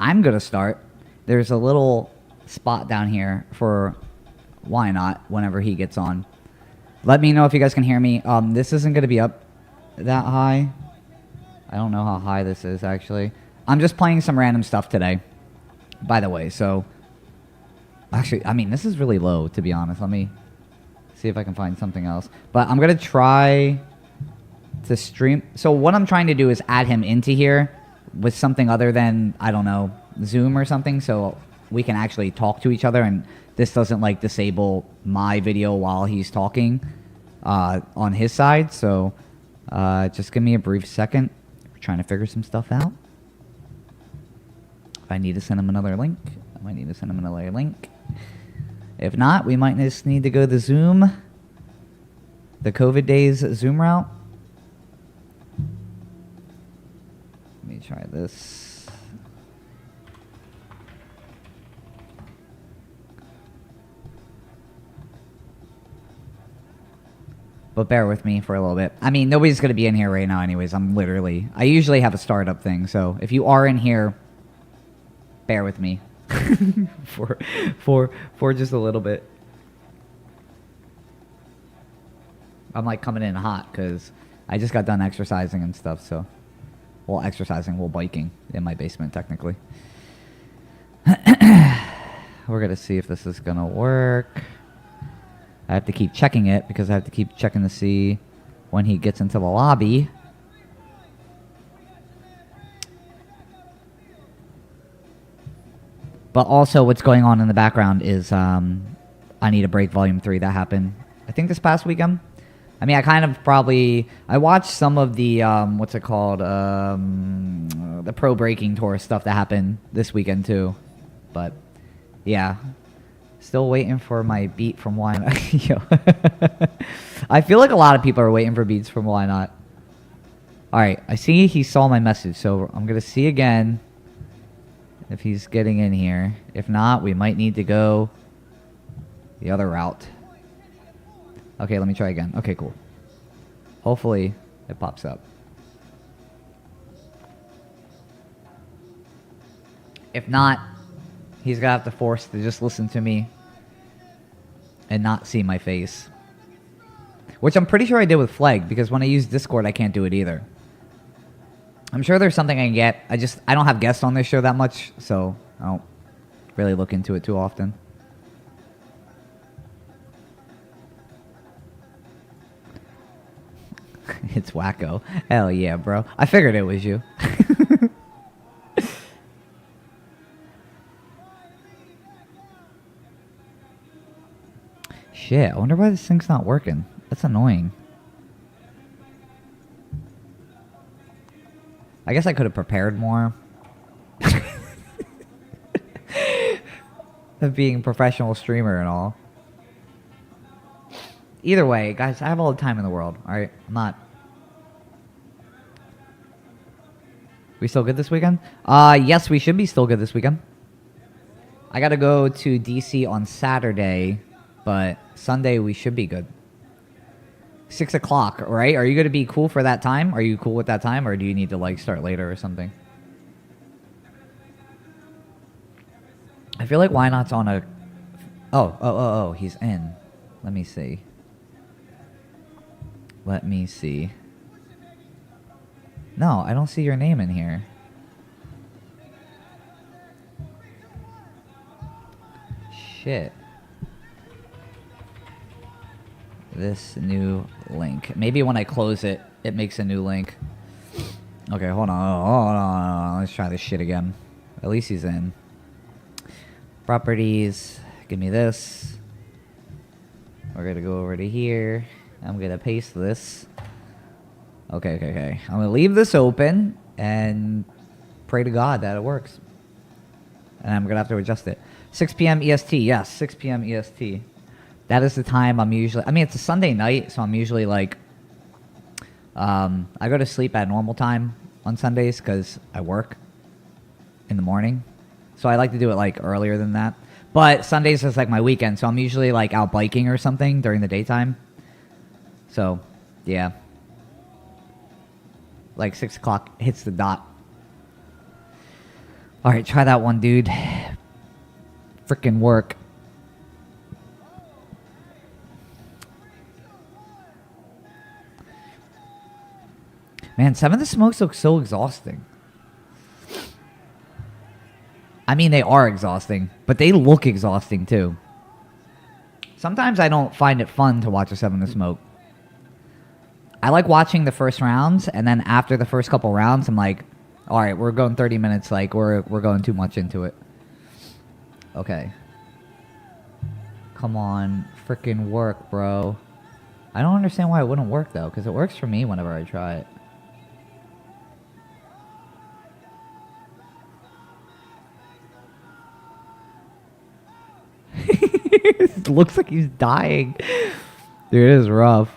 I'm going to start. There's a little spot down here for Why Not whenever he gets on. Let me know if you guys can hear me. This isn't going to be up that high. I don't know how high this is, actually. I'm just playing some random stuff today, by the way. So, actually, I mean, this is really low, to be honest. Let me see if I can find something else. But I'm going to try to stream. So what I'm trying to do is add him into here with something other than, I don't know, Zoom or something, so we can actually talk to each other, and this doesn't, like, disable my video while he's talking on his side. So just give me a brief second. We're trying to figure some stuff out. If I need to send him another link, I might need to send him another link. If not, we might just need to go the Zoom, the COVID days Zoom route. Let me try this. But bear with me for a little bit. I mean, nobody's going to be in here right now anyways. I usually have a startup thing. So if you are in here, bear with me for just a little bit. I'm like coming in hot because I just got done exercising and stuff. So, well, biking in my basement technically. We're going to see if this is going to work. I have to keep checking it because I have to keep checking to see when he gets into the lobby. But also what's going on in the background is I Need a Break Volume 3 that happened, I think, this past weekend. I mean, I watched some of the, the Pro Breaking Tour stuff that happened this weekend too. But, yeah. Still waiting for my beat from Why Not. Yo. I feel like a lot of people are waiting for beats from Why Not. Alright, I see he saw my message, so I'm going to see again if he's getting in here. If not, we might need to go the other route. Okay, let me try again. Okay, cool. Hopefully, it pops up. If not, he's going to have to force to just listen to me and not see my face. Which I'm pretty sure I did with Flag, because when I use Discord, I can't do it either. I'm sure there's something I can get. I don't have guests on this show that much, so I don't really look into it too often. It's wacko. Hell yeah, bro. I figured it was you. Shit, I wonder why this thing's not working. That's annoying. I guess I could have prepared more. Of being a professional streamer and all. Either way, guys, I have all the time in the world, alright? I'm not... We still good this weekend? Yes, we should be still good this weekend. I gotta go to DC on Saturday, but Sunday we should be good. 6 o'clock, right? Are you gonna be cool for that time? Are you cool with that time, or do you need to, like, start later or something? I feel like Why Not's on a... Oh, he's in. Let me see. No, I don't see your name in here. Shit. This new link. Maybe when I close it, it makes a new link. Okay, hold on. Let's try this shit again. At least he's in. Properties. Give me this. We're gonna go over to here. I'm gonna paste this. Okay. I'm gonna leave this open and pray to God that it works. And I'm gonna have to adjust it. 6 p.m. EST. Yes, 6 p.m. EST. That is the time I'm usually... I mean, it's a Sunday night, so I'm usually like... I go to sleep at normal time on Sundays because I work in the morning. So I like to do it like earlier than that. But Sundays is like my weekend, so I'm usually like out biking or something during the daytime. So, yeah. Like 6 o'clock hits the dot. Alright, try that one, dude. Frickin' work. Man, some of the smokes look so exhausting. I mean, they are exhausting, but they look exhausting too. Sometimes I don't find it fun to watch a 7 to smoke. I like watching the first rounds, and then after the first couple rounds, I'm like, all right, we're going 30 minutes. Like we're going too much into it. Okay. Come on, freaking work, bro. I don't understand why it wouldn't work though, because it works for me whenever I try it. It looks like he's dying. Dude, it is rough.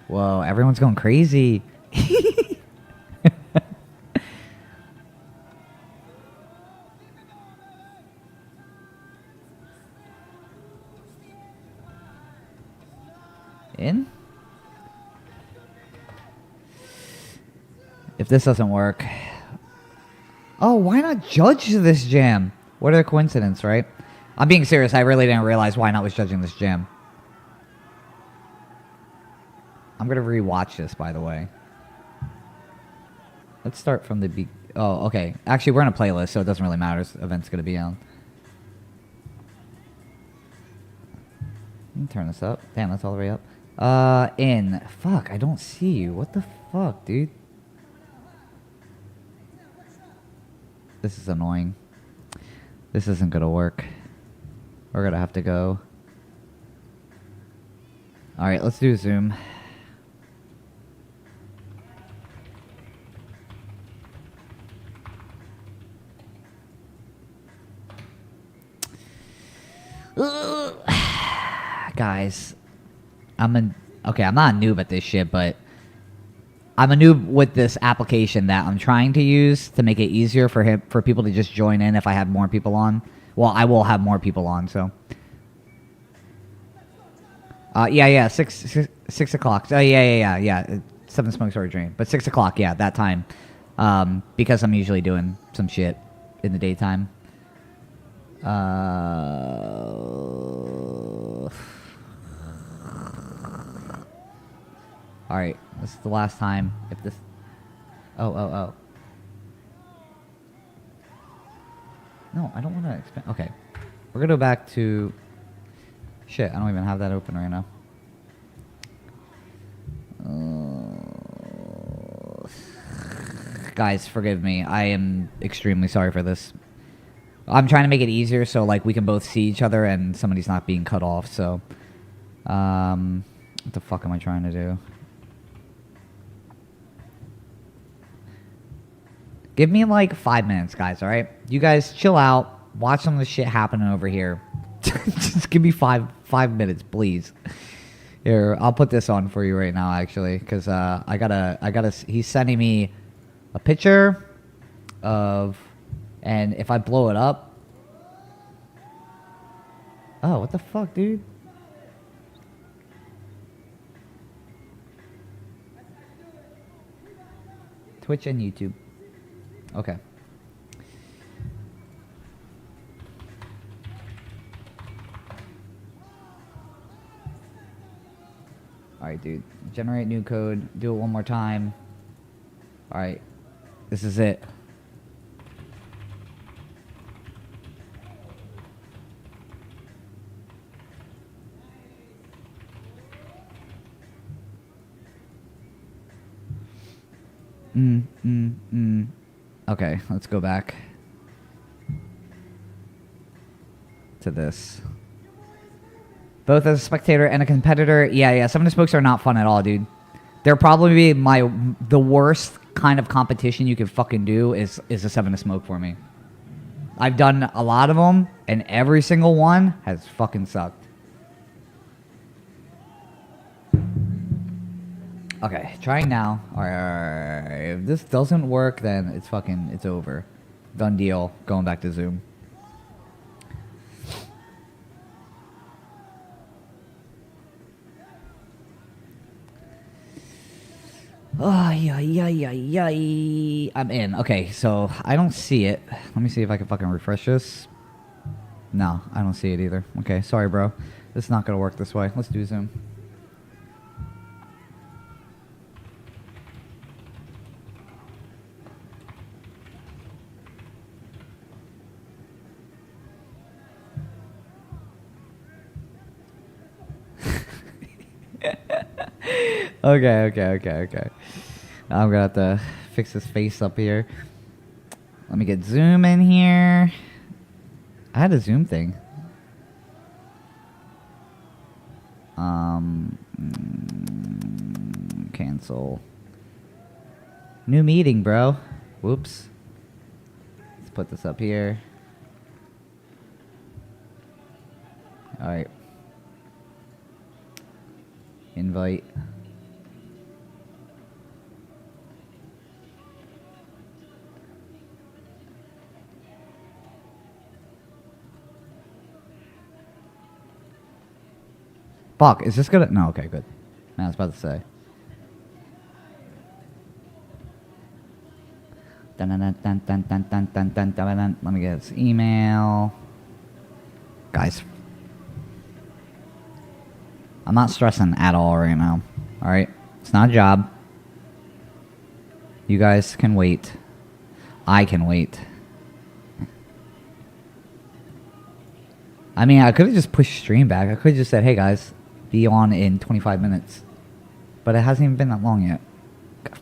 Whoa, everyone's going crazy. In? If this doesn't work... Oh, why not judge this jam? What a coincidence, right? I'm being serious. I really didn't realize Why Not was judging this jam. I'm going to rewatch this, by the way. Let's start from the... Oh, okay. Actually, we're in a playlist, so it doesn't really matter. This event's going to be on. Let me turn this up. Damn, that's all the way up. In. Fuck, I don't see you. What the fuck, dude? This is annoying. This isn't gonna work. We're gonna have to go. Alright, let's do Zoom. Guys, I'm not a noob at this shit, but I'm a noob with this application that I'm trying to use to make it easier for people to just join in if I have more people on. Well, I will have more people on, so. Yeah, 6 o'clock. Oh, yeah. 7 smokes or a dream. But 6 o'clock, yeah, that time. Because I'm usually doing some shit in the daytime. Alright, this is the last time. If this... Oh. No, I don't want to expand... Okay. We're gonna go back to... Shit, I don't even have that open right now. Guys, forgive me. I am extremely sorry for this. I'm trying to make it easier so, like, we can both see each other and somebody's not being cut off, so... What the fuck am I trying to do? Give me like 5 minutes, guys, alright? You guys chill out. Watch some of the shit happening over here. Just give me five minutes, please. Here, I'll put this on for you right now, actually. Because I gotta... He's sending me a picture of... And if I blow it up... Oh, what the fuck, dude? Twitch and YouTube. Okay. Alright, dude. Generate new code. Do it one more time. Alright. This is it. Okay, let's go back to this. Both as a spectator and a competitor. Yeah. Some of the smokes are not fun at all, dude. They're probably the worst kind of competition you could fucking do is a 7 to smoke for me. I've done a lot of them, and every single one has fucking sucked. Okay, trying now. Alright. If this doesn't work, then it's over. Done deal. Going back to Zoom. Oh, yeah. I'm in. Okay, so I don't see it. Let me see if I can fucking refresh this. No, I don't see it either. Okay, sorry, bro. This is not going to work this way. Let's do Zoom. Okay. I'm gonna have to fix his face up here. Let me get Zoom in here. I had a Zoom thing. Cancel. New meeting, bro. Whoops. Let's put this up here. Alright. Invite. Fuck, is this gonna... No, okay, good. I was about to say. Let me get this email. Guys. I'm not stressing at all right now. Alright? It's not a job. You guys can wait. I can wait. I mean, I could have just pushed stream back. I could have just said, hey guys, be on in 25 minutes. But it hasn't even been that long yet.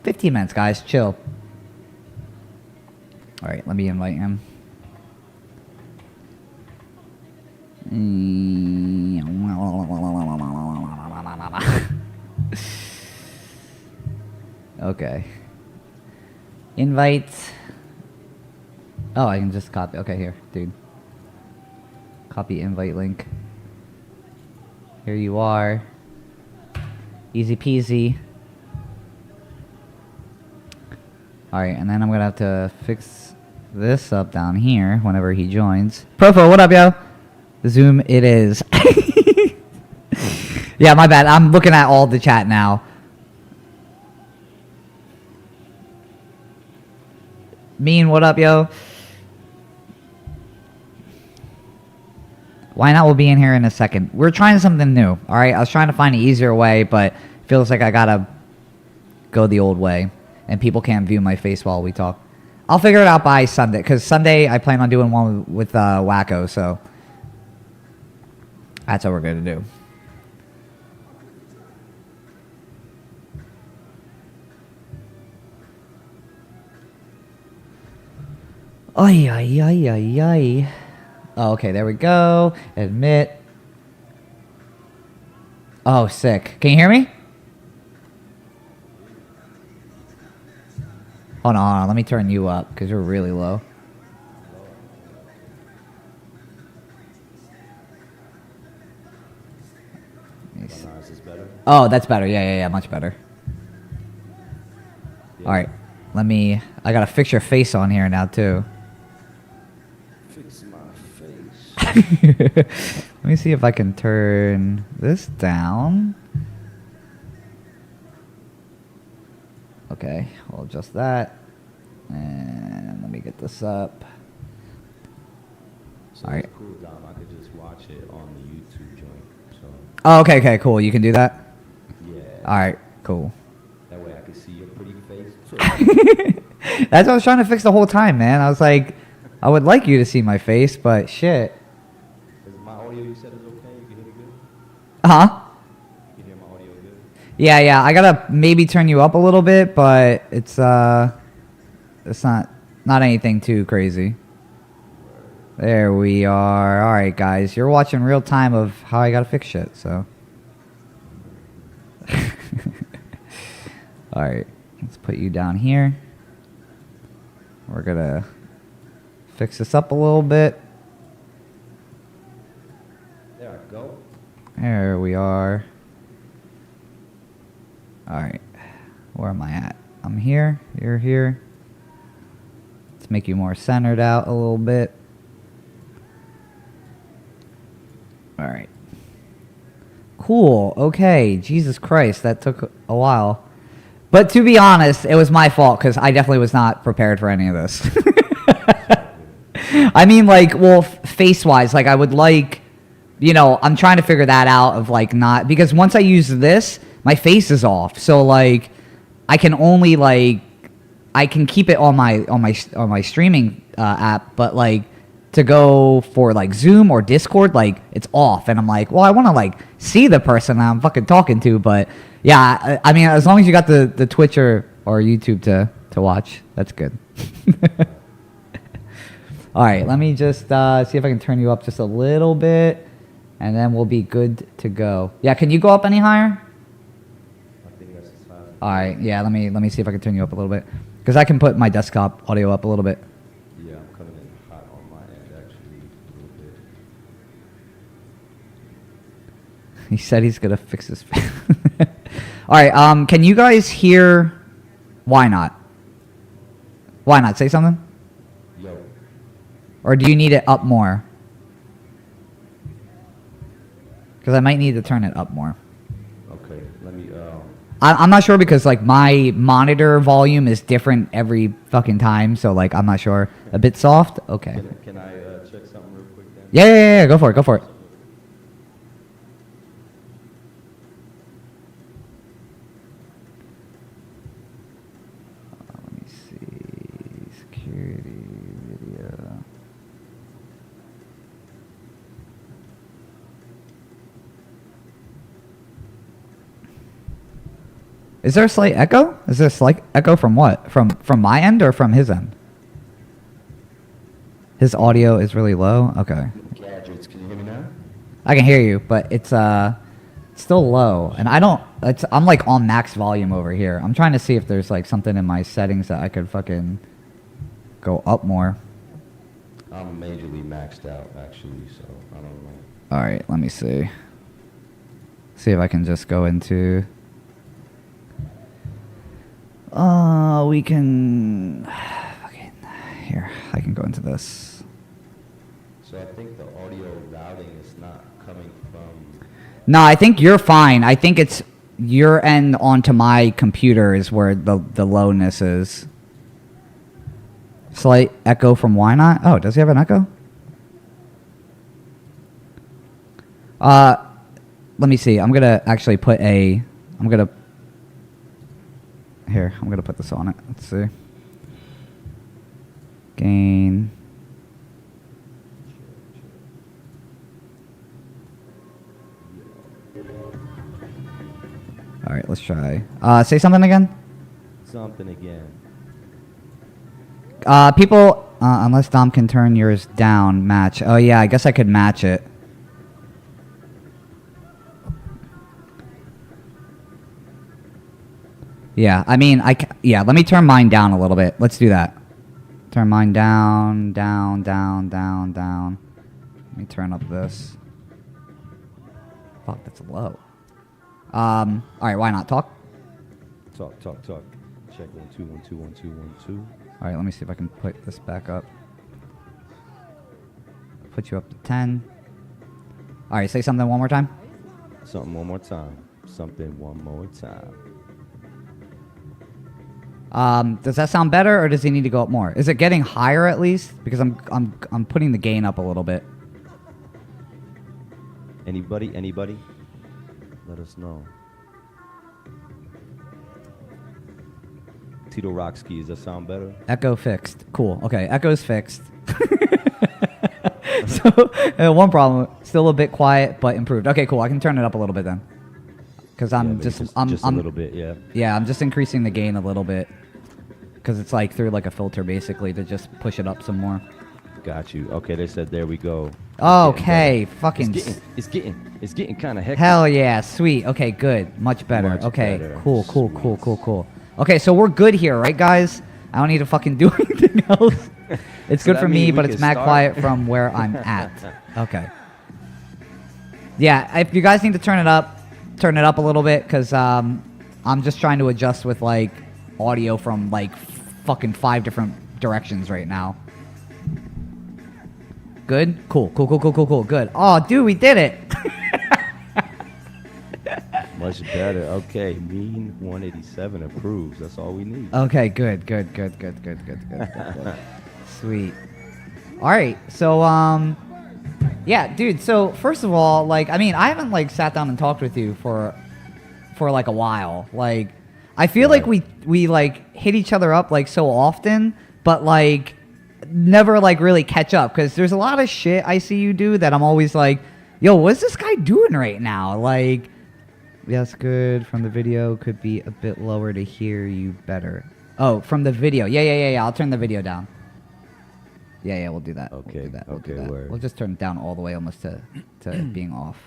15 minutes, guys. Chill. Alright, let me invite him. Okay. Invite. Oh, I can just copy. Okay, here, dude. Copy invite link. Here you are. Easy peasy. Alright, and then I'm gonna have to fix this up down here whenever he joins. Profo, what up, yo? Zoom it is. Yeah, my bad. I'm looking at all the chat now. Mean, what up, yo? Why not? We'll be in here in a second. We're trying something new, alright? I was trying to find an easier way, but it feels like I gotta go the old way. And people can't view my face while we talk. I'll figure it out by Sunday, because Sunday I plan on doing one with Wacko, so that's what we're going to do. Ay. Oh, okay, there we go. Admit. Oh, sick. Can you hear me? Hold on. Let me turn you up, because you're really low. Oh, that's better. Yeah, much better. Yeah. Alright. I gotta fix your face on here now, too. Fix my face. Let me see if I can turn this down. Okay, we'll adjust that. And let me get this up. So alright. Cool, Dom. I could just watch it on the YouTube joint. So. Oh, okay, cool. You can do that? Yeah. Alright, cool. That way I can see your pretty face. That's what I was trying to fix the whole time, man. I was like, I would like you to see my face, but shit. Is my audio you said is okay? You can hear it good? Huh? You hear my audio good? Yeah. I gotta maybe turn you up a little bit, but it's not anything too crazy. There we are. Alright, guys. You're watching real time of how I gotta fix shit, so. Alright. Let's put you down here. We're gonna fix this up a little bit. There I go. There we are. Alright. Where am I at? I'm here. You're here. Let's make you more centered out a little bit. Alright. Cool. Okay. Jesus Christ. That took a while. But to be honest, it was my fault because I definitely was not prepared for any of this. I mean, like, well, face-wise, like, I would like, you know, I'm trying to figure that out of, like, not... Because once I use this, my face is off. So, like, I can only, like... I can keep it on my streaming app, but, like, to go for, like, Zoom or Discord, like, it's off. And I'm like, well, I want to, like, see the person I'm fucking talking to, but... Yeah, I mean, as long as you got the Twitch or YouTube to watch, that's good. All right, let me just see if I can turn you up just a little bit, and then we'll be good to go. Yeah, can you go up any higher? I think that's as high. All right, yeah, let me see if I can turn you up a little bit, because I can put my desktop audio up a little bit. Yeah, I'm coming in hot on my end, actually, a little bit. He said he's gonna fix his face. All right, can you guys hear? Why not? Why not? Say something. Yo. Or do you need it up more? Because I might need to turn it up more. Okay, let me, I'm not sure because, like, my monitor volume is different every fucking time. So, like, I'm not sure. A bit soft? Okay. Can I check something real quick then? Yeah. Go for it. Go for it. Let me see. Security video. Is there a slight echo? Is there a slight echo from what? From my end or from his end? His audio is really low? Okay. Gadgets, can you hear me now? I can hear you, but it's still low. And I'm like on max volume over here. I'm trying to see if there's like something in my settings that I could fucking go up more. I'm majorly maxed out, actually, so I don't know. All right, let me see. See if I can just go into... we can... Fucking... Here, I can go into this. So I think the audio routing is not coming from... No, I think you're fine. I think it's your end onto my computer is where the lowness is. Slight echo from Why Not? Oh, does he have an echo? Let me see. I'm gonna actually put a... Here, I'm gonna put this on it. Let's see. Gain. All right, let's try. Say something again. Something again. People, unless Dom can turn yours down, match. Oh yeah, I guess I could match it. Yeah, I mean, yeah, let me turn mine down a little bit. Let's do that. Turn mine down. Let me turn up this. Fuck, that's low. All right, Why Not? Talk. Talk. Check 1 2 1 2 1 2 1 2. All right, let me see if I can put this back up. Put you up to 10. All right, say something one more time. Something one more time. Something one more time. Does that sound better, or does he need to go up more? Is it getting higher at least? Because I'm putting the gain up a little bit. Anybody? Let us know. Tito Rockski, does that sound better? Echo fixed. Cool. Okay, echo's fixed. So one problem, still a bit quiet, but improved. Okay, cool. I can turn it up a little bit then. Because I'm just a little bit, yeah. Yeah, I'm just increasing the gain a little bit. Because it's like through like a filter basically to just push it up some more. Got you. Okay, they said there we go. Okay, fucking. It's getting kind of hectic. Hell yeah, sweet. Okay, good. Much better. Much okay, better. Cool. Okay, so we're good here, right, guys? I don't need to fucking do anything else. It's So good that for mean me, we but it's can mad start? quiet from where I'm at. Okay. Yeah, if you guys need to turn it up a little bit, because I'm just trying to adjust with like audio from like fucking 5 different directions right now. Good? Cool. Good. Oh, dude, we did it. Much better. Okay, Mean 187 approves. That's all we need. Okay, good. Sweet. All right, so yeah, dude. So first of all, like, I mean, I haven't like sat down and talked with you for like a while. Like, I feel like we like hit each other up like so often, but like never like really catch up because there's a lot of shit I see you do that I'm always like, yo, what's this guy doing right now? Like, that's good. From the video, could be a bit lower to hear you better. Oh, from the video. Yeah. I'll turn the video down. Yeah, we'll do that. Okay, We'll do that. word. We'll just turn it down all the way almost to being off.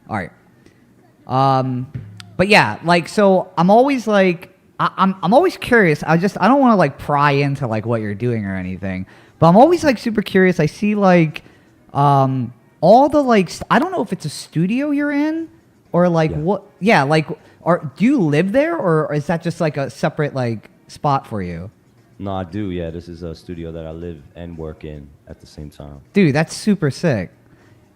All right. But yeah, like, so I'm always like, I'm always curious. I don't want to like pry into like what you're doing or anything, but I'm always like super curious. I see like, all the like, I don't know if it's a studio you're in or like what, like, or do you live there or is that just like a separate like spot for you? No, I do. Yeah, this is a studio that I live and work in at the same time. Dude, that's super sick.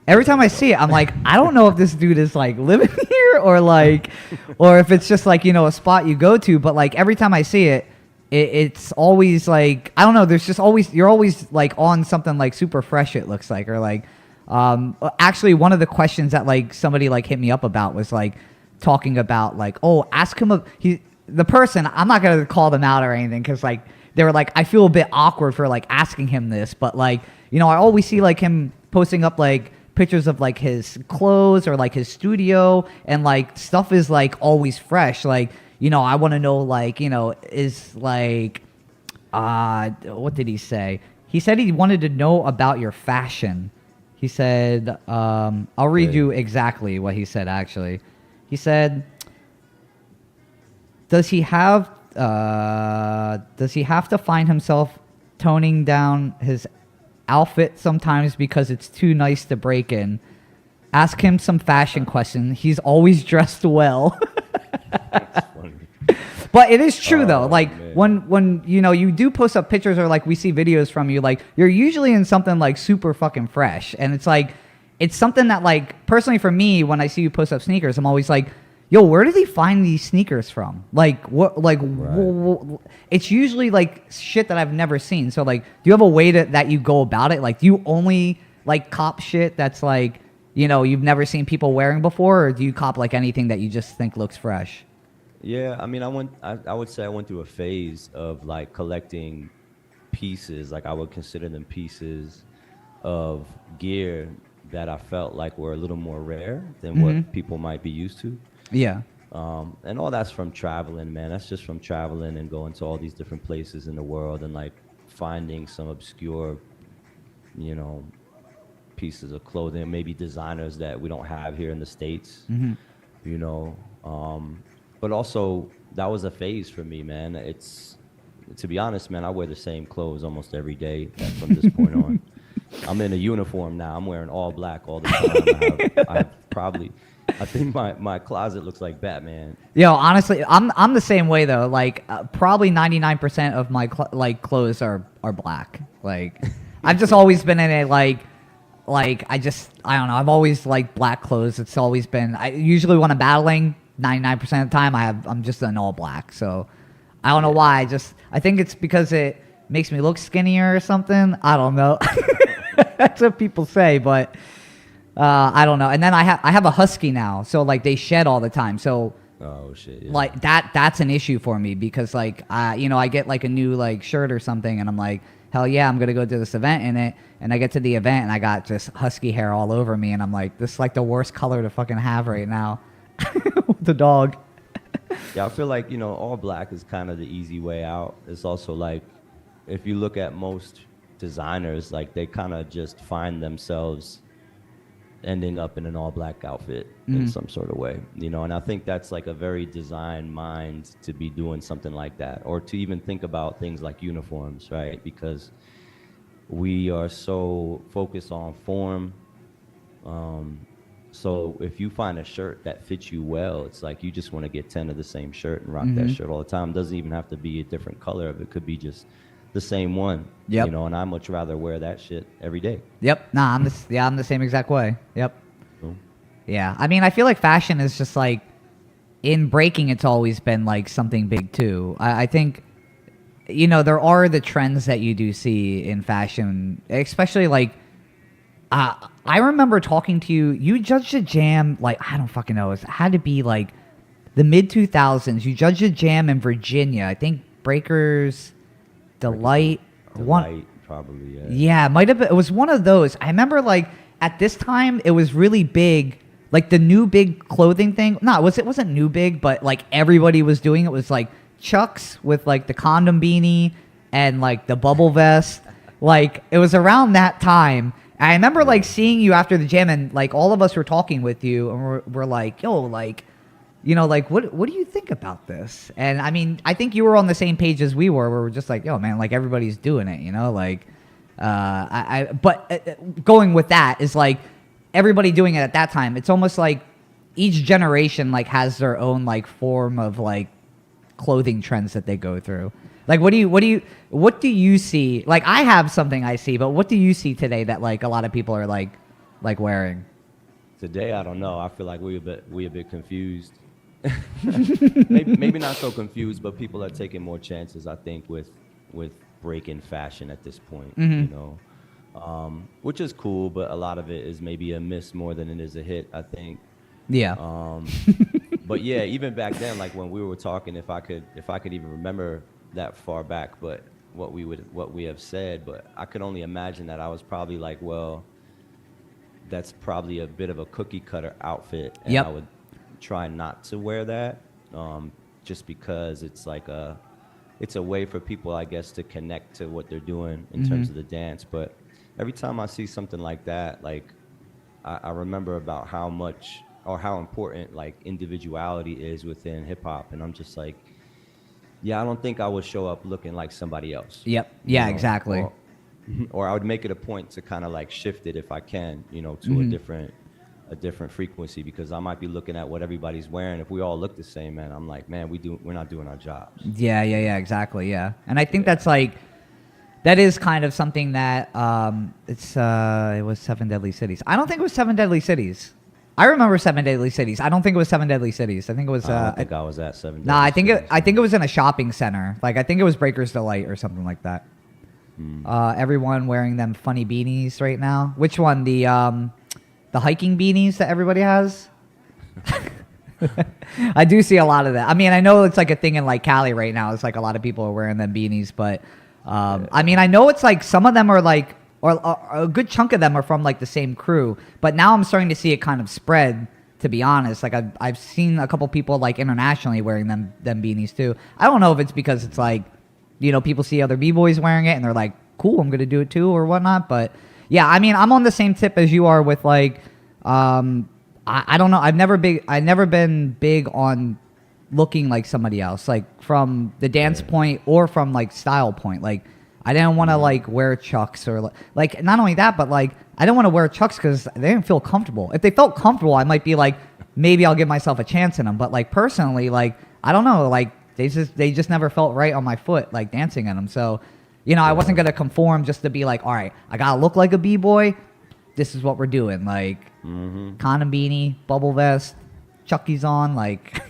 Every time I see it, I'm like, I don't know if this dude is like living here or like, or if it's just like, you know, a spot you go to. But like every time I see it, it's always like, I don't know. There's just always, you're always like on something like super fresh. It looks like, or like, actually one of the questions that like somebody like hit me up about was like talking about like, oh, ask him the person. I'm not gonna call them out or anything because like they were like, I feel a bit awkward for like asking him this, but like, you know, I always see like him posting up like pictures of like his clothes or like his studio and like stuff is like always fresh. Like, you know, I want to know like, you know, is like, what did he say? He said he wanted to know about your fashion. He said, I'll read you exactly what he said actually. He said, does he have to find himself toning down his outfit sometimes because it's too nice to break in? Ask him some fashion questions. He's always dressed well. That's funny. But it is true though. Like man. when you know you do post up pictures or like we see videos from you, like you're usually in something like super fucking fresh, and it's like it's something that like personally for me when I see you post up sneakers, I'm always like, yo, where did he find these sneakers from? Like what? Like it's usually like shit that I've never seen. So like, do you have a way that you go about it? Like, do you only like cop shit that's like, you know, you've never seen people wearing before, or do you cop like anything that you just think looks fresh? Yeah, I mean, I would say I went through a phase of like collecting pieces. Like I would consider them pieces of gear that I felt like were a little more rare than what people might be used to. Yeah. And all that's from traveling, man. That's just from traveling and going to all these different places in the world and like finding some obscure, you know, pieces of clothing, maybe designers that we don't have here in the States, you know. But also that was a phase for me, man. It's, to be honest, man, I wear the same clothes almost every day from this point on. I'm in a uniform now. I'm wearing all black all the time. I think my closet looks like Batman. Yo, honestly, I'm the same way though. Like probably 99% of my clothes are black. Like I've just always been in a like I don't know. I've always liked black clothes. It's always been. I usually when I'm battling, 99% of the time I'm just in all black. So I don't know why. I think it's because it makes me look skinnier or something. I don't know. That's what people say, but I don't know. And then I have a husky now, so like they shed all the time. So oh shit, yeah. Like that's an issue for me because like you know, I get like a new like shirt or something and I'm like, hell yeah, I'm gonna go to this event in it, and I get to the event and I got just husky hair all over me and I'm like, this is like the worst color to fucking have right now. With the dog. Yeah, I feel like, you know, all black is kind of the easy way out. It's also like if you look at most designers, like they kind of just find themselves ending up in an all black outfit in some sort of way, you know. And I think that's like a very design mind to be doing something like that, or to even think about things like uniforms, right? Because we are so focused on form. So if you find a shirt that fits you well, it's like you just want to get 10 of the same shirt and rock that shirt all the time. It doesn't even have to be a different color. It could be just the same one, you know, and I much rather wear that shit every day. Yep. Nah, I'm the same exact way. Yep. Cool. Yeah. I mean, I feel like fashion is just like in breaking, it's always been like something big too. I think, you know, there are the trends that you do see in fashion, especially like, I remember talking to you. You judged a jam like I don't fucking know. It had to be like the mid 2000s. You judged a jam in Virginia. I think Breakers Delight. Delight, probably. Yeah. Yeah, it might have been. It was one of those. I remember like at this time it was really big. Like the new big clothing thing. No, it wasn't new big, but like everybody was doing it. It was like Chucks with like the condom beanie and like the bubble vest. Like it was around that time. I remember like seeing you after the jam and like all of us were talking with you and we're like, yo, like, you know, like what do you think about this? And I mean, I think you were on the same page as we were, where we're just like, yo, man, like everybody's doing it, you know, like, but going with that is like everybody doing it at that time. It's almost like each generation like has their own like form of like clothing trends that they go through. Like, what do you see? Like, I have something I see, but what do you see today that like a lot of people are like wearing? Today, I don't know. I feel like we a bit confused. maybe not so confused, but people are taking more chances, I think, with breaking fashion at this point. You know, which is cool, but a lot of it is maybe a miss more than it is a hit, I think. Yeah. But yeah, even back then, like when we were talking, if I could even remember that far back, but what we have said, but I could only imagine that I was probably like, well, that's probably a bit of a cookie cutter outfit, and I would try not to wear that, just because it's like it's a way for people, I guess, to connect to what they're doing in terms of the dance. But every time I see something like that, like I remember about how much or how important like individuality is within hip hop, and I'm just like, yeah, I don't think I would show up looking like somebody else. Yep. Yeah, know? exactly. Or I would make it a point to kind of like shift it if I can, you know, to a different frequency, because I might be looking at what everybody's wearing. If we all look the same, man, I'm like, man, we're not doing our jobs. Yeah, exactly. Yeah. And I think that's like, that is kind of something that it was Seven Deadly Cities. I don't think it was Seven Deadly Cities. I remember Seven Deadly Cities. I don't think it was Seven Deadly Cities. I think it was. I don't think I was at Seven. Nah, I think it was in a shopping center. Like I think it was Breakers Delight or something like that. Everyone wearing them funny beanies right now. Which one? The hiking beanies that everybody has. I do see a lot of that. I mean, I know it's like a thing in like Cali right now. It's like a lot of people are wearing them beanies, but I mean, I know it's like some of them are like. Or a good chunk of them are from like the same crew, but now I'm starting to see it kind of spread. To be honest, like I've seen a couple people like internationally wearing them beanies too. I don't know if it's because it's like, you know, people see other b-boys wearing it and they're like, cool, I'm gonna do it too or whatnot. But yeah, I mean, I'm on the same tip as you are with like, I don't know. I've never been big on looking like somebody else, like from the dance point or from like style point, like. I didn't want to like wear Chucks or like not only that, but like I didn't want to wear Chucks because they didn't feel comfortable. If they felt comfortable, I might be like, maybe I'll give myself a chance in them. But like personally, like I don't know, like they just never felt right on my foot, like dancing in them. So, you know, I wasn't gonna conform just to be like, all right, I gotta look like a b-boy. This is what we're doing, like condom beanie, bubble vest, Chuckies on, like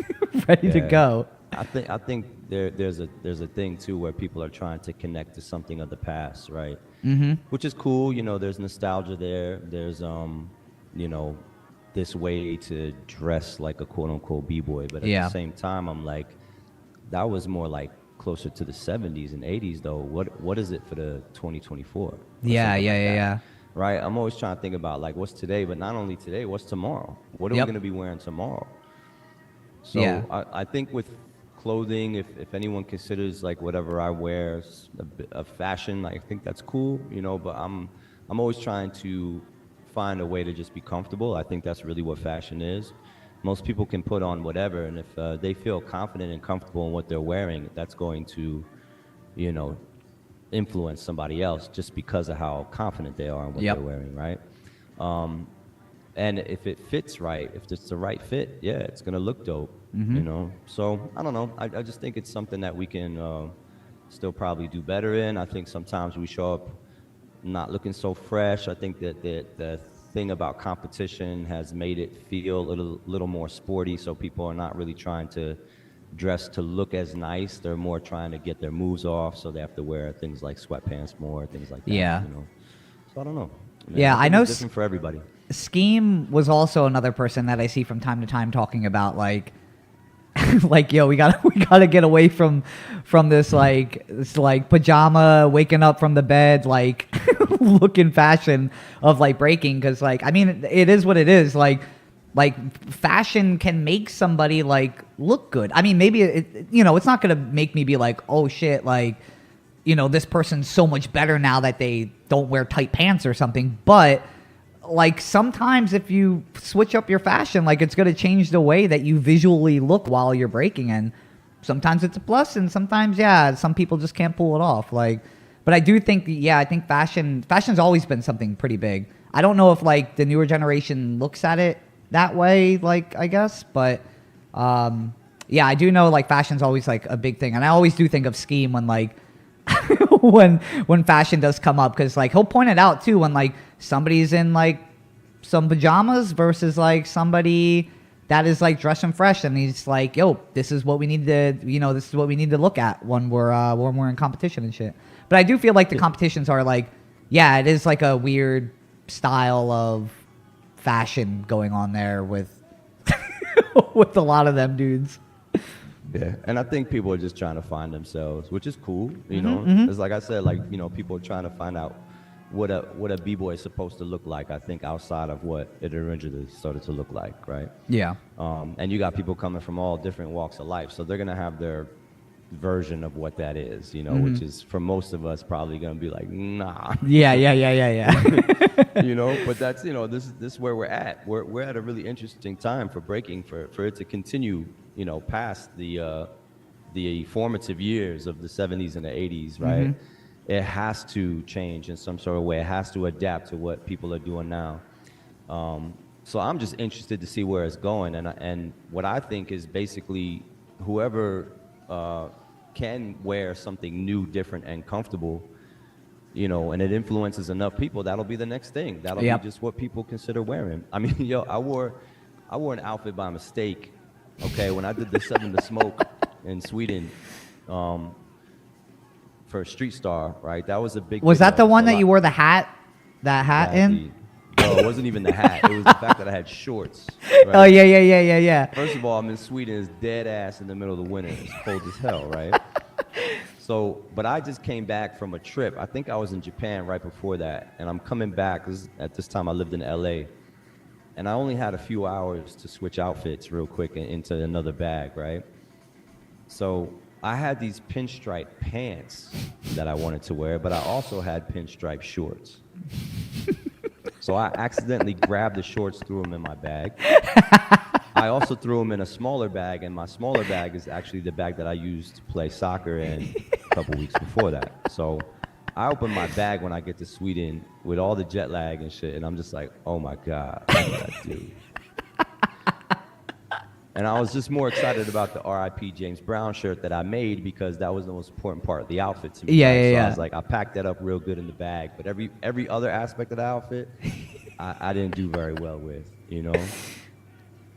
ready to go. I think there's a thing too where people are trying to connect to something of the past, right? Which is cool. You know, there's nostalgia there. There's you know, this way to dress like a quote unquote b-boy, but at the same time, I'm like, that was more like closer to the 70s and 80s though. What is it for the 2024? Yeah. Right. I'm always trying to think about like what's today, but not only today, what's tomorrow? What are we going to be wearing tomorrow? So I think with clothing, if anyone considers like whatever I wear a fashion, I think that's cool, you know, but I'm always trying to find a way to just be comfortable. I think that's really what fashion is. Most people can put on whatever, and if they feel confident and comfortable in what they're wearing, that's going to, you know, influence somebody else just because of how confident they are in what they're wearing, right? And if it fits right, if it's the right fit, yeah, it's gonna look dope, you know? So, I don't know, I just think it's something that we can still probably do better in. I think sometimes we show up not looking so fresh. I think that the thing about competition has made it feel a little more sporty. So people are not really trying to dress to look as nice. They're more trying to get their moves off. So they have to wear things like sweatpants more, things like that. Yeah. You know? So I don't know. Yeah, I know. It's different for everybody. Scheme was also another person that I see from time to time talking about like, like, yo, we gotta get away from this like pajama waking up from the bed like looking fashion of like breaking, because like, I mean, it is what it is. Like fashion can make somebody like look good. I mean, maybe it's not gonna make me be like, oh shit, like, this person's so much better now that they don't wear tight pants or something. But like sometimes if you switch up your fashion, like it's going to change the way that you visually look while you're breaking. And sometimes it's a plus, and sometimes, some people just can't pull it off. Like, but I do think, I think fashion's always been something pretty big. I don't know if like the newer generation looks at it that way, like, I guess, but I do know like fashion's always like a big thing. And I always do think of Scheme when like, when fashion does come up, because like he'll point it out too when like somebody's in like some pajamas versus like somebody that is like dressing fresh, and he's like, yo, this is what we need to this is what we need to look at when we're in competition and shit. But I do feel like the competitions are like, it is like a weird style of fashion going on there with with a lot of them dudes. Yeah, and I think people are just trying to find themselves, which is cool. It's like I said, like, people are trying to find out what a b-boy is supposed to look like. I think outside of what it originally started to look like, right? Yeah. And you got people coming from all different walks of life, so they're gonna have their version of what that is, which is for most of us probably gonna be like, nah. Yeah. But that's this is where we're at. We're at a really interesting time for breaking, for it to continue, past the formative years of the 70s and the 80s, right? It has to change in some sort of way. It has to adapt to what people are doing now. So I'm just interested to see where it's going, and what I think is basically whoever can wear something new, different, and comfortable, and it influences enough people, that'll be the next thing. That'll be just what people consider wearing. I mean, I wore an outfit by mistake, okay, when I did the 7 to Smoke in Sweden for Street Star, right? That was a big. Was that the one that you wore the hat? That hat in? No, it wasn't even the hat. It was the fact that I had shorts. Right? Oh, yeah. First of all, I'm in Sweden. It's dead ass in the middle of the winter. It's cold as hell, right? So, but I just came back from a trip. I think I was in Japan right before that. And I'm coming back, 'cause at this time I lived in LA. And I only had a few hours to switch outfits real quick into another bag, right? So I had these pinstripe pants that I wanted to wear, but I also had pinstripe shorts. So I accidentally grabbed the shorts, threw them in my bag. I also threw them in a smaller bag, and my smaller bag is actually the bag that I used to play soccer in a couple weeks before that. So I open my bag when I get to Sweden with all the jet lag and shit, and I'm just like, oh my God, what did I do? And I was just more excited about the RIP James Brown shirt that I made, because that was the most important part of the outfit to me. Yeah. I was like, I packed that up real good in the bag, but every other aspect of the outfit, I didn't do very well with,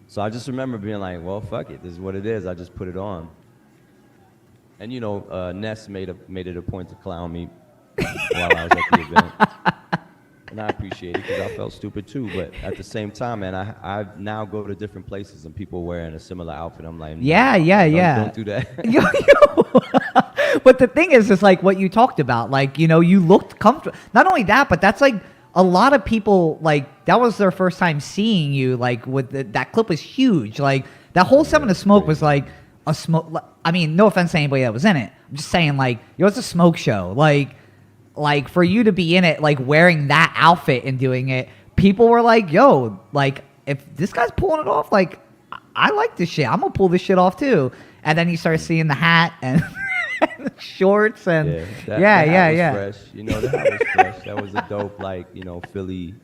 So I just remember being like, well, fuck it, this is what it is. I just put it on. And Ness made it a point to clown me while I was at the event. And I appreciate it, because I felt stupid too. But at the same time, man, I now go to different places and people wearing a similar outfit. I'm like, yeah. Don't do that. But the thing is like what you talked about. Like, you looked comfortable. Not only that, but that's like a lot of people, like, that was their first time seeing you. Like, that clip was huge. Like, that whole 7 to Smoke was like a smoke. I mean, no offense to anybody that was in it. I'm just saying, like, it was a smoke show. Like for you to be in it, like wearing that outfit and doing it, people were like, yo, like, if this guy's pulling it off, like, I like this shit. I'm gonna pull this shit off too. And then you start seeing the hat and the shorts and the hat was fresh. The hat was fresh. That was a dope, like, Philly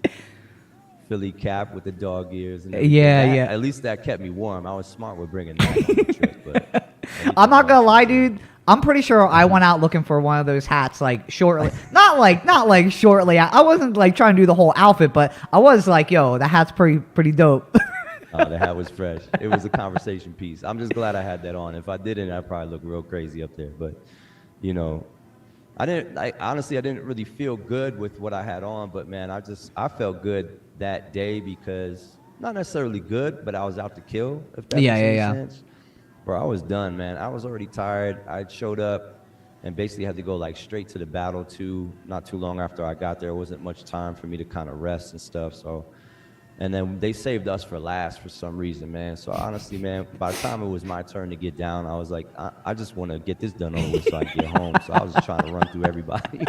cap with the dog ears. And yeah. At least that kept me warm. I was smart with bringing that on the trip. But I'm not gonna lie, dude. I'm pretty sure I went out looking for one of those hats like shortly. Not like shortly. I wasn't like trying to do the whole outfit, but I was like, yo, the hat's pretty dope. Oh, the hat was fresh. It was a conversation piece. I'm just glad I had that on. If I didn't, I'd probably look real crazy up there. But, you know, honestly, I didn't really feel good with what I had on. But, man, I felt good that day because, not necessarily good, but I was out to kill, if that makes any sense. Bro, I was done, man. I was already tired. I showed up and basically had to go, like, straight to the battle, too. Not too long after I got there. It wasn't much time for me to kind of rest and stuff, so... And then they saved us for last for some reason, man. So honestly, man, by the time it was my turn to get down, I was like, I just want to get this done over with so I can get home. So I was just trying to run through everybody.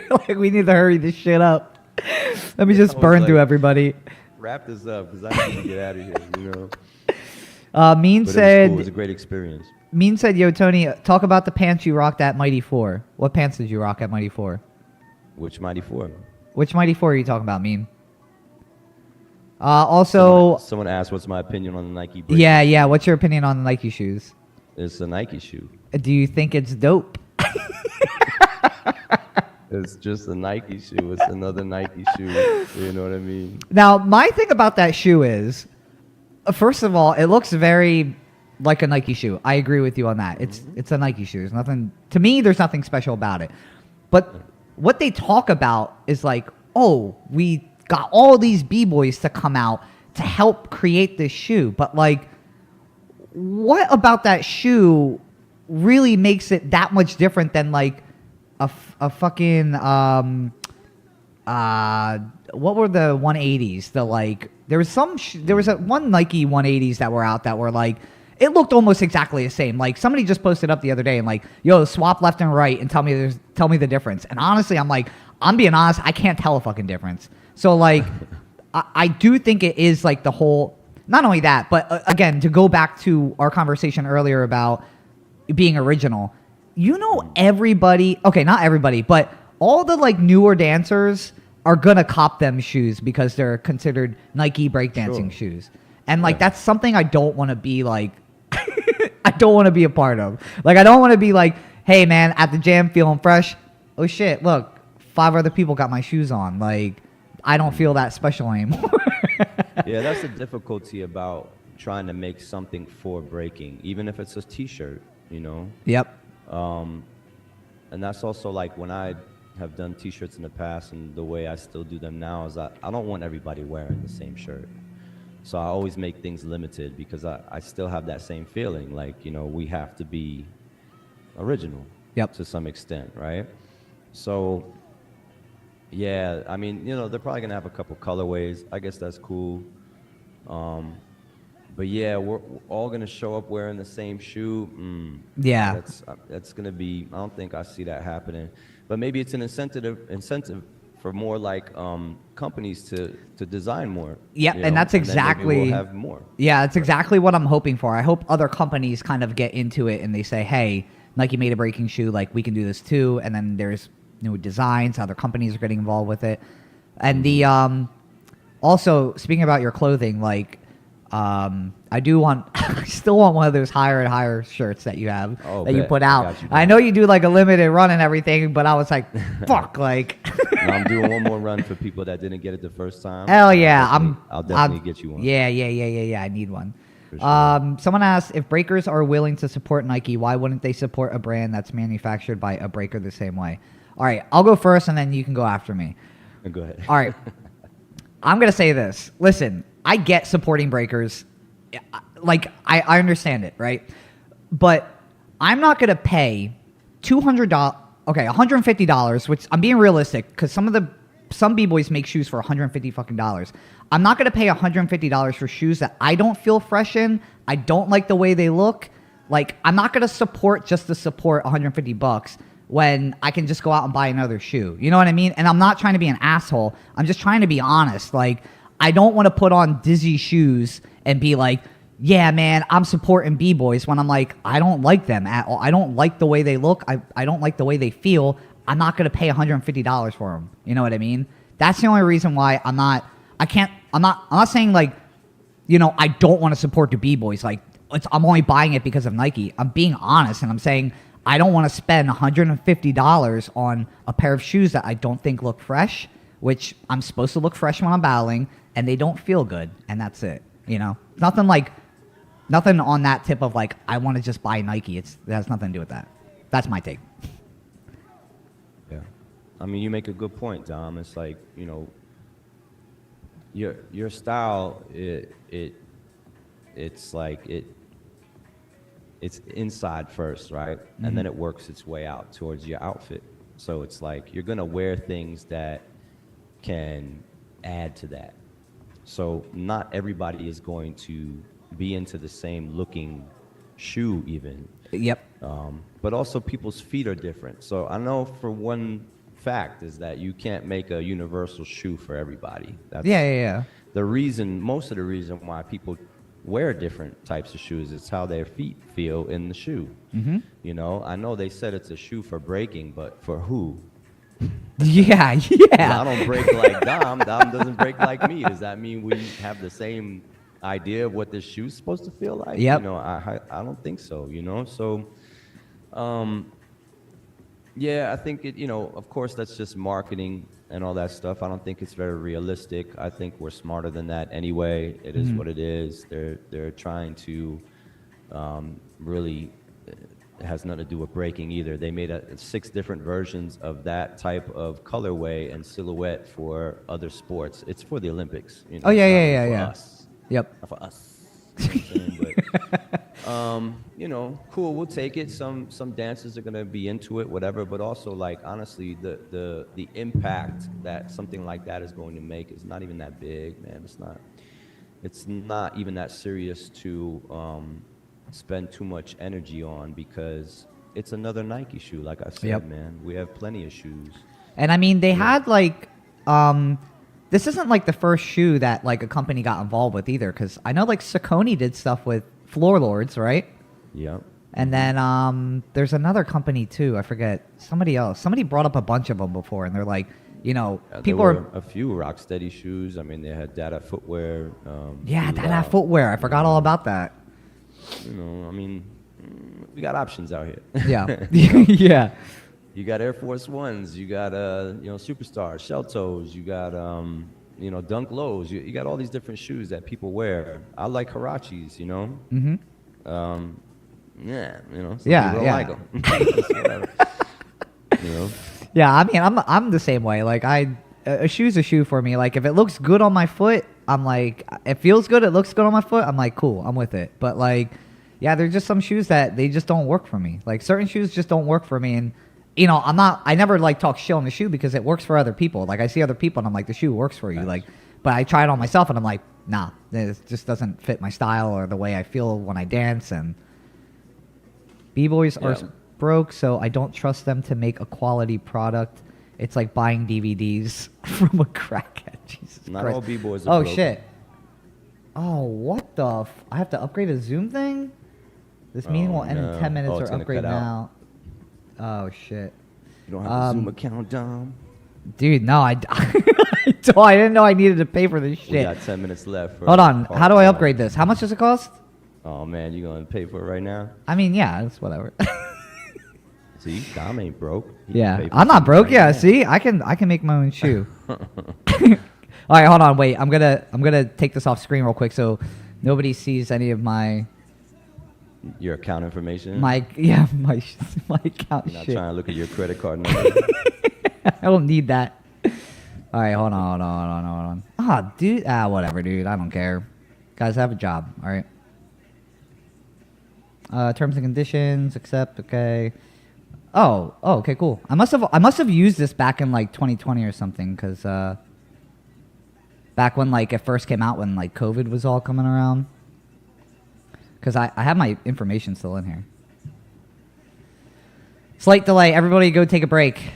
Like, we need to hurry this shit up. Let me just burn through everybody. Wrap this up because I need to get out of here, you know. Mean but said... It was a great experience. Mean said, yo, Tony, talk about the pants you rocked at Mighty 4. What pants did you rock at Mighty 4? Which Mighty 4? Which Mighty 4 are you talking about, Mean? Also... Someone asked what's my opinion on the Nike break. Yeah. What's your opinion on the Nike shoes? It's a Nike shoe. Do you think it's dope? It's just a Nike shoe. It's another Nike shoe. You know what I mean? Now, my thing about that shoe is, first of all, it looks very like a Nike shoe. I agree with you on that. It's a Nike shoe. There's nothing... To me, there's nothing special about it. But what they talk about is like, oh, we... got all these B-boys to come out to help create this shoe. But, like, what about that shoe really makes it that much different than, like, a fucking, what were the 180s? The, like, there was one Nike 180s that were out that were, like, it looked almost exactly the same. Like, somebody just posted up the other day and, like, yo, swap left and right and tell me the difference. And honestly, I'm being honest, I can't tell a fucking difference. So, like, I do think it is, like, the whole... Not only that, but, again, to go back to our conversation earlier about being original, you know everybody... Okay, not everybody, but all the, like, newer dancers are gonna cop them shoes because they're considered Nike breakdancing shoes. And, like, that's something I don't want to be, like... I don't want to be a part of. Like, I don't want to be like, hey, man, at the jam feeling fresh. Oh, shit, look, 5 other people got my shoes on. Like... I don't feel that special anymore. Yeah, that's the difficulty about trying to make something for breaking, even if it's a T-shirt, you know? Yep. And that's also like when I have done T-shirts in the past and the way I still do them now is I don't want everybody wearing the same shirt. So I always make things limited because I still have that same feeling. Like, you know, we have to be original to some extent, right? So... yeah, I mean, you know, they're probably going to have a couple colorways. I guess that's cool. But yeah, we're all going to show up wearing the same shoe. Yeah. That's going to be, I don't think I see that happening. But maybe it's an incentive for more like companies to design more. Yeah, and that's exactly... And we'll have more. Yeah, that's exactly what I'm hoping for. I hope other companies kind of get into it and they say, hey, Nike made a breaking shoe, like we can do this too. And then there's new designs, other companies are getting involved with it. And the also speaking about your clothing, like I still want one of those higher and higher shirts that you have you put out. I know you do like a limited run and everything, but I was like, fuck, like no, I'm doing one more run for people that didn't get it the first time. Hell yeah, I'll definitely get you one. Yeah, I need one. Sure. Someone asked, if breakers are willing to support Nike, why wouldn't they support a brand that's manufactured by a breaker the same way? All right, I'll go first, and then you can go after me. Go ahead. All right. I'm going to say this. Listen, I get supporting breakers. Like, I understand it, right? But I'm not going to pay $200... Okay, $150, which I'm being realistic, because some B-boys make shoes for $150 fucking dollars. I'm not going to pay $150 for shoes that I don't feel fresh in. I don't like the way they look. Like, I'm not going to support just to support $150 when I can just go out and buy another shoe. You know what I mean? And I'm not trying to be an asshole. I'm just trying to be honest. Like, I don't want to put on Dizzy shoes and be like, yeah, man, I'm supporting B-boys when I'm like, I don't like them at all. I don't like the way they look. I don't like the way they feel. I'm not going to pay $150 for them. You know what I mean? That's the only reason why I'm not saying like, you know, I don't want to support the B-boys. Like, I'm only buying it because of Nike. I'm being honest, and I'm saying I don't want to spend $150 on a pair of shoes that I don't think look fresh, which I'm supposed to look fresh when I'm battling, and they don't feel good, and that's it. You know, nothing on that tip of like I want to just buy Nike. It has nothing to do with that. That's my take. Yeah, I mean, you make a good point, Dom. It's like, you know, your style, it's like it's inside first, right? Mm-hmm. And then it works its way out towards your outfit. So it's like you're gonna wear things that can add to that. So not everybody is going to be into the same looking shoe even. Yep. But also people's feet are different. So I know for one fact is that you can't make a universal shoe for everybody. That's yeah. Most of the reason why people wear different types of shoes is how their feet feel in the shoe. Mm-hmm. You know, I know they said it's a shoe for breaking, but for who? Yeah. I don't break like Dom. Dom doesn't break like me. Does that mean we have the same idea of what this shoe's supposed to feel like? Yep. You know, I don't think so, you know? So, yeah, I think it, you know, of course that's just marketing and all that stuff. I don't think it's very realistic. I think we're smarter than that anyway. It is what it is. They're trying to really, it has nothing to do with breaking either. They made 6 different versions of that type of colorway and silhouette for other sports. It's for the Olympics. You know, oh yeah. Us. Yep. Not for us. You know what I'm saying? But, you know, cool. We'll take it. Some dancers are gonna be into it, whatever. But also, like, honestly, the impact that something like that is going to make is not even that big, man. It's not even that serious to spend too much energy on, because it's another Nike shoe. Like I said, man, we have plenty of shoes. And I mean, they had like, this isn't like the first shoe that like a company got involved with either, because I know like Saucony did stuff with Floor Lords, right? Yep. And then there's another company too. I forget, somebody else. Somebody brought up a bunch of them before, and they're like, you know, people there were are a few Rocksteady shoes. I mean, they had Dada footwear. Dada footwear. I forgot all about that. You know, I mean, we got options out here. Yeah. Yeah. You got Air Force Ones. You got you know, Superstars, Shell Toes. You got you know, Dunk Lows. You got all these different shoes that people wear. I like Hirachis. You know. Mm-hmm. Yeah. You know. Some people don't like them. You know. Yeah, I mean, I'm the same way. Like, a shoe's a shoe for me. Like, if it looks good on my foot, I'm like, it feels good, it looks good on my foot, I'm like, cool, I'm with it. But like, yeah, there's just some shoes that they just don't work for me. Like, certain shoes just don't work for me. And you know, I never like talk shit on the shoe because it works for other people. Like, I see other people and I'm like, the shoe works for you. Like, but I try it on myself and I'm like, nah, it just doesn't fit my style or the way I feel when I dance. And B-boys are broke, so I don't trust them to make a quality product. It's like buying DVDs from a crackhead. Jesus Not Christ. all B-boys are broke. Shit. Oh, what the I have to upgrade a Zoom thing? This meeting will end in 10 minutes or upgrade now. Oh, shit. You don't have a Zoom account, Dom? Dude, no, I didn't know I needed to pay for this shit. We got 10 minutes left. Hold on. How do I upgrade this? How much does it cost? Oh, man, you going to pay for it right now? I mean, yeah, it's whatever. See, Dom ain't broke. Yeah, I'm not broke. Right, yeah, see, I can make my own shoe. All right, hold on, wait. I'm gonna take this off screen real quick so nobody sees any of my your account information. My account. You're not shit. trying to look at your credit card number. I don't need that. All right, hold on. Ah, dude. Whatever, dude. I don't care. Guys, I have a job. All right. Terms and conditions. Accept. Okay. Oh, okay, cool. I must have used this back in like 2020 or something, because back when like it first came out, when like COVID was all coming around. Because I have my information still in here. Slight delay. Everybody go take a break.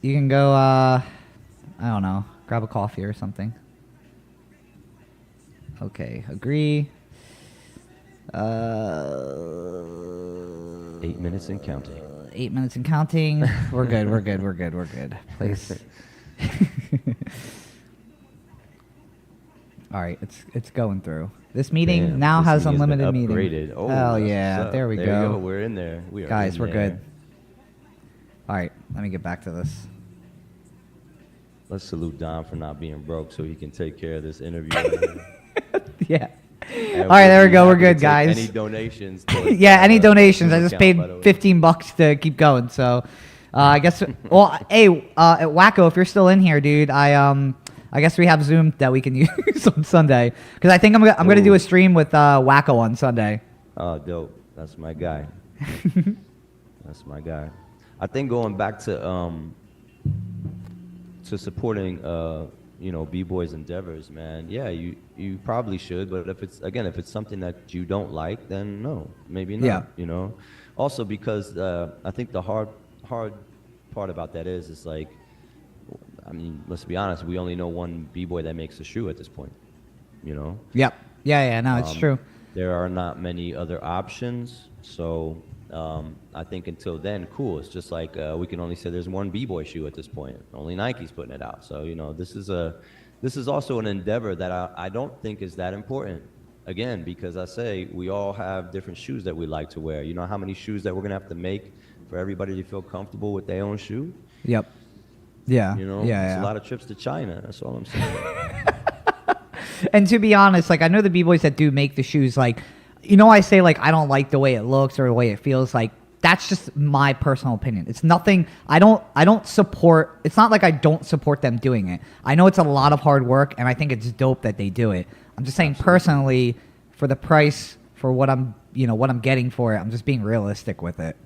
You can go, I don't know, grab a coffee or something. Okay, agree. 8 minutes and counting. 8 minutes and counting. We're good. Please. All right, it's going through. This meeting Damn, now this has meeting's been unlimited meeting. upgraded. Oh, Hell that's yeah, what's up. there we You go. We're in there. We are Guys, in we're there. good. All right, let me get back to this. Let's salute Dom for not being broke so he can take care of this interview. Yeah. And All right, there we be go. We're happy to good, take guys. Any donations? towards Yeah, that, any donations. I Zoom just account, by paid the way. $15 to keep going. So, I guess. Well, hey, at Wacko, if you're still in here, dude, I guess we have Zoom that we can use on Sunday because I think I'm gonna do Ooh. a stream with Wacko on Sunday. Oh, dope. That's my guy. That's my guy. I think going back to supporting B-Boy's endeavors, man. Yeah, you probably should, but if it's something that you don't like, then no, maybe not. Yeah. Also because I think the hard part about that is like, I mean, let's be honest, we only know one B-Boy that makes a shoe at this point. Yep. Yeah. No, it's true. There are not many other options, so I think until then, cool. It's just like we can only say there's one B-Boy shoe at this point. Only Nike's putting it out. So this is also an endeavor that I don't think is that important. Again, because I say we all have different shoes that we like to wear. You know how many shoes that we're gonna have to make for everybody to feel comfortable with their own shoe? Yep. Yeah. It's a lot of trips to China. That's all I'm saying. And to be honest, like I know the B-Boys that do make the shoes, like, I say like I don't like the way it looks or the way it feels. Like that's just my personal opinion. It's nothing. I don't support. It's not like I don't support them doing it. I know it's a lot of hard work, and I think it's dope that they do it. I'm just saying personally, for the price, for what I'm getting for it, I'm just being realistic with it.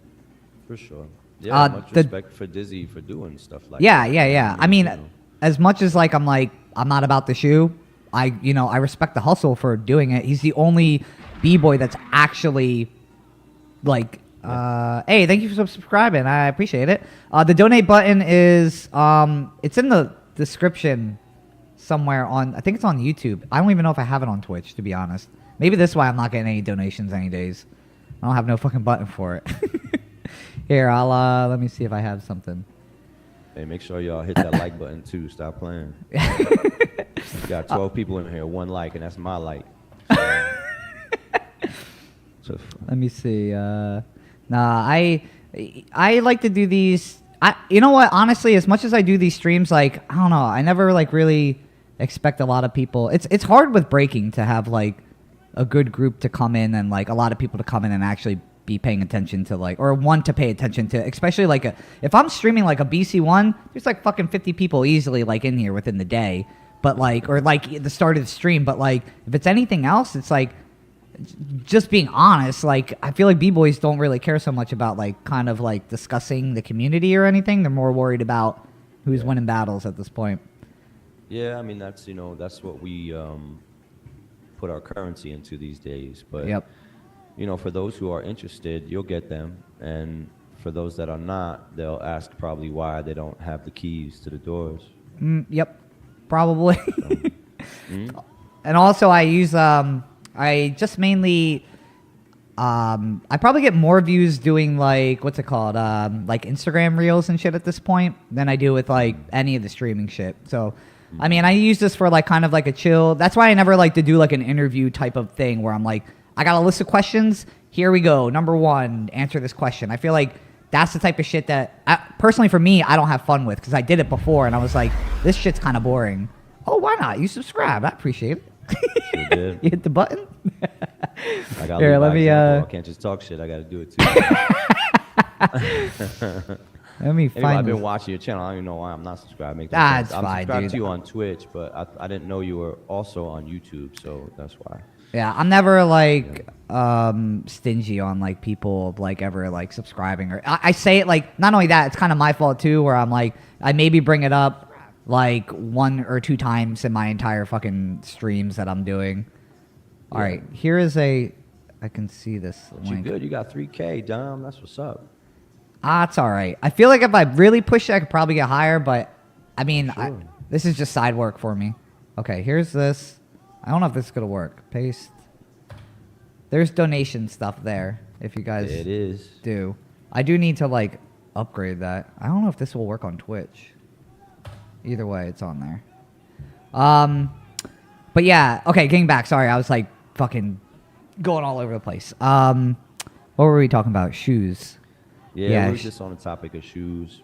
For sure. Yeah. Much respect for Dizzy for doing stuff like that. Yeah. I mean, as much as like I'm not about the shoe. I respect the hustle for doing it. He's the only B-Boy that's actually like, hey, thank you for subscribing. I appreciate it. The donate button is, it's in the description somewhere I think it's on YouTube. I don't even know if I have it on Twitch, to be honest. Maybe this is why I'm not getting any donations any days. I don't have no fucking button for it. Here, let me see if I have something. Hey, make sure y'all hit that like button too. Stop playing. We got 12 people in here, one like, and that's my like. Let me see. I like to do these. You know what? Honestly, as much as I do these streams, like I don't know, I never like really expect a lot of people. It's hard with breaking to have like a good group to come in and like a lot of people to come in and actually be paying attention to like, or want to pay attention to, especially like if I'm streaming like a BC1, there's like fucking 50 people easily like in here within the day. But like, or like at the start of the stream, but like if it's anything else, it's like, just being honest, like I feel like B-Boys don't really care so much about like kind of like discussing the community or anything. They're more worried about who's winning battles at this point. Yeah, I mean that's what we put our currency into these days. But for those who are interested, you'll get them, and for those that are not, they'll ask probably why they don't have the keys to the doors. Yep, probably. And also, I use I just mainly I probably get more views doing like what's it called like Instagram reels and shit at this point than I do with like any of the streaming shit. So I mean I use this for like kind of like a chill. That's why I never like to do like an interview type of thing where I'm like I got a list of questions, here we go, number 1, answer this question. I feel like that's the type of shit that personally for me I don't have fun with because I did it before and I was like this shit's kind of boring. Oh, why not? You subscribe, I appreciate it. Sure did. You hit the button. I got Here, let me. I can't just talk shit. I got to do it too. Let me Anyway, find. I've been watching your channel. I don't even know why I'm not subscribed. It's I'm fine, subscribed dude. to you on Twitch, but I didn't know you were also on YouTube, so that's why. Yeah, I'm never like stingy on like people like ever like subscribing or I say it like not only that, it's kind of my fault too, where I'm like I maybe bring it up like 1 or 2 times in my entire fucking streams that I'm doing. All right, here is I can see this link. You good? You got 3K, Dom. That's what's up. It's all right. I feel like if I really push it, I could probably get higher, but I mean, Sure. this is just side work for me. Okay, here's this. I don't know if this is going to work. Paste. There's donation stuff there, if you guys It is. do. I do need to, like, upgrade that. I don't know if this will work on Twitch. Either way, it's on there. But yeah, okay, getting back. Sorry, I was like fucking going all over the place. What were we talking about? Shoes. Yeah, we were just on the topic of shoes.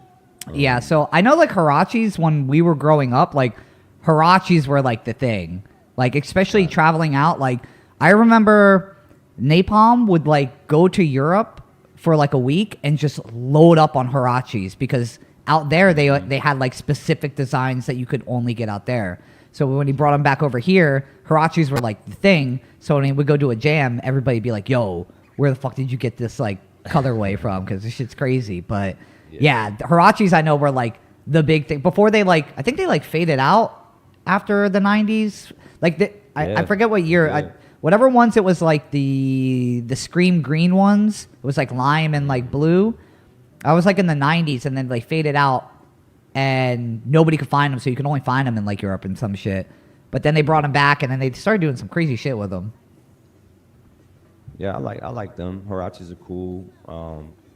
Yeah, so I know like Huaraches when we were growing up, like Huaraches were like the thing. Like especially traveling out, like I remember Napalm would like go to Europe for like a week and just load up on Huaraches because out there they had like specific designs that you could only get out there. So when he brought them back over here, Huaraches were like the thing. So when he would go to a jam, everybody'd be like, "Yo, where the fuck did you get this like colorway from? Because this shit's crazy." But yeah, the Huaraches I know were like the big thing before they like I think they like faded out after the 90s. Like I forget what year. Yeah. Whatever ones it was like the Scream green ones. It was like lime and like blue. I was like in the 90s and then they faded out and nobody could find them, so you can only find them in like Europe and some shit. But then they brought them back and then they started doing some crazy shit with them. Yeah, I like them. Huaraches are cool.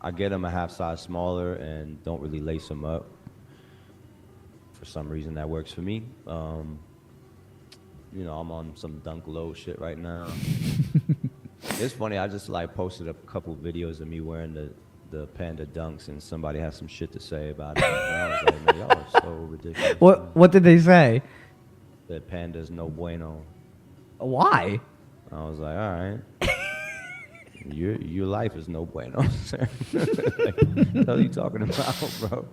I get them a half size smaller and don't really lace them up. For some reason that works for me. You know, I'm on some dunk low shit right now. It's funny, I just like posted a couple videos of me wearing the Panda dunks and somebody has some shit to say about it. And I was like, man, y'all are so ridiculous. What did they say? That Panda's no bueno. Why? I was like, all right. Your life is no bueno, sir. Like, what the hell are you talking about, bro?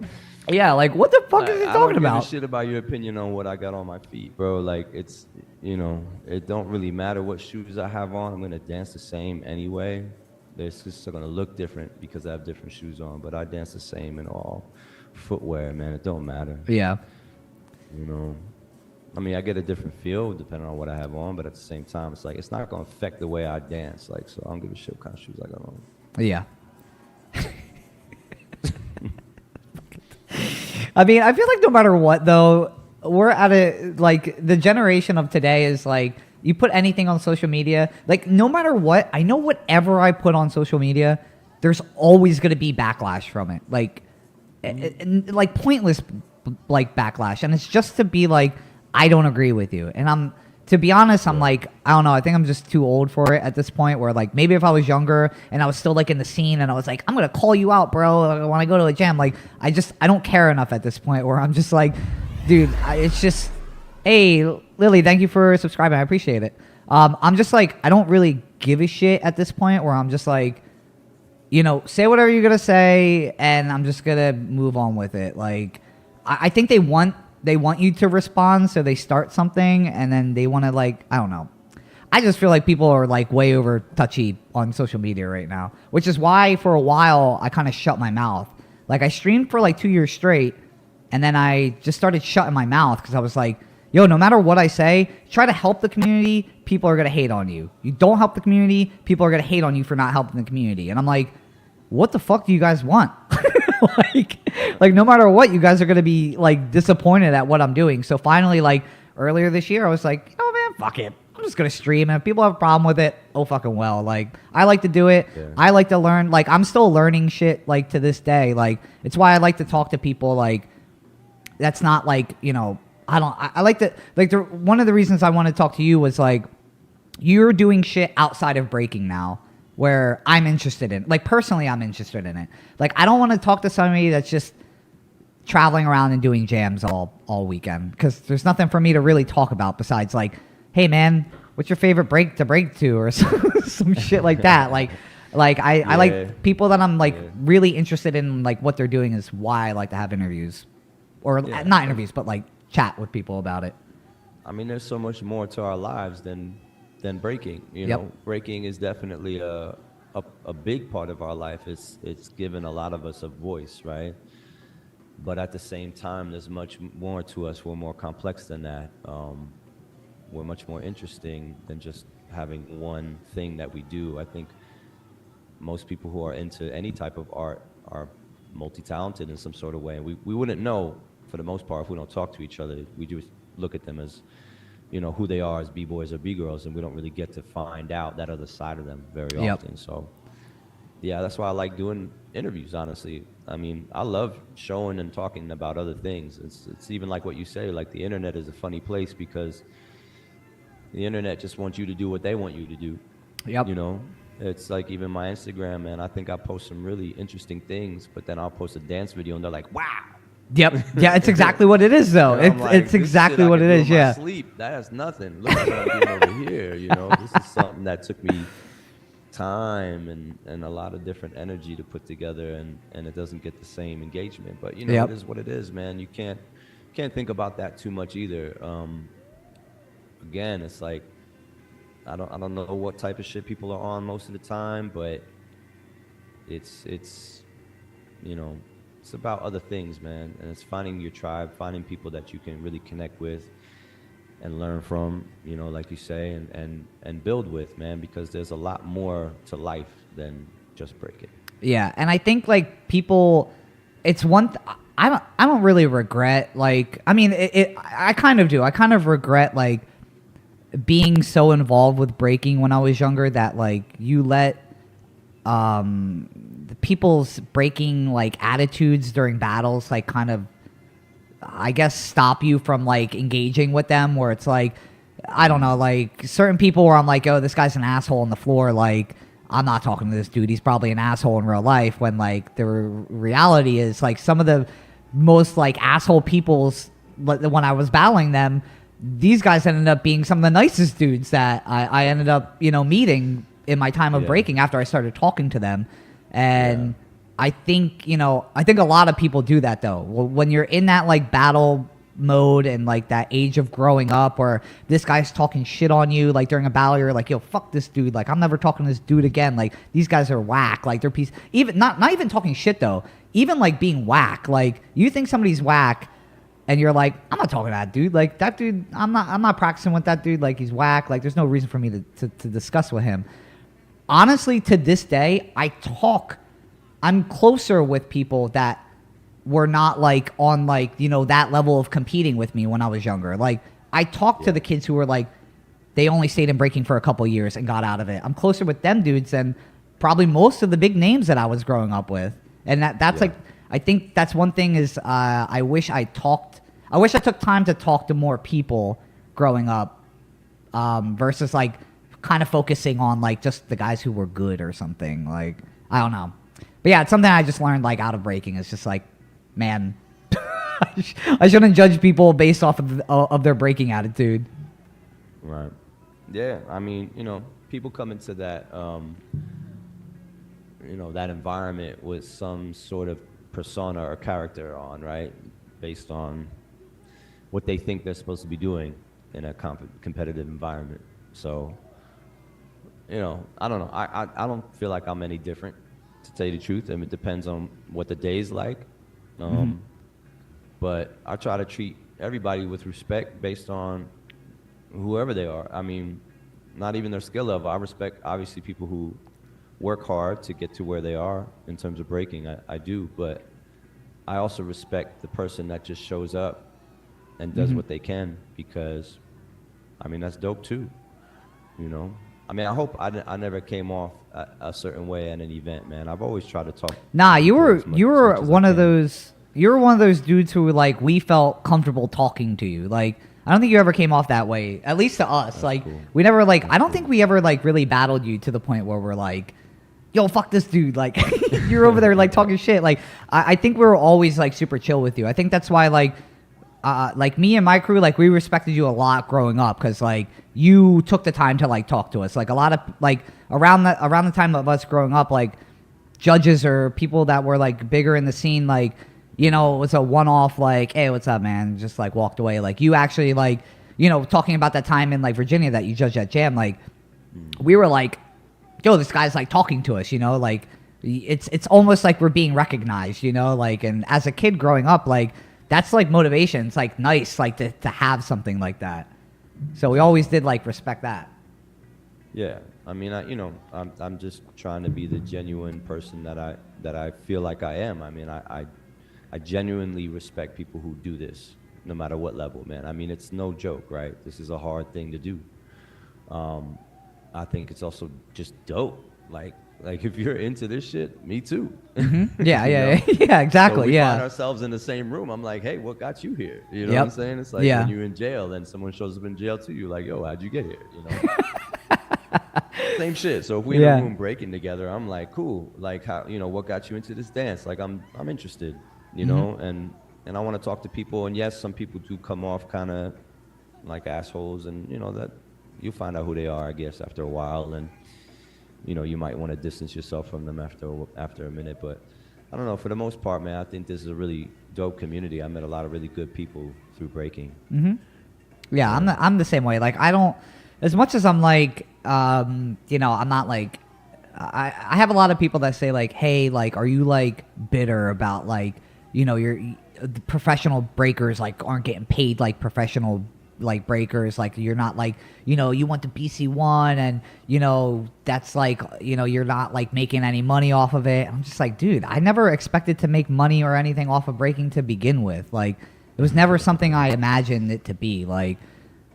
Yeah, like what the fuck is he I talking don't about? give a shit about your opinion on what I got on my feet, bro. Like it's, you know, it don't really matter what shoes I have on. I'm gonna dance the same anyway. They're just gonna look different because I have different shoes on, but I dance the same in all footwear, man. It don't matter. Yeah. You know, I mean, I get a different feel depending on what I have on, but at the same time, it's like it's not gonna affect the way I dance. Like, so I don't give a shit what kind of shoes I got on. Yeah. I mean, I feel like no matter what, though, we're at a, like, the generation of today is, like, you put anything on social media, like, no matter what, I know whatever I put on social media, there's always going to be backlash from it. Like, like, pointless, like, backlash. And it's just to be like, I don't agree with you. And to be honest, I'm like, I don't know. I think I'm just too old for it at this point where like maybe if I was younger and I was still like in the scene and I was like, I'm going to call you out, bro, when I go to a jam. Like, I don't care enough at this point where I'm just like, dude, it's just, hey, Lily, thank you for subscribing. I appreciate it. I'm just like, I don't really give a shit at this point where I'm just like, you know, say whatever you're going to say and I'm just going to move on with it. Like, I think they want you to respond, so they start something, and then they want to, like, I don't know. I just feel like people are, like, way over touchy on social media right now, which is why, for a while, I kind of shut my mouth. Like, I streamed for, like, 2 years straight, and then I just started shutting my mouth, because I was like, yo, no matter what I say, try to help the community, people are going to hate on you. You don't help the community, people are going to hate on you for not helping the community. And I'm like, what the fuck do you guys want? like no matter what, you guys are going to be like disappointed at what I'm doing. So finally, like earlier this year, I was like, oh man, fuck it. I'm just going to stream. And if people have a problem with it, oh fucking well. Like, I like to do it. Yeah. I like to learn. Like, I'm still learning shit like to this day. Like, it's why I like to talk to people like that's not like, you know, I like to, like, one of the reasons I want to talk to you was like, you're doing shit outside of breaking now, where I'm interested in. Like, personally, I'm interested in it. Like, I don't want to talk to somebody that's just traveling around and doing jams all weekend, because there's nothing for me to really talk about besides, like, hey, man, what's your favorite break to, or some shit like that. Like I like people that I'm, like, really interested in, like, what they're doing is why I like to have interviews. Or not interviews, but, like, chat with people about it. I mean, there's so much more to our lives than breaking. You know, breaking is definitely a big part of our life. It's given a lot of us a voice, right? But at the same time, there's much more to us. We're more complex than that. We're much more interesting than just having one thing that we do. I think most people who are into any type of art are multi-talented in some sort of way. We wouldn't know, for the most part, if we don't talk to each other. We just look at them as, you know, who they are as B-boys or B-girls, and we don't really get to find out that other side of them very often. So, yeah, that's why I like doing interviews, honestly. I mean, I love showing and talking about other things. It's even like what you say, like the internet is a funny place because The internet just wants you to do what they want you to do. Yep. You know, it's like even my Instagram, man. I think I post some really interesting things, but then I'll post a dance video and they're like, "Wow." Yep. Yeah, it's exactly what it is, though. And I'm like, It's "This exactly shit I what can it do is. in my Yeah. Sleep. That has nothing. Look at what I'm doing over here. You know, this is something that took me time and a lot of different energy to put together, and it doesn't get the same engagement. But you know, Yep. it is what it is, man. You can't think about that too much either. Again, it's like I don't know what type of shit people are on most of the time, but it's you know, it's about other things, man. And it's finding your tribe, finding people that you can really connect with and learn from, you know, like you say, and build with, man, because there's a lot more to life than just breaking. Yeah, and I think like people, it's I don't really regret, like, I mean I kind of do. I kind of regret like being so involved with breaking when I was younger that like you let the people's breaking like attitudes during battles like kind of, I guess, stop you from like engaging with them, where it's like, I don't know, like certain people where I'm like, oh, this guy's an asshole on the floor, like I'm not talking to this dude, he's probably an asshole in real life, when like the reality is like some of the most like asshole people's, when I was battling them, these guys ended up being some of the nicest dudes that I ended up, you know, meeting in my time of breaking after I started talking to them. And I think, you know, I think a lot of people do that though. When you're in that like battle mode and like that age of growing up, or this guy's talking shit on you like during a battle, you're like, yo, fuck this dude, like I'm never talking to this dude again, like these guys are whack, like they're even not even talking shit though, even like being whack, like you think somebody's whack and you're like, I'm not talking to that dude, like that dude, I'm not practicing with that dude, like he's whack, like there's no reason for me to discuss with him. Honestly, to this day, I'm closer with people that were not like on like, you know, that level of competing with me when I was younger. Like I talked to the kids who were like, they only stayed in breaking for a couple years and got out of it. I'm closer with them dudes than probably most of the big names that I was growing up with. And that's like, I think that's one thing is I wish I took time to talk to more people growing up versus like kind of focusing on like just the guys who were good or something. Like, I don't know. But yeah, it's something I just learned like out of breaking. It's just like, man, I shouldn't judge people based off of their breaking attitude. Right. Yeah. I mean, you know, people come into that, you know, that environment with some sort of persona or character on, right? Based on what they think they're supposed to be doing in a competitive environment. So, you know, I don't know. I don't feel like I'm any different, to tell you the truth. I mean, it depends on what the day's like. But I try to treat everybody with respect based on whoever they are. I mean, not even their skill level. I respect, obviously, people who work hard to get to where they are in terms of breaking. I do. But I also respect the person that just shows up and does what they can, because, I mean, that's dope too, you know? I mean, I hope I never came off a certain way at an event, man. I've always tried to talk. Nah, you were one of those dudes who were like, we felt comfortable talking to you. Like, I don't think you ever came off that way, at least to us. That's like, cool. We never like, I don't think we ever like really battled you to the point where we're like, yo, fuck this dude. Like, you're over there like talking shit. Like, I think we were always like super chill with you. I think that's why like me and my crew, like we respected you a lot growing up, because like you took the time to like talk to us. Like a lot of like around the time of us growing up, like judges or people that were like bigger in the scene, like, you know, it was a one-off, like, hey, what's up, man? Just like walked away. Like you actually like, you know, talking about that time in like Virginia that you judged at Jam, like we were like, yo, this guy's like talking to us, you know, like it's almost like we're being recognized, you know, like, and as a kid growing up, like that's like motivation. It's like nice, like to have something like that. So we always did like respect that. Yeah, I mean, I'm just trying to be the genuine person that I feel like I am. I mean, I genuinely respect people who do this, no matter what level, man. I mean, it's no joke, right? This is a hard thing to do. I think it's also just dope. Like Like if you're into this shit, me too. Yeah, You yeah, know? yeah, exactly. So we Yeah. find ourselves in the same room. I'm like, hey, what got you here? You know Yep. what I'm saying? It's like Yeah. when you're in jail, then someone shows up in jail too. You're like, yo, how'd you get here? You know? Same shit. So if we're in a Yeah. room breaking together, I'm like, cool. Like how, you know, what got you into this dance? Like I'm interested, you know, and I want to talk to people. And yes, some people do come off kind of like assholes, and you know that you find out who they are, I guess, after a while, and you know you might want to distance yourself from them after a minute. But I don't know. For the most part, man, I think this is a really dope community. I met a lot of really good people through breaking. Yeah, I'm the same way. Like I don't, as much as I'm like, you know, I'm not like, I have a lot of people that say like, hey, like, are you like bitter about like, you know, the professional breakers like aren't getting paid like professional like breakers, like you're not like, you know, you want the BC1 and you know that's like, you know, you're not like making any money off of it. I'm just like, dude, I never expected to make money or anything off of breaking to begin with. Like it was never something I imagined it to be. Like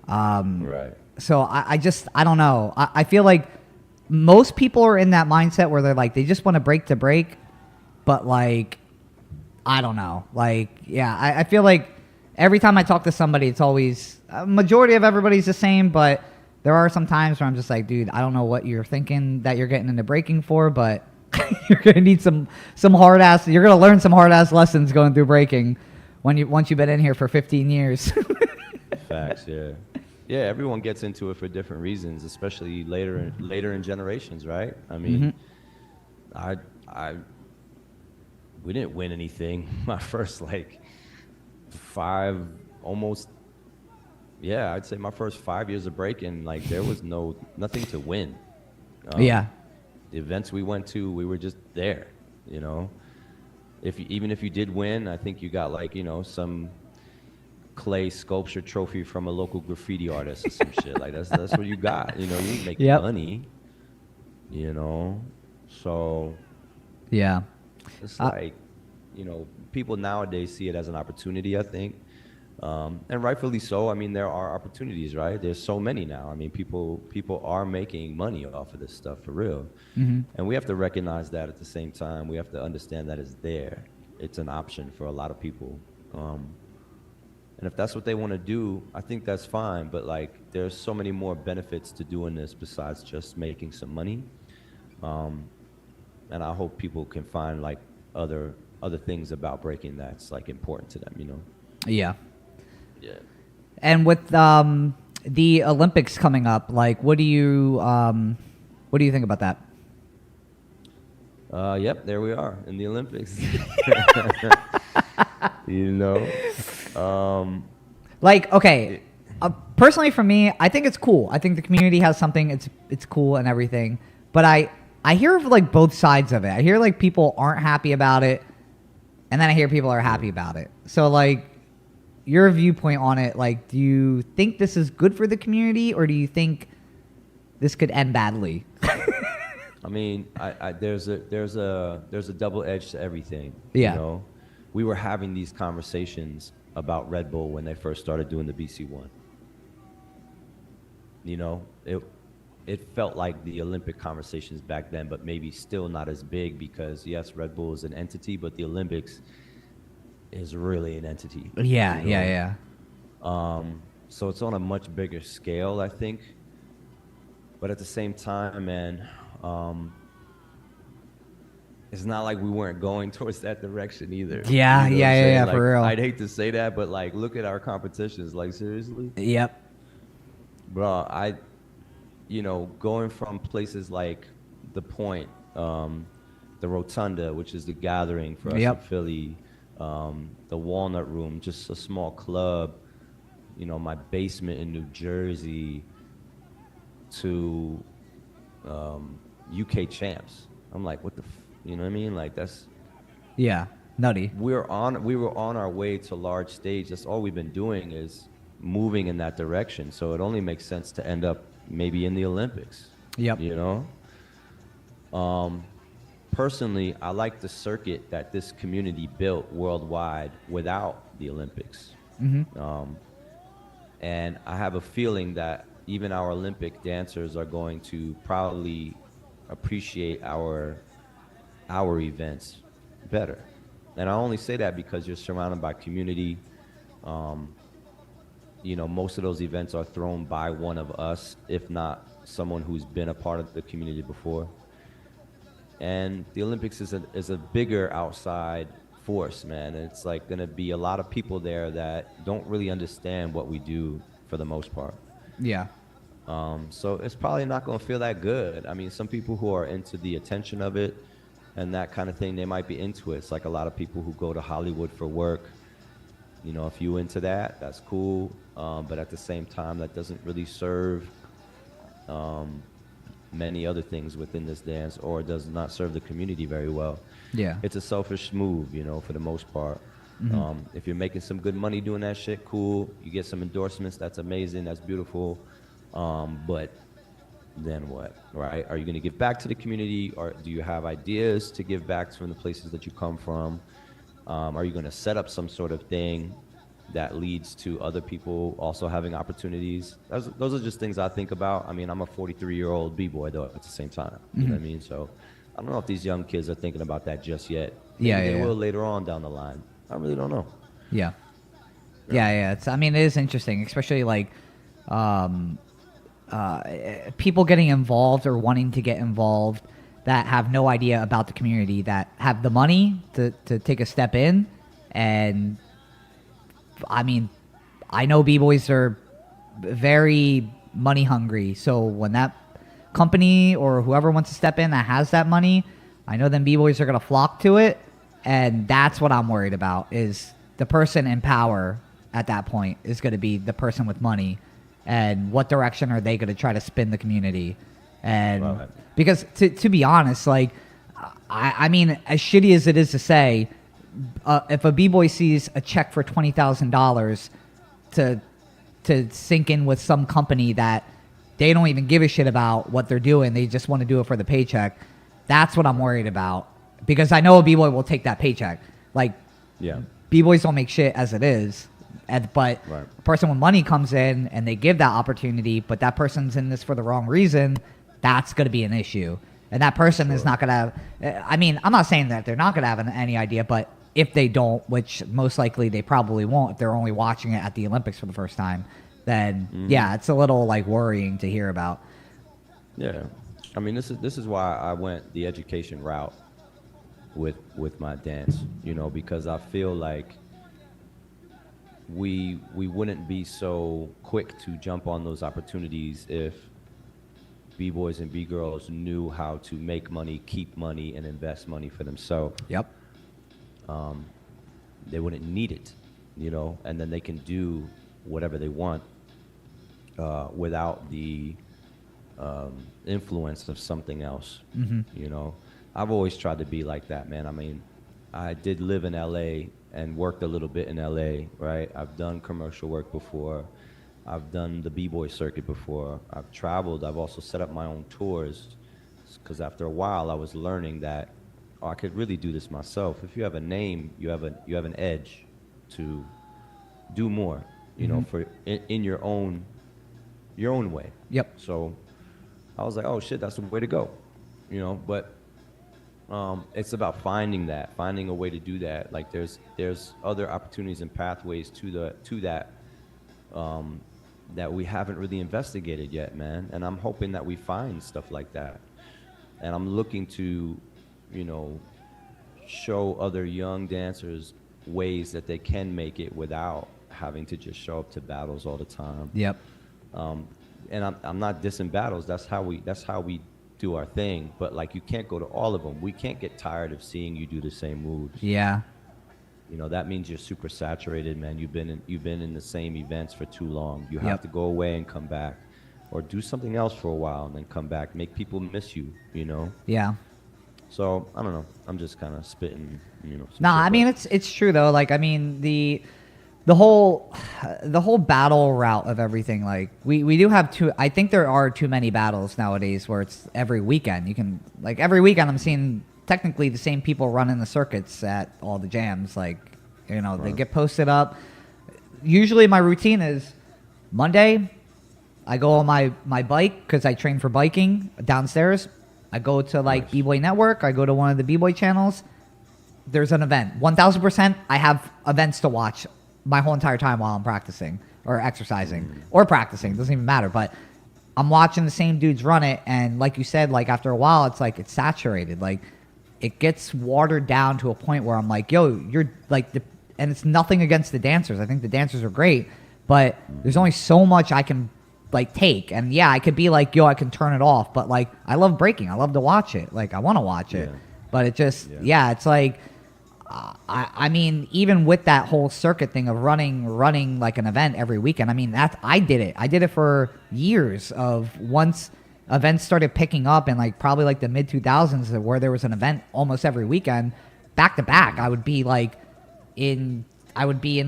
Right. so I don't know. I feel like most people are in that mindset where they're like, they just want to break to break, but like, I don't know. Like, yeah, I feel like every time I talk to somebody, it's always, a majority of everybody's the same, but there are some times where I'm just like, dude, I don't know what you're thinking that you're getting into breaking for, but you're going to need some hard ass, you're going to learn some hard ass lessons going through breaking once you've been in here for 15 years. Facts. Yeah. Yeah, everyone gets into it for different reasons, especially later in generations, right? I mean, we didn't win anything. My first like I'd say my first 5 years of breaking, like there was nothing to win. Yeah. The events we went to, we were just there, you know. Even if you did win, I think you got like, you know, some clay sculpture trophy from a local graffiti artist or some shit. Like that's what you got. You know, you didn't make money. You know, so Yeah. it's like, you know, people nowadays see it as an opportunity, I think, and rightfully so. I mean, there are opportunities, right? There's so many now. I mean, people are making money off of this stuff for real, and we have to recognize that. At the same time, we have to understand that it's there. It's an option for a lot of people. And if that's what they want to do, I think that's fine. But like, there's so many more benefits to doing this besides just making some money. And I hope people can find like other things about breaking that's like important to them, you know? Yeah. Yeah. And with the Olympics coming up, like, what do you think about that? Yep, there we are in the Olympics. You know, Like, okay, personally for me, I think it's cool. I think the community has something. It's cool and everything. But I hear like both sides of it. I hear like people aren't happy about it, and then I hear people are happy about it. So like, your viewpoint on it, like, do you think this is good for the community, or do you think this could end badly? I mean, there's a double edge to everything. Yeah. You know, we were having these conversations about Red Bull when they first started doing the BC1. You know, it felt like the Olympic conversations back then, but maybe still not as big because yes, Red Bull is an entity, but the Olympics is really an entity. Yeah, you know? yeah. So it's on a much bigger scale, I think. But at the same time, man, it's not like we weren't going towards that direction either. Yeah, you know yeah, like, for real. I'd hate to say that, but like, look at our competitions. Like, seriously, Yep. bro. You know, going from places like the Point, the Rotunda, which is the gathering for us in Philly, the Walnut Room, just a small club. You know, my basement in New Jersey, to UK champs. I'm like, what the, you know what I mean? Like that's, nutty. we were on our way to large stage. That's all we've been doing is moving in that direction. So it only makes sense to end up maybe in the Olympics. Yep. You know? Personally, I like the circuit that this community built worldwide without the Olympics. And I have a feeling that even our Olympic dancers are going to probably appreciate our events better. And I only say that because you're surrounded by community. Um, most of those events are thrown by one of us, if not someone who's been a part of the community before. And the Olympics is a bigger outside force, man. And it's like going to be a lot of people there that don't really understand what we do for the most part. Yeah. So it's probably not going to feel that good. I mean, some people who are into the attention of it and that kind of thing, they might be into it. It's like a lot of people who go to Hollywood for work. If you into that, that's cool. But at the same time, that doesn't really serve many other things within this dance, or does not serve the community very well. Yeah. It's a selfish move, for the most part. If you're making some good money doing that shit, cool. You get some endorsements, that's amazing, that's beautiful. But then what, right? Are you going to give back to the community, or do you have ideas to give back from the places that you come from? Are you going to set up some sort of thing that leads to other people also having opportunities? Those are just things I think about. I mean, I'm a 43-year-old B-boy, though, at the same time. You know what I mean? So I don't know if these young kids are thinking about that just yet. Maybe they will later on down the line. I really don't know. Yeah. It is interesting, especially like people getting involved or wanting to get involved that have no idea about the community, that have the money to take a step in. And I mean, I know B-boys are very money hungry. So when that company or whoever wants to step in that has that money, I know then B-boys are going to flock to it. And that's what I'm worried about, is the person in power at that point is going to be the person with money. And what direction are they going to try to spin the community? And because to be honest, like, I mean, as shitty as it is to say, if a B-boy sees a check for $20,000 to sink in with some company that they don't even give a shit about what they're doing, they just want to do it for the paycheck, that's what I'm worried about. Because I know a B-boy will take that paycheck. Like, B-boys don't make shit as it is. But a person with money comes in and they give that opportunity, but that person's in this for the wrong reason, that's going to be an issue. And that person is not going to have... I mean, I'm not saying that they're not going to have any idea, but if they don't, which most likely they probably won't if they're only watching it at the Olympics for the first time, then, it's a little, like, worrying to hear about. Yeah. I mean, this is why I went the education route with my dance, because I feel like we wouldn't be so quick to jump on those opportunities if B-boys and B-girls knew how to make money, keep money, and invest money for themselves. Yep. They wouldn't need it, and then they can do whatever they want without the influence of something else. I've always tried to be like that, man. I mean, I did live in LA and worked a little bit in LA, right? I've done commercial work before. I've done the B-boy circuit before. I've traveled. I've also set up my own tours, because after a while I was learning that I could really do this myself. If you have a name, you have an edge to do more, for in your own way. Yep. So I was like, oh shit, that's the way to go, but it's about finding a way to do that. Like there's other opportunities and pathways to that that we haven't really investigated yet, man. And I'm hoping that we find stuff like that. And I'm looking to, show other young dancers ways that they can make it without having to just show up to battles all the time. Yep. And I'm not dissing battles. That's how we do our thing. But like, you can't go to all of them. We can't get tired of seeing you do the same moves. Yeah. That means you're super saturated, man. You've been in the same events for too long. You have to go away and come back, or do something else for a while and then come back. Make people miss you. Yeah. So I don't know. I'm just kind of spitting. I mean, it's true though. Like, I mean, the whole battle route of everything. Like, we do have I think there are too many battles nowadays where it's every weekend. You can, like, every weekend I'm seeing technically the same people running the circuits at all the jams. Like, they get posted up. Usually my routine is Monday, I go on my bike because I train for biking downstairs. I go to like Nice. Bboy Network. I go to one of the B-Boy channels. There's an event. 1000%. I have events to watch my whole entire time while I'm practicing or exercising or practicing. Doesn't even matter. But I'm watching the same dudes run it, and like you said, like after a while, it's like it's saturated. Like it gets watered down to a point where I'm like, yo, you're like, and it's nothing against the dancers. I think the dancers are great, but there's only so much I can like take. And yeah, I could be like, yo, I can turn it off, but like I love breaking. I love to watch it. Like I want to watch it, Yeah. but it just yeah, it's like. I mean, even with that whole circuit thing of running like an event every weekend, I mean, I did it. I did it for years of once events started picking up in like probably like the mid 2000s where there was an event almost every weekend back to back. I would be in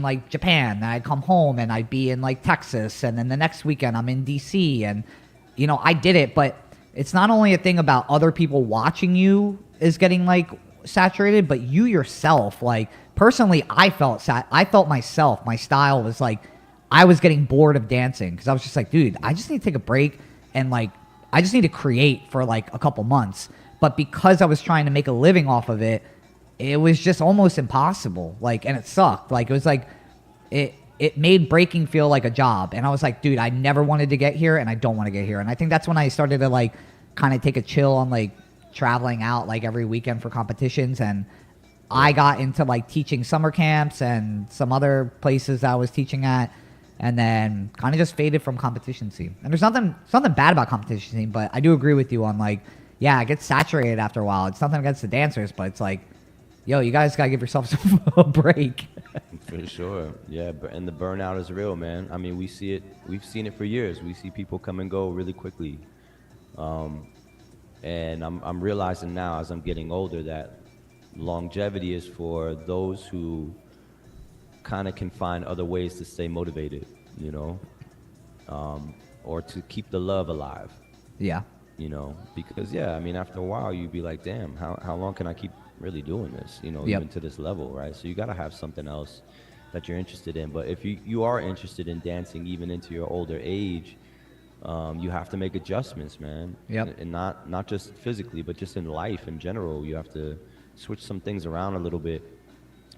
like Japan, and I'd come home and I'd be in like Texas, and then the next weekend I'm in DC, and you know, I did it, but it's not only a thing about other people watching you is getting like saturated, but you yourself, like personally, I felt myself, my style was like I was getting bored of dancing because I was just like, dude, I just need to take a break and like I just need to create for like a couple months. But because I was trying to make a living off of it, it was just almost impossible. Like, and it sucked. Like it was like it made breaking feel like a job, and I was like, dude, I never wanted to get here, and I don't want to get here. And I think that's when I started to like kind of take a chill on like traveling out like every weekend for competitions, and I got into like teaching summer camps and some other places that I was teaching at, and then kind of just faded from competition scene. And there's nothing bad about competition scene, but I do agree with you on like, yeah, it gets saturated after a while. It's nothing against the dancers, but it's like, yo, you guys gotta give yourself a break. For sure. Yeah, and the burnout is real, man. I mean, we see it. We've seen it for years. We see people come and go really quickly. And I'm realizing now as I'm getting older that longevity is for those who kind of can find other ways to stay motivated, you know, or to keep the love alive, Yeah. you know, because yeah, I mean, after a while you'd be like, damn, how long can I keep really doing this, you know, Yep. even to this level, right? So you got to have something else that you're interested in. But if you are interested in dancing even into your older age, you have to make adjustments, man. Yep. And not just physically, but just in life in general. You have to switch some things around a little bit,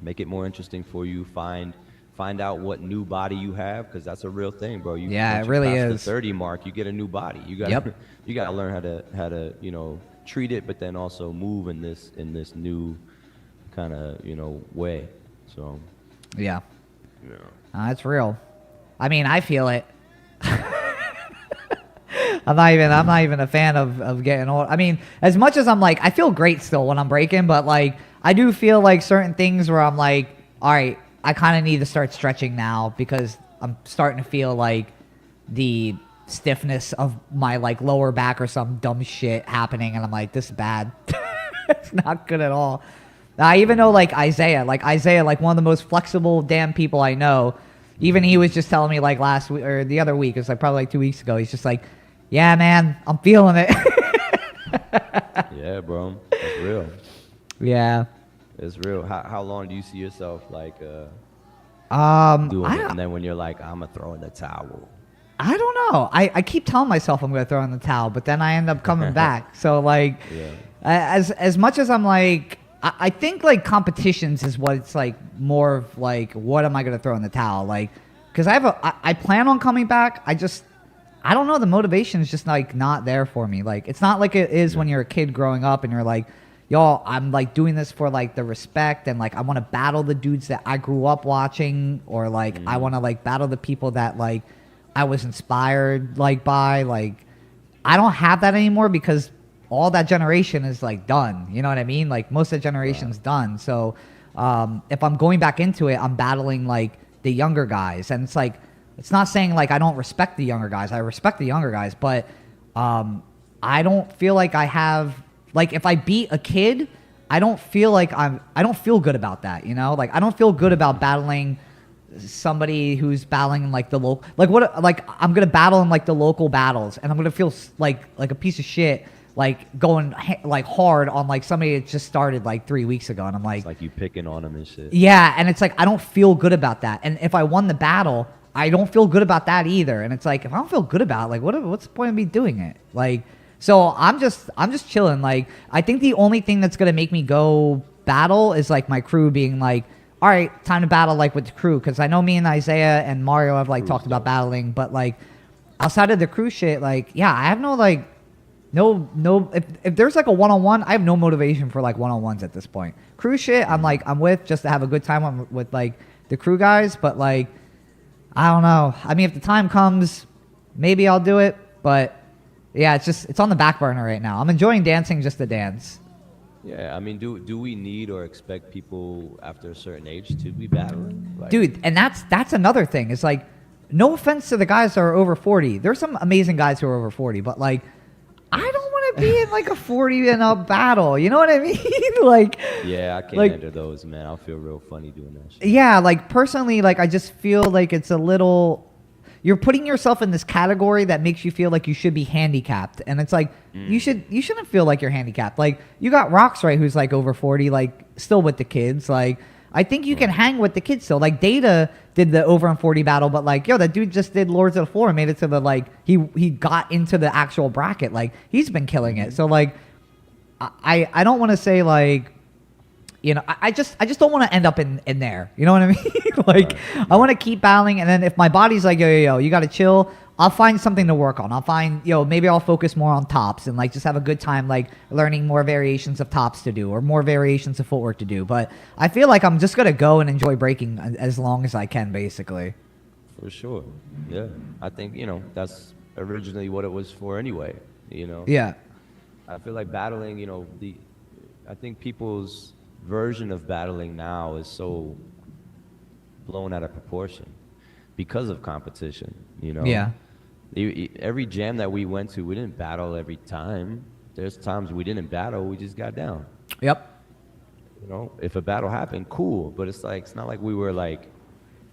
make it more interesting for you. Find out what new body you have, because that's a real thing, bro. Yeah, once it really pass is. The 30 mark, you get a new body. You got Yep. you got to learn how to you know, treat it, but then also move in this new kind of, you know, way. So Yeah. yeah. That's real. I mean, I feel it. I'm not even a fan of getting old. I mean, as much as I'm like, I feel great still when I'm breaking, but like, I do feel like certain things where I'm like, all right, I kind of need to start stretching now because I'm starting to feel like the stiffness of my like lower back or some dumb shit happening, and I'm like, this is bad. It's not good at all. I even know like Isaiah, like one of the most flexible damn people I know. Even he was just telling me like last week or the other week, it's like probably like 2 weeks ago. He's just like, yeah, man, I'm feeling it. Yeah, bro. It's real. Yeah. It's real. How long do you see yourself like doing it? And then when you're like, I'm gonna throw in the towel. I don't know. I keep telling myself I'm going to throw in the towel, but then I end up coming back. So like, Yeah. as much as I'm like, I think like competitions is what it's like more of like, what am I going to throw in the towel? Like, because I plan on coming back. I don't know. The motivation is just like not there for me. Like, it's not like it is when you're a kid growing up and you're like, yo, I'm like doing this for like the respect and like I want to battle the dudes that I grew up watching, or like I want to like battle the people that like I was inspired like by. Like, I don't have that anymore because all that generation is like done. You know what I mean? Like most of the generation's done. So if I'm going back into it, I'm battling like the younger guys, and it's like, it's not saying like I don't respect the younger guys. I respect the younger guys, but I don't feel like I have, like, if I beat a kid, I don't feel like I don't feel good about that, you know? Like, I don't feel good about battling somebody who's battling in like the local, like what, like I'm going to battle in like the local battles, and I'm going to feel like a piece of shit, like going like hard on like somebody that just started like 3 weeks ago. And I'm like, It's like you picking on them and shit. yeah. And it's like, I don't feel good about that. And if I won the battle, I don't feel good about that either. And it's like, if I don't feel good about it, like what's the point of me doing it? Like, So I'm just chilling. Like, I think the only thing that's gonna make me go battle is like my crew being like, all right, time to battle like with the crew, because I know me and Isaiah and Mario have like talked about battling, but like outside of the crew shit, like yeah, I have no like no if there's like a one-on-one, I have no motivation for like one-on-ones at this point. Crew shit, I'm with just to have a good time with like the crew guys, but like I don't know. I mean, if the time comes, maybe I'll do it, but yeah, it's on the back burner right now. I'm enjoying dancing just to dance. Yeah, I mean, do we need or expect people after a certain age to be battling? Like, Dude, and that's another thing. It's like, no offense to the guys that are over 40. There's some amazing guys who are over 40, but like, I don't want to be in like a 40 and up battle. You know what I mean? Like, yeah, I can't like, enter those, man. I'll feel real funny doing that shit. yeah, like personally, like I just feel like it's a little. You're putting yourself in this category that makes you feel like you should be handicapped, and it's like you shouldn't feel like you're handicapped. Like you got Rocks, right, who's like over 40, like still with the kids. Like I think you can hang with the kids still. Like Data did the over on 40 battle, but like yo, that dude just did Lords of the Floor and made it to the like he got into the actual bracket. Like he's been killing it. So like I don't want to say like. You know, I just don't want to end up in there. You know what I mean? Like, I want to keep battling, and then if my body's like, yo, you got to chill, I'll find something to work on. I'll find, maybe I'll focus more on tops and, like, just have a good time, like, learning more variations of tops to do or more variations of footwork to do. But I feel like I'm just going to go and enjoy breaking as long as I can, basically. For sure. Yeah. I think, that's originally what it was for anyway, Yeah. I feel like battling, I think people's version of battling now is so blown out of proportion because of competition, Yeah. Every jam that we went to, we didn't battle every time. There's times we didn't battle, we just got down. Yep. If a battle happened, cool, but it's not like we were like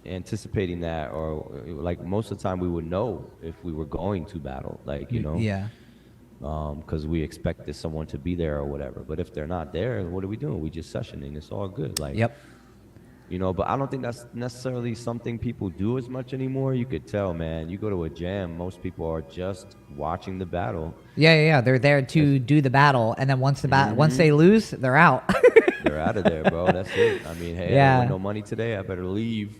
anticipating that, or like most of the time we would know if we were going to battle, Yeah. Because we expected someone to be there or whatever. But if they're not there, what are we doing? We just sessioning. It's all good. Like, Yep. But I don't think that's necessarily something people do as much anymore. You could tell, man. You go to a jam, most people are just watching the battle. Yeah. They're there to do the battle, and then once once they lose, they're out. They're out of there, bro. That's it. I mean, hey, I don't win no money today. I better leave.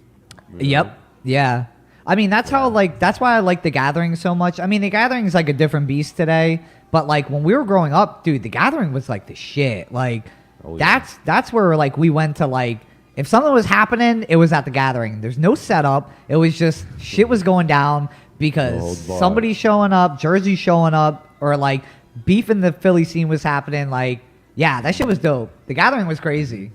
Yep. Yeah. I mean, that's how, like, that's why I like the Gathering so much. I mean, the Gathering is like a different beast today, but like when we were growing up, dude, the Gathering was like the shit. Like, that's where like we went to, like, if something was happening, it was at the Gathering. There's no setup. It was just shit was going down because somebody's showing up, Jersey showing up, or like beef in the Philly scene was happening. Like, yeah, that shit was dope. The Gathering was crazy.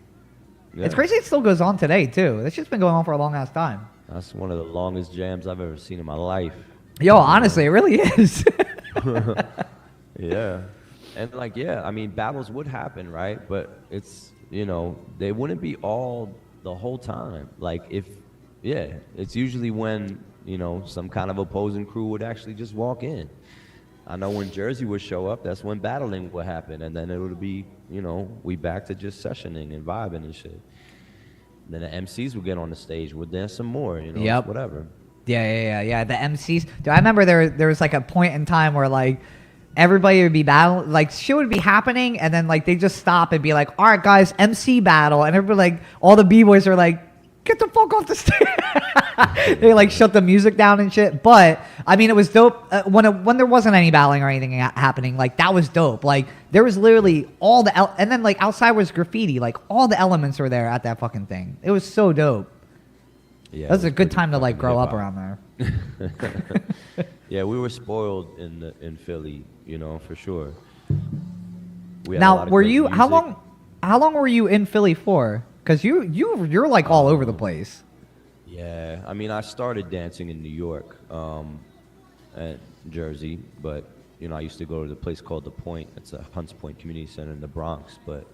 Yeah. It's crazy it still goes on today, too. That shit's been going on for a long-ass time. That's one of the longest jams I've ever seen in my life. Yo, honestly, it really is. Yeah. And like, I mean, battles would happen, right? But it's, they wouldn't be all the whole time. Like it's usually when, some kind of opposing crew would actually just walk in. I know when Jersey would show up, that's when battling would happen. And then it would be, we back to just sessioning and vibing and shit. Then the MCs would get on the stage, would dance some more, whatever. Yeah. The MCs. Dude, I remember there was like a point in time where like everybody would be battling, like shit would be happening, and then like they just stop and be like, "All right, guys, MC battle," and everybody like all the b-boys are like, "Get the fuck off the stage!" They like shut the music down and shit. But I mean, it was dope when there wasn't any battling or anything happening. Like that was dope. Like there was literally all the and then like outside was graffiti. Like all the elements were there at that fucking thing. It was so dope. Yeah, that was a good time to like grow up around there. Yeah, we were spoiled in Philly, for sure. Now, were you how long were you in Philly for? Because you're like all over the place. Yeah, I mean, I started dancing in New York, at Jersey, but I used to go to the place called The Point. It's a Hunts Point Community Center in the Bronx, but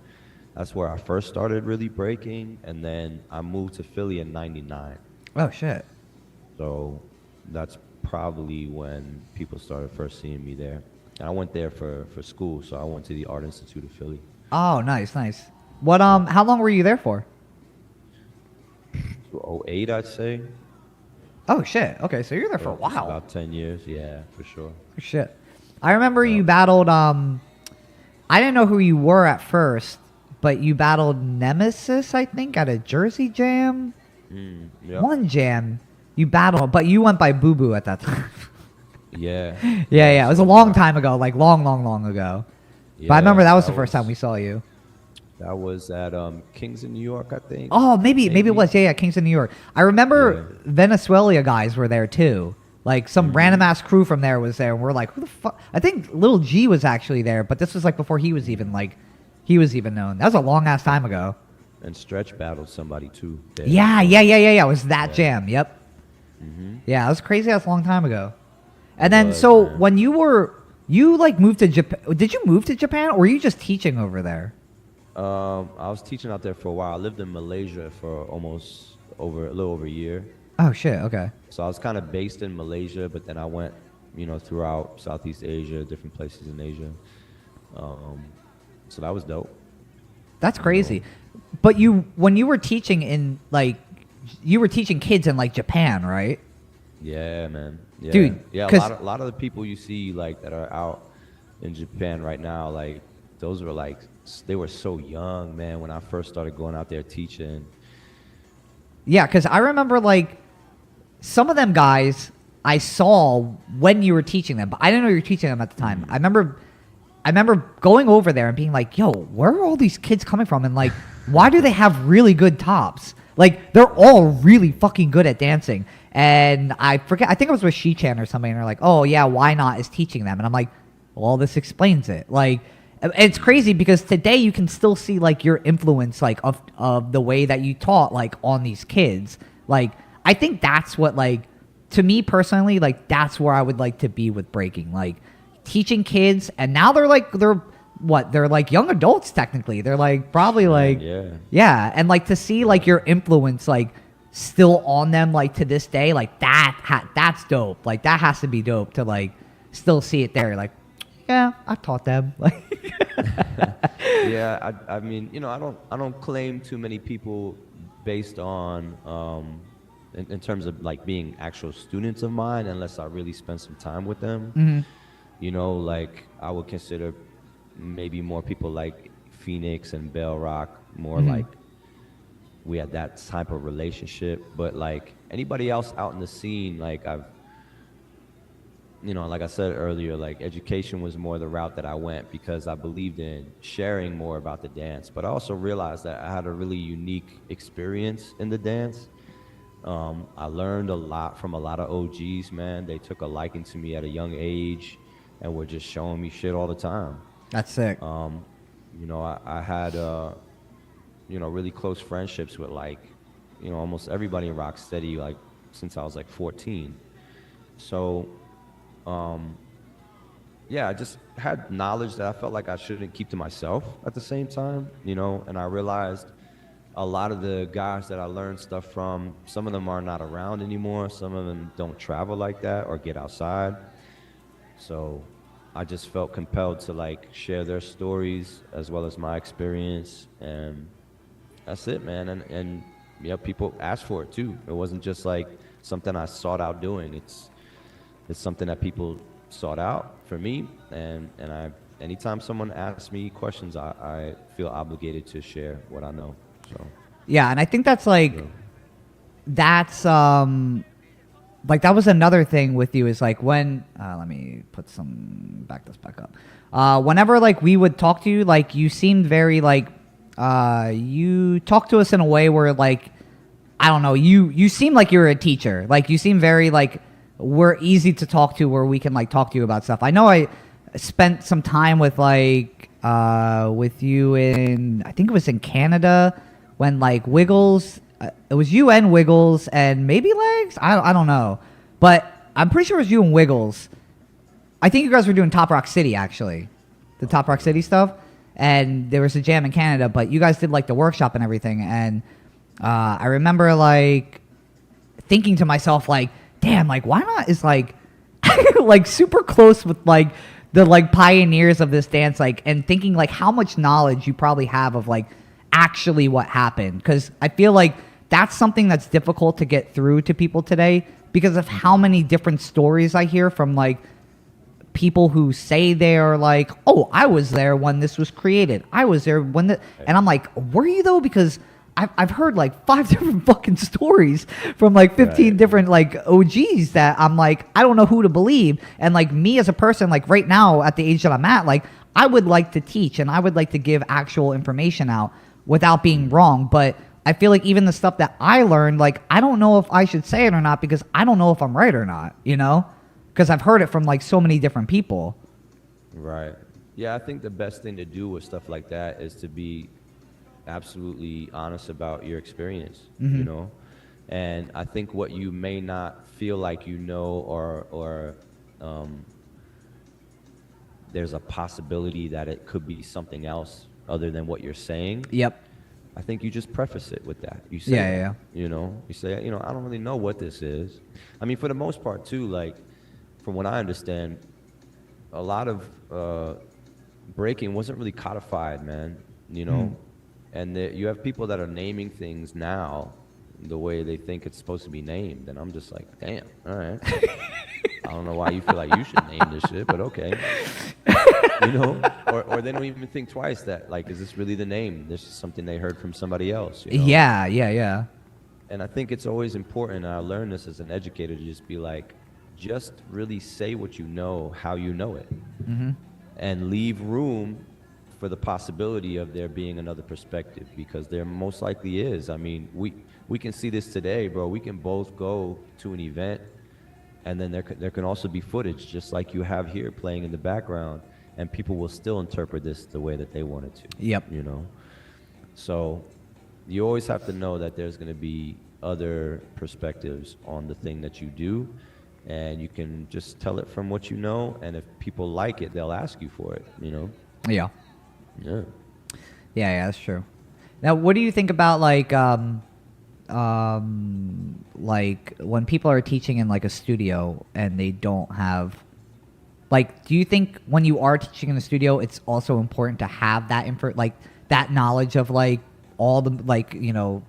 that's where I first started really breaking, and then I moved to Philly in '99. Oh shit! So that's probably when people started first seeing me there. And I went there for school, so I went to the Art Institute of Philly. Oh, nice. What how long were you there for? 2008, I'd say. Oh shit. Okay, so you're there for a while. About 10 years, yeah, for sure. Shit. I remember you battled. I didn't know who you were at first, but you battled Nemesis, I think, at a Jersey Jam. Yep. One jam. You battled, but you went by Boo Boo at that time. Yeah. Yeah. It was a long time ago, like long ago. Yeah, but I remember that was the first time we saw you. That was at Kings in New York, I think. Oh, maybe it was. Yeah, Kingston, New York. I remember Venezuela guys were there too. Like some random ass crew from there was there, and we're like, who the fuck? I think Lil G was actually there, but this was like before he was even known. That was a long ass time ago. And Stretch battled somebody too. There. Yeah. It was that jam. Yep. Mm-hmm. Yeah, it was crazy. That's a long time ago. And then, so man. When you like moved to Japan, did you move to Japan or were you just teaching over there? I was teaching out there for a while. I lived in Malaysia for a little over a year. Oh shit, okay. So I was kind of based in Malaysia, but then I went, throughout Southeast Asia, different places in Asia. So that was dope. That's crazy. But when you were teaching you were teaching kids in like Japan, right? Yeah, man. Yeah. Dude, yeah, a lot of the people you see like that are out in Japan right now, like those were like they were so young, man, when I first started going out there teaching. Yeah, because I remember like some of them guys I saw when you were teaching them, but I didn't know you were teaching them at the time. I remember going over there and being like, yo, where are all these kids coming from? And like, why do they have really good tops? Like, they're all really fucking good at dancing. And I forget, I think it was with She-Chan or something, and they're like, oh yeah, Why Not is teaching them. And I'm like, well, this explains it. Like, it's crazy because today you can still see like your influence like of the way that you taught like on these kids. Like, I think that's what like, to me personally, like that's where I would like to be with breaking. Like, teaching kids, and now they're like young adults technically. They're like probably like yeah, and like to see like your influence like still on them like to this day, like that's dope. Like that has to be dope to like still see it there. Like, yeah, I taught them. Like yeah, I mean, I don't claim too many people based on in terms of like being actual students of mine, unless I really spend some time with them. Mm-hmm. Like I would consider maybe more people like Phoenix and Bell Rock more like we had that type of relationship. But like anybody else out in the scene, like I've, like I said earlier, like education was more the route that I went because I believed in sharing more about the dance. But I also realized that I had a really unique experience in the dance. I learned a lot from a lot of OGs, man. They took a liking to me at a young age and were just showing me shit all the time. That's sick. I had, really close friendships with like, almost everybody in Rocksteady, like since I was like 14. So, yeah, I just had knowledge that I felt like I shouldn't keep to myself at the same time, and I realized a lot of the guys that I learned stuff from, some of them are not around anymore. Some of them don't travel like that or get outside. So I just felt compelled to like share their stories as well as my experience, and that's it, man. And yeah, people asked for it too. It wasn't just like something I sought out doing. It's something that people sought out for me, and anytime someone asks me questions, I feel obligated to share what I know. So yeah, and I think that's like that's like that was another thing with you is like when let me back this back up. Whenever like we would talk to you, like you seemed very like you talked to us in a way where like I don't know, you seem like you're a teacher. Like you seem very like we're easy to talk to where we can like talk to you about stuff. I know I spent some time with like with you in I think it was in Canada when like Wiggles it was you and Wiggles and maybe Legs? I don't know. But I'm pretty sure it was you and Wiggles. I think you guys were doing Top Rock City, actually. The Top Rock City stuff. And there was a jam in Canada, but you guys did like the workshop and everything. And I remember like thinking to myself like, damn, like Why Not is like like super close with like the like pioneers of this dance, like, and thinking like how much knowledge you probably have of like actually what happened. Because I feel like that's something that's difficult to get through to people today because of how many different stories I hear from like people who say they're like, oh, I was there when this was created. I was there when the, and I'm like, were you though? Because I've heard like 5 different fucking stories from like 15 different like OGs that I'm like, I don't know who to believe. And like me as a person, like right now at the age that I'm at, like I would like to teach and I would like to give actual information out without being wrong. But I feel like even the stuff that I learned, like I don't know if I should say it or not because I don't know if I'm right or not, you know? Because I've heard it from like so many different people. Right. Yeah, I think the best thing to do with stuff like that is to be absolutely honest about your experience, you know? And I think what you may not feel like you know or there's a possibility that it could be something else other than what you're saying. Yep. I think you just preface it with that. You say, Yeah. you know, you say, you know, I don't really know what this is. I mean, for the most part too, like from what I understand, a lot of breaking wasn't really codified, man, you know? And you have people that are naming things now the way they think it's supposed to be named. And I'm just like, damn, all right. I don't know why you feel like you should name this shit, but okay. You know? Or they don't even think twice that, like, is this really the name? This is something they heard from somebody else. You know? Yeah. And I think it's always important, and I learned this as an educator, to just be like, just really say what you know, how you know it. And leave room for the possibility of there being another perspective, because there most likely is. I mean, we can see this today, bro. We can both go to an event, and then there can also be footage, just like you have here playing in the background, and people will still interpret this the way that they want it to. Yep. You know? So you always have to know that there's going to be other perspectives on the thing that you do, and you can just tell it from what you know, and if people like it, they'll ask you for it, you know? Yeah. Yeah. Yeah, that's true. Now, what do you think about like when people are teaching in like a studio and they don't have, like, do you think when you are teaching in the studio, it's also important to have that like that knowledge of like all the like, you know,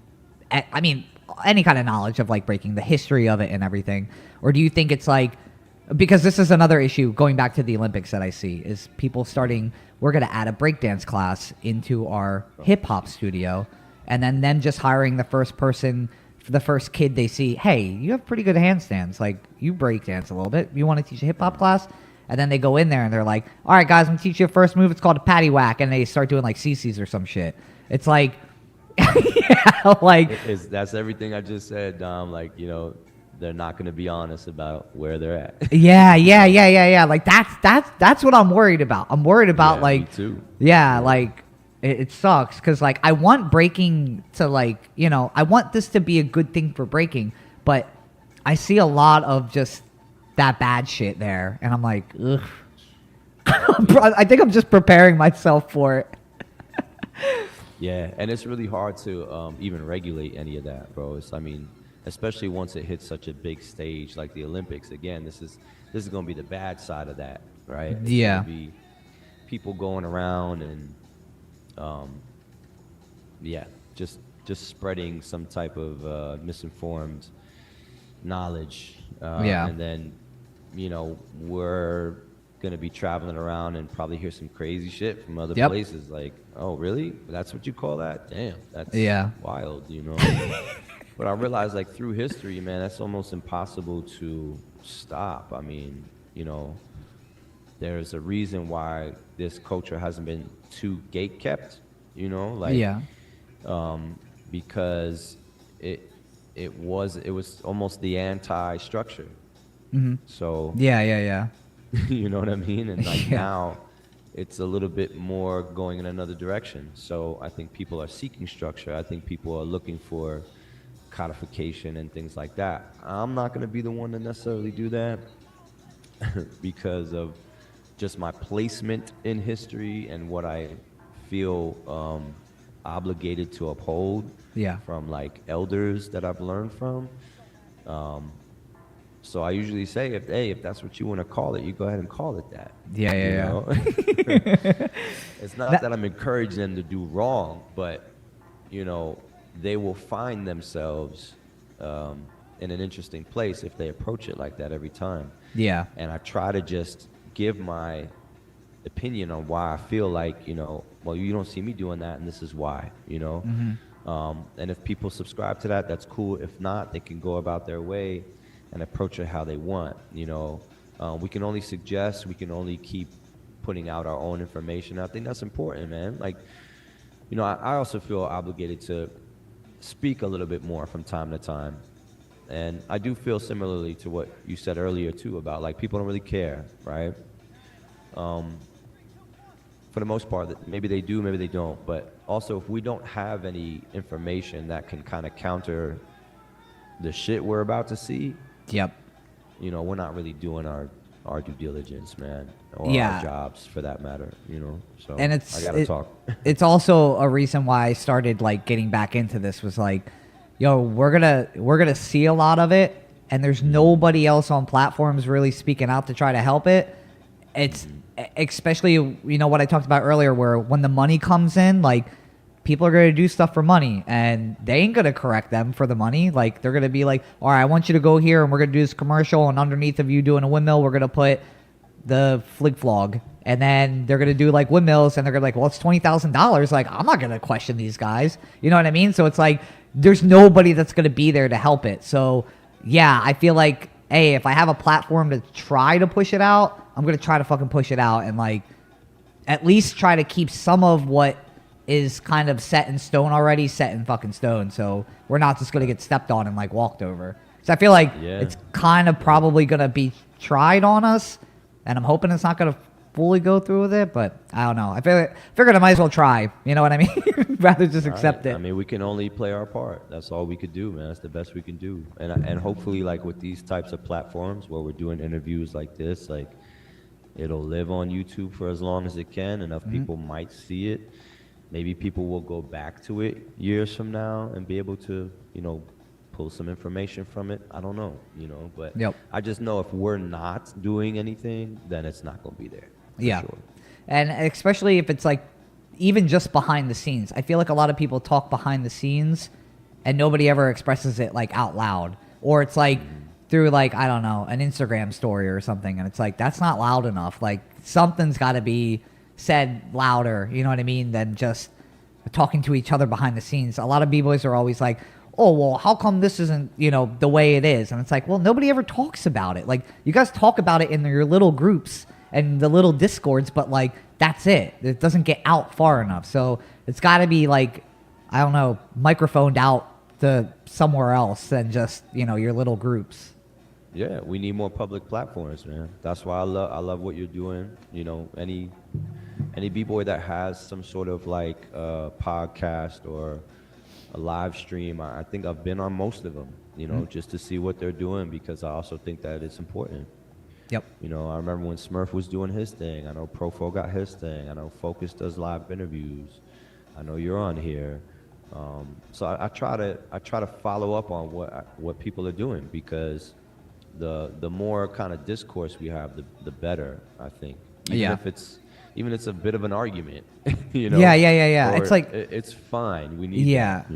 I mean, any kind of knowledge of like breaking, the history of it and everything, or do you think it's like, because this is another issue going back to the Olympics that I see is people starting, we're going to add a breakdance class into our hip hop studio, and then them just hiring the first person, the first kid they see, hey, you have pretty good handstands, like you breakdance a little bit, you want to teach a hip hop class? And then they go in there and they're like, all right guys, I'm gonna teach you a first move, it's called a patty whack, and they start doing like CCs or some shit. It's like yeah, like that's everything I just said, Dom. Like, you know, they're not going to be honest about where they're at. Yeah. Like that's what I'm worried about. I'm worried about Yeah, like, me too. yeah, like it sucks because like I want breaking to like, you know, I want this to be a good thing for breaking, but I see a lot of just that bad shit there, and I'm like, ugh. I think I'm just preparing myself for it. Yeah, and it's really hard to even regulate any of that, bro. I mean, especially once it hits such a big stage like the Olympics. Again, this is going to be the bad side of that, right? It's Yeah. gonna be people going around and, just spreading some type of misinformed knowledge. And then, you know, we're going to be traveling around and probably hear some crazy shit from other places. Like, oh, really? That's what you call that? Damn, that's wild, you know? But I realized, like, through history, man, that's almost impossible to stop. I mean, you know, there's a reason why this culture hasn't been too gate-kept, you know? Like, because it was almost the anti-structure. So Yeah. you know what I mean? And like now it's a little bit more going in another direction. So I think people are seeking structure. I think people are looking for codification and things like that. I'm not going to be the one to necessarily do that because of just my placement in history and what I feel obligated to uphold from like elders that I've learned from. So I usually say, if that's what you want to call it, you go ahead and call it that. Yeah. It's not that I'm encouraging them to do wrong, but, you know, they will find themselves in an interesting place if they approach it like that every time. Yeah. And I try to just give my opinion on why I feel like, well, you don't see me doing that, and this is why, and if people subscribe to that, that's cool. If not, they can go about their way and approach it how they want. We can only suggest, we can only keep putting out our own information. I think that's important, man. Like, I also feel obligated to speak a little bit more from time to time. And I do feel similarly to what you said earlier too, about like people don't really care, right? For the most part, maybe they do, maybe they don't. But also, if we don't have any information that can kind of counter the shit we're about to see, yep, we're not really doing our due diligence, man, or yeah, our jobs for that matter, So and I gotta talk. It's also a reason why I started like getting back into this. Was like, yo, we're gonna see a lot of it, and there's nobody else on platforms really speaking out to try to help it. It's especially, what I talked about earlier, where when the money comes in, like, people are going to do stuff for money, and they ain't going to correct them for the money. Like, they're going to be like, all right, I want you to go here, and we're going to do this commercial, and underneath of you doing a windmill, we're going to put the flig flog. And then they're going to do, like, windmills, and they're going to be like, well, it's $20,000. Like, I'm not going to question these guys. You know what I mean? So it's like, there's nobody that's going to be there to help it. So, yeah, I feel like, hey, if I have a platform to try to push it out, I'm going to try to fucking push it out and, like, at least try to keep some of what is kind of set in stone already, set in fucking stone. So we're not just going to get stepped on and, like, walked over. So I feel like it's kind of probably going to be tried on us, and I'm hoping it's not going to fully go through with it, but I don't know. I figured I might as well try. You know what I mean? Rather just accept it. I mean, we can only play our part. That's all we could do, man. That's the best we can do. And hopefully, like, with these types of platforms where we're doing interviews like this, like, it'll live on YouTube for as long as it can. Enough people might see it. Maybe people will go back to it years from now and be able to, pull some information from it. I don't know, but I just know if we're not doing anything, then it's not going to be there. Yeah. Sure. And especially if it's like, even just behind the scenes. I feel like a lot of people talk behind the scenes and nobody ever expresses it, like, out loud. Or it's like through, like, I don't know, an Instagram story or something. And it's like, that's not loud enough. Like, something's got to be said louder, you know what I mean, than just talking to each other behind the scenes. A lot of B-boys are always like, oh, well, how come this isn't, the way it is? And it's like, well, nobody ever talks about it. Like, you guys talk about it in your little groups and the little discords, but, like, that's it. It doesn't get out far enough. So it's got to be, like, I don't know, microphoned out to somewhere else than just, your little groups. Yeah, we need more public platforms, man. That's why I love what you're doing. Any B-boy that has some sort of, like, podcast or a live stream, I think I've been on most of them, just to see what they're doing, because I also think that it's important. Yep. I remember when Smurf was doing his thing. I know Profo got his thing. I know Focus does live interviews. I know you're on here. So I try to follow up on what people are doing, because the more kind of discourse we have, the better, I think. Even if it's a bit of an argument, Yeah. It's like, it's fine. We need that,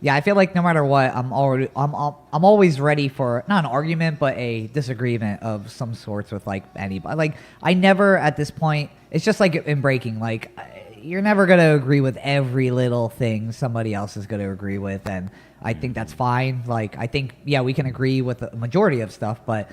Yeah, I feel like no matter what, I'm always ready for not an argument, but a disagreement of some sorts with, like, anybody. Like, I never at this point. It's just like in breaking. Like, you're never gonna agree with every little thing somebody else is gonna agree with, and I think that's fine. Like, I think we can agree with the majority of stuff, but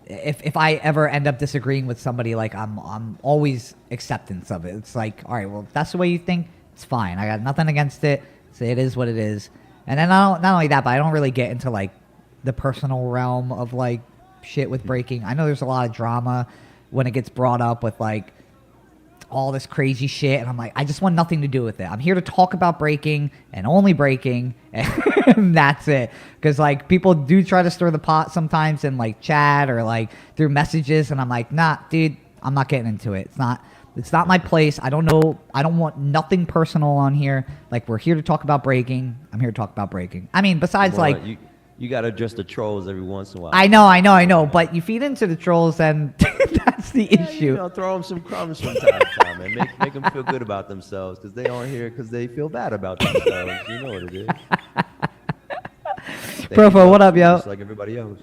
if I ever end up disagreeing with somebody, like, I'm always acceptance of it. It's like, all right, well, if that's the way you think, it's fine. I got nothing against it. So it is what it is. And then not only that, but I don't really get into, like, the personal realm of, like, shit with breaking. I know there's a lot of drama when it gets brought up with, like, all this crazy shit, and I'm like, I just want nothing to do with it. I'm here to talk about breaking and only breaking, and that's it. Because, like, people do try to stir the pot sometimes in, like, chat or, like, through messages, and I'm like, nah, dude, I'm not getting into it. It's not my place. I don't know. I don't want nothing personal on here. Like, we're here to talk about breaking. I'm here to talk about breaking. I mean, besides, like, you got to address the trolls every once in a while. I know. But you feed into the trolls, and that's the issue. Throw them some crumbs from time to time, and make them feel good about themselves, because they aren't here because they feel bad about themselves. You know what it is. Profo, what up, yo? Just like everybody else.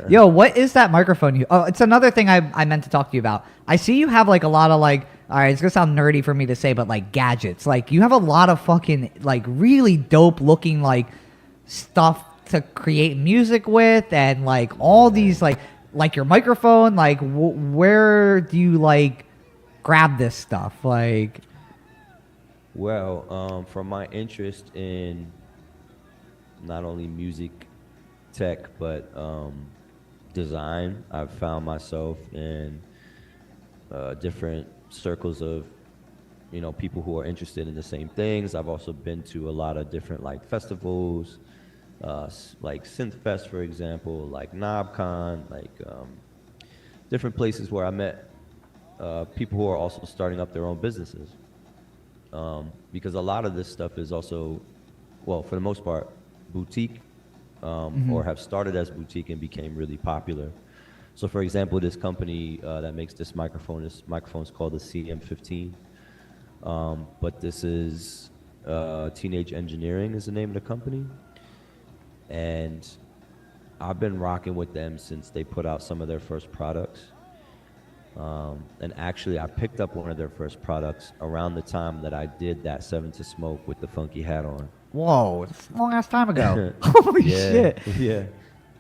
Yo, what is that microphone you? Oh, it's another thing I meant to talk to you about. I see you have like a lot of like. All right, it's gonna sound nerdy for me to say, but like gadgets. Like you have a lot of fucking like really dope looking like stuff to create music with, and like all these like your microphone. Like where do you like grab this stuff? Like, Well, from my interest in not only music tech but design, I've found myself in different circles of people who are interested in the same things. I've also been to a lot of different like festivals, like Synthfest, for example, like KnobCon, like different places where I met people who are also starting up their own businesses. Because a lot of this stuff is also, well, for the most part, boutique, or have started as boutique and became really popular. So, for example, this company that makes this microphone's called the CM15. But this is Teenage Engineering is the name of the company. And I've been rocking with them since they put out some of their first products. And actually, I picked up one of their first products around the time that I did that Seven to Smoke with the funky hat on. whoa, it's a long ass time ago. Holy Yeah, shit.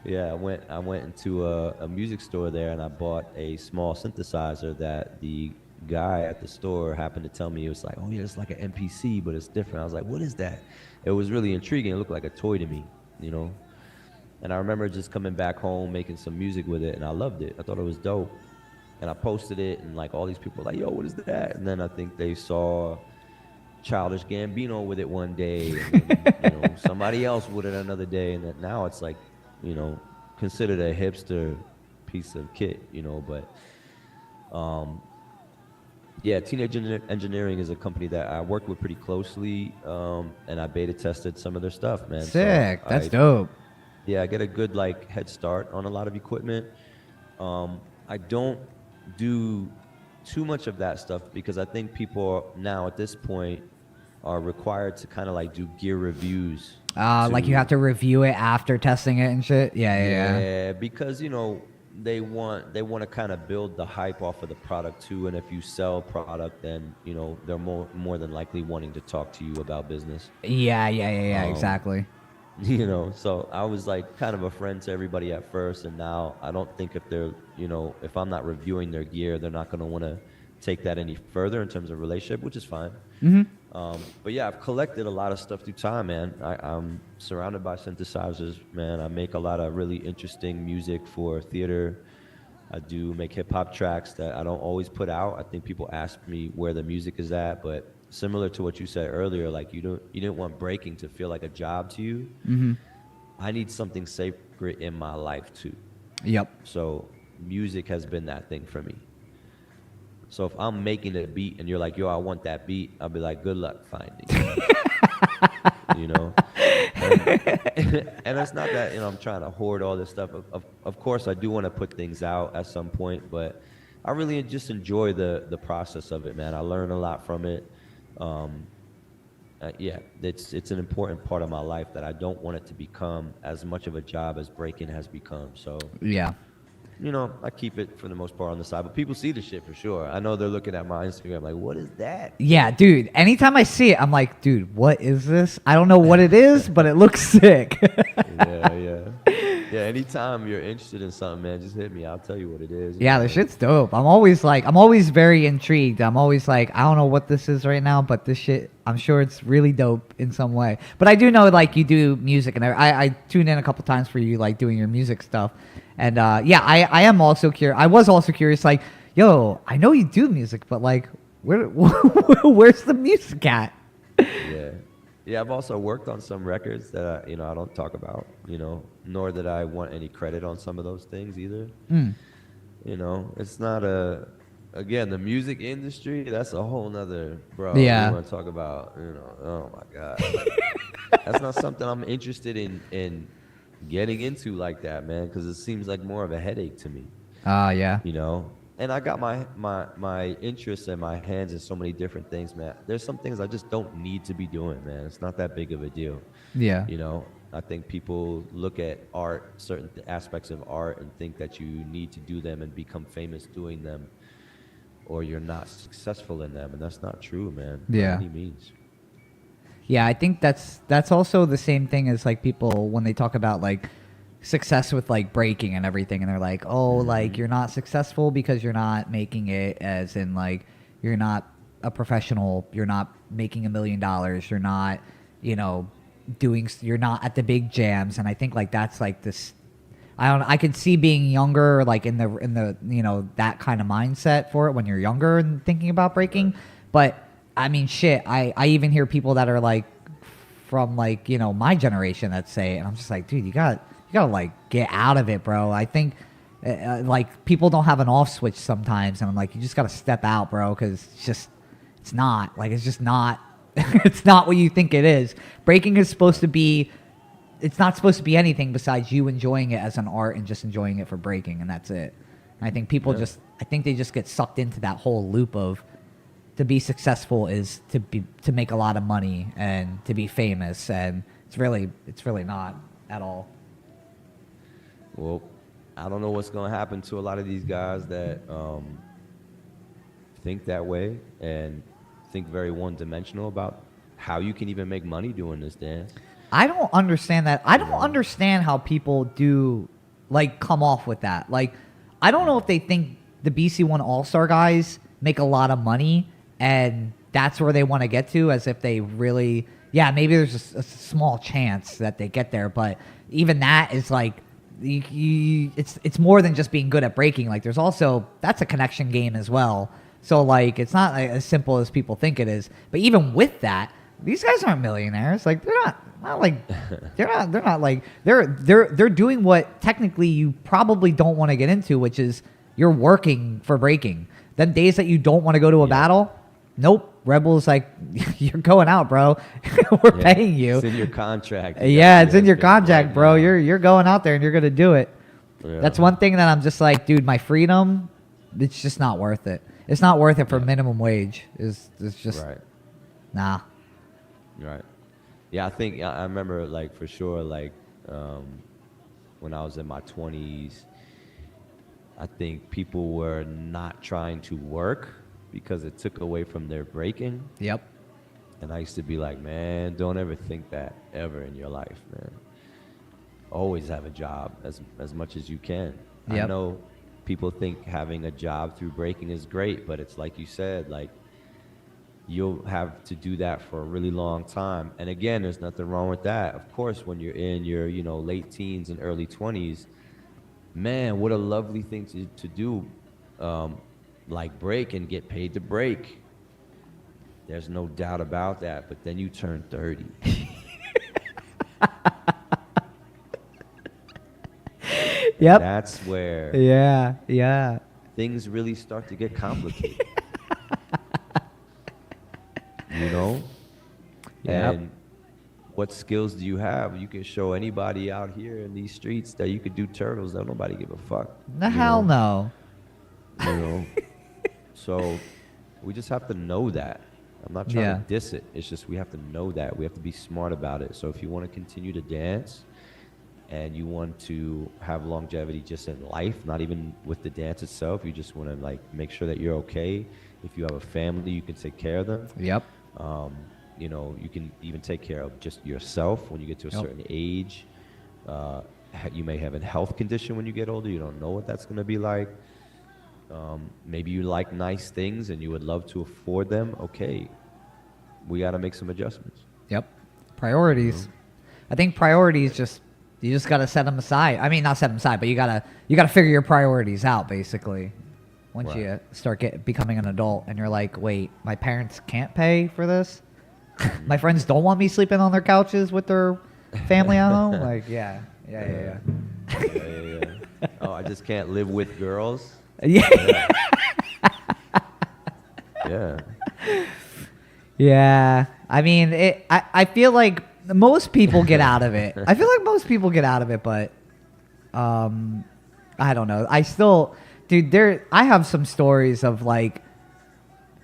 yeah. I went into a music store there and I bought a small synthesizer that the guy at the store happened to tell me. It was like, oh yeah, it's like an MPC, but it's different. I was like, what is that? It was really intriguing. It looked like a toy to me, you know. And I remember just coming back home, making some music with it, and I loved it. I thought it was dope. And I posted it, and like all these people were like, yo, what is that? And then I think they saw Childish Gambino with it one day, and then, somebody else with it another day, and then now it's like, considered a hipster piece of kit, But yeah, Teenage Engineering is a company that I worked with pretty closely, and I beta tested some of their stuff, man. Sick. So That's dope. yeah, I get a good like head start on a lot of equipment. I don't do too much of that stuff because I think people now at this point are required to kind of like do gear reviews. Like you have to review it after testing it and shit. Yeah. Yeah, because they want to kind of build the hype off of the product too, and if you sell product, then they're more than likely wanting to talk to you about business. Yeah. Exactly. So I was like kind of a friend to everybody at first, and now I don't think if they're if I'm not reviewing their gear, they're not going to want to take that any further in terms of relationship, which is fine. But yeah, I've collected a lot of stuff through time, man. I'm surrounded by synthesizers, man. I make a lot of really interesting music for theater. I do make hip hop tracks that I don't always put out. I think people ask me where the music is at, but similar to what you said earlier, like you didn't want breaking to feel like a job to you. I need something sacred in my life too. Yep. So music has been that thing for me. So if I'm making a beat and you're like, yo, I want that beat, I'll be like, good luck finding it. And it's not that I'm trying to hoard all this stuff. Of course, I do want to put things out at some point, but I really just enjoy the process of it, man. I learn a lot from it. Yeah, it's an important part of my life that I don't want it to become as much of a job as breaking has become. So Yeah. I keep it for the most part on the side, but people see the shit for sure. I know they're looking at my Instagram like, what is that? Yeah, dude. Anytime I see it, I'm like, dude, what is this? I don't know what it is, but it looks sick. Yeah, anytime you're interested in something, man, just hit me. I'll tell you what it is. Yeah, the shit's dope. I'm always very intrigued. I'm always like, I don't know what this is right now, but this shit, I'm sure it's really dope in some way. But I do know, like, you do music, and I tuned in a couple times for you, like, doing your music stuff. And, yeah, I am also curious. I was also curious, like, yo, I know you do music, but, like, where's the music at? Yeah, I've also worked on some records that I don't talk about, nor that I want any credit on some of those things either. It's not again, the music industry, that's a whole nother, bro. Yeah. You want to talk about, oh my God. That's not something I'm interested in getting into like that, man, because it seems like more of a headache to me. Yeah. and I got my interests and my hands in so many different things, man. There's some things I just don't need to be doing, man. It's not that big of a deal. Yeah. You know, I think people look at art, certain aspects of art, and think that you need to do them and become famous doing them, or you're not successful in them, and that's not true, man. Yeah. By any means. Yeah, I think that's also the same thing as like people when they talk about like success with like breaking and everything, and they're like, oh, like you're not successful because you're not making it, as in like you're not a professional, you're not making $1 million, you're not, you know, you're not at the big jams. And I think like that's like this, I could see being younger, like in the you know, that kind of mindset for it when you're younger and thinking about breaking. But I mean, shit, I even hear people that are like from like, you know, my generation that say it, and I'm just like, dude, you gotta like get out of it, bro. I think like people don't have an off switch sometimes, and I'm like, you just gotta step out, bro, because it's not it's not what you think it is. Breaking is supposed to be, it's not supposed to be anything besides you enjoying it as an art and just enjoying it for breaking, and that's it. And I think people I think they just get sucked into that whole loop of, to be successful is to make a lot of money and to be famous, and it's really not at all. Well, I don't know what's going to happen to a lot of these guys that think that way and think very one-dimensional about how you can even make money doing this dance. I don't understand that. I don't understand how people do, like, come off with that. Like, I don't know if they think the BC1 All-Star guys make a lot of money and that's where they want to get to, as if they really, yeah, maybe there's a small chance that they get there, but even that is like, it's more than just being good at breaking. Like, there's also, that's a connection game as well. So like, it's not like as simple as people think it is. But even with that, these guys aren't millionaires. Like, they're doing what technically you probably don't want to get into, which is you're working for breaking. Then days that you don't want to go to a battle, nope. Rebel's like, you're going out, bro. We're paying you. It's in your contract. Yeah, it's in your contract, bro. You're going out there and you're gonna do it. Yeah. That's one thing that I'm just like, dude, my freedom, it's just not worth it. It's not worth it for minimum wage. It's just nah. Right. Yeah, I think I remember, like, for sure, like when I was in my 20s, I think people were not trying to work because it took away from their breaking. Yep. And I used to be like, man, don't ever think that ever in your life, man. Always have a job as much as you can. Yep. I know people think having a job through breaking is great, but it's like you said, like, you'll have to do that for a really long time. And again, there's nothing wrong with that. Of course, when you're in your, you know, late teens and early 20s, man, what a lovely thing to do, like break and get paid to break. There's no doubt about that. But then you turn 30. Yep. That's where things really start to get complicated. You know? Yep. And what skills do you have? You can show anybody out here in these streets that you could do turtles. That nobody give a fuck. The hell no. You know? So we just have to know that. I'm not trying to diss it. It's just we have to know that. We have to be smart about it. So if you want to continue to dance and you want to have longevity just in life, not even with the dance itself, you just want to, like, make sure that you're okay. If you have a family, you can take care of them. Yep. You know, you can even take care of just yourself when you get to a certain age. You may have a health condition when you get older. You don't know what that's going to be like. Maybe you like nice things and you would love to afford them. Okay, we got to make some adjustments. Yep. Priorities. I think priorities you just got to set them aside. I mean, not set them aside, but you got to figure your priorities out, basically. Once you start becoming an adult and you're like, wait, my parents can't pay for this? My friends don't want me sleeping on their couches with their family at home? Like, yeah. Oh, I just can't live with girls? Yeah. Yeah. I mean, I feel like most people get out of it. I feel like most people get out of it, but I don't know. dude, I have some stories of like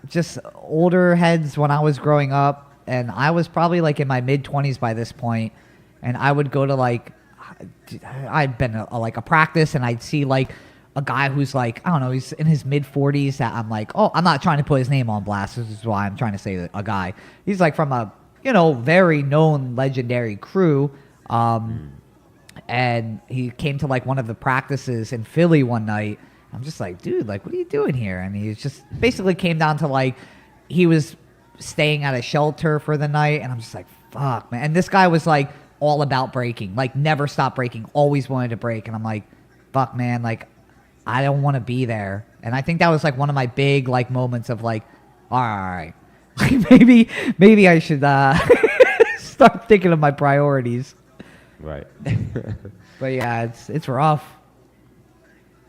just older heads when I was growing up, and I was probably like in my mid-20s by this point, and I would go to like, I'd been like a practice, and I'd see like a guy who's like, I don't know, he's in his mid-40s that I'm like, oh, I'm not trying to put his name on blast. This is why I'm trying to say that a guy. He's like from a, very known legendary crew. And he came to like one of the practices in Philly one night. I'm just like, dude, like, what are you doing here? And he just basically came down to like, he was staying at a shelter for the night. And I'm just like, fuck, man. And this guy was like all about breaking, like never stopped breaking, always wanted to break. And I'm like, fuck, man, like, I don't want to be there. And I think that was like one of my big like moments of like, all right, like maybe I should start thinking of my priorities. Right. But yeah, it's rough.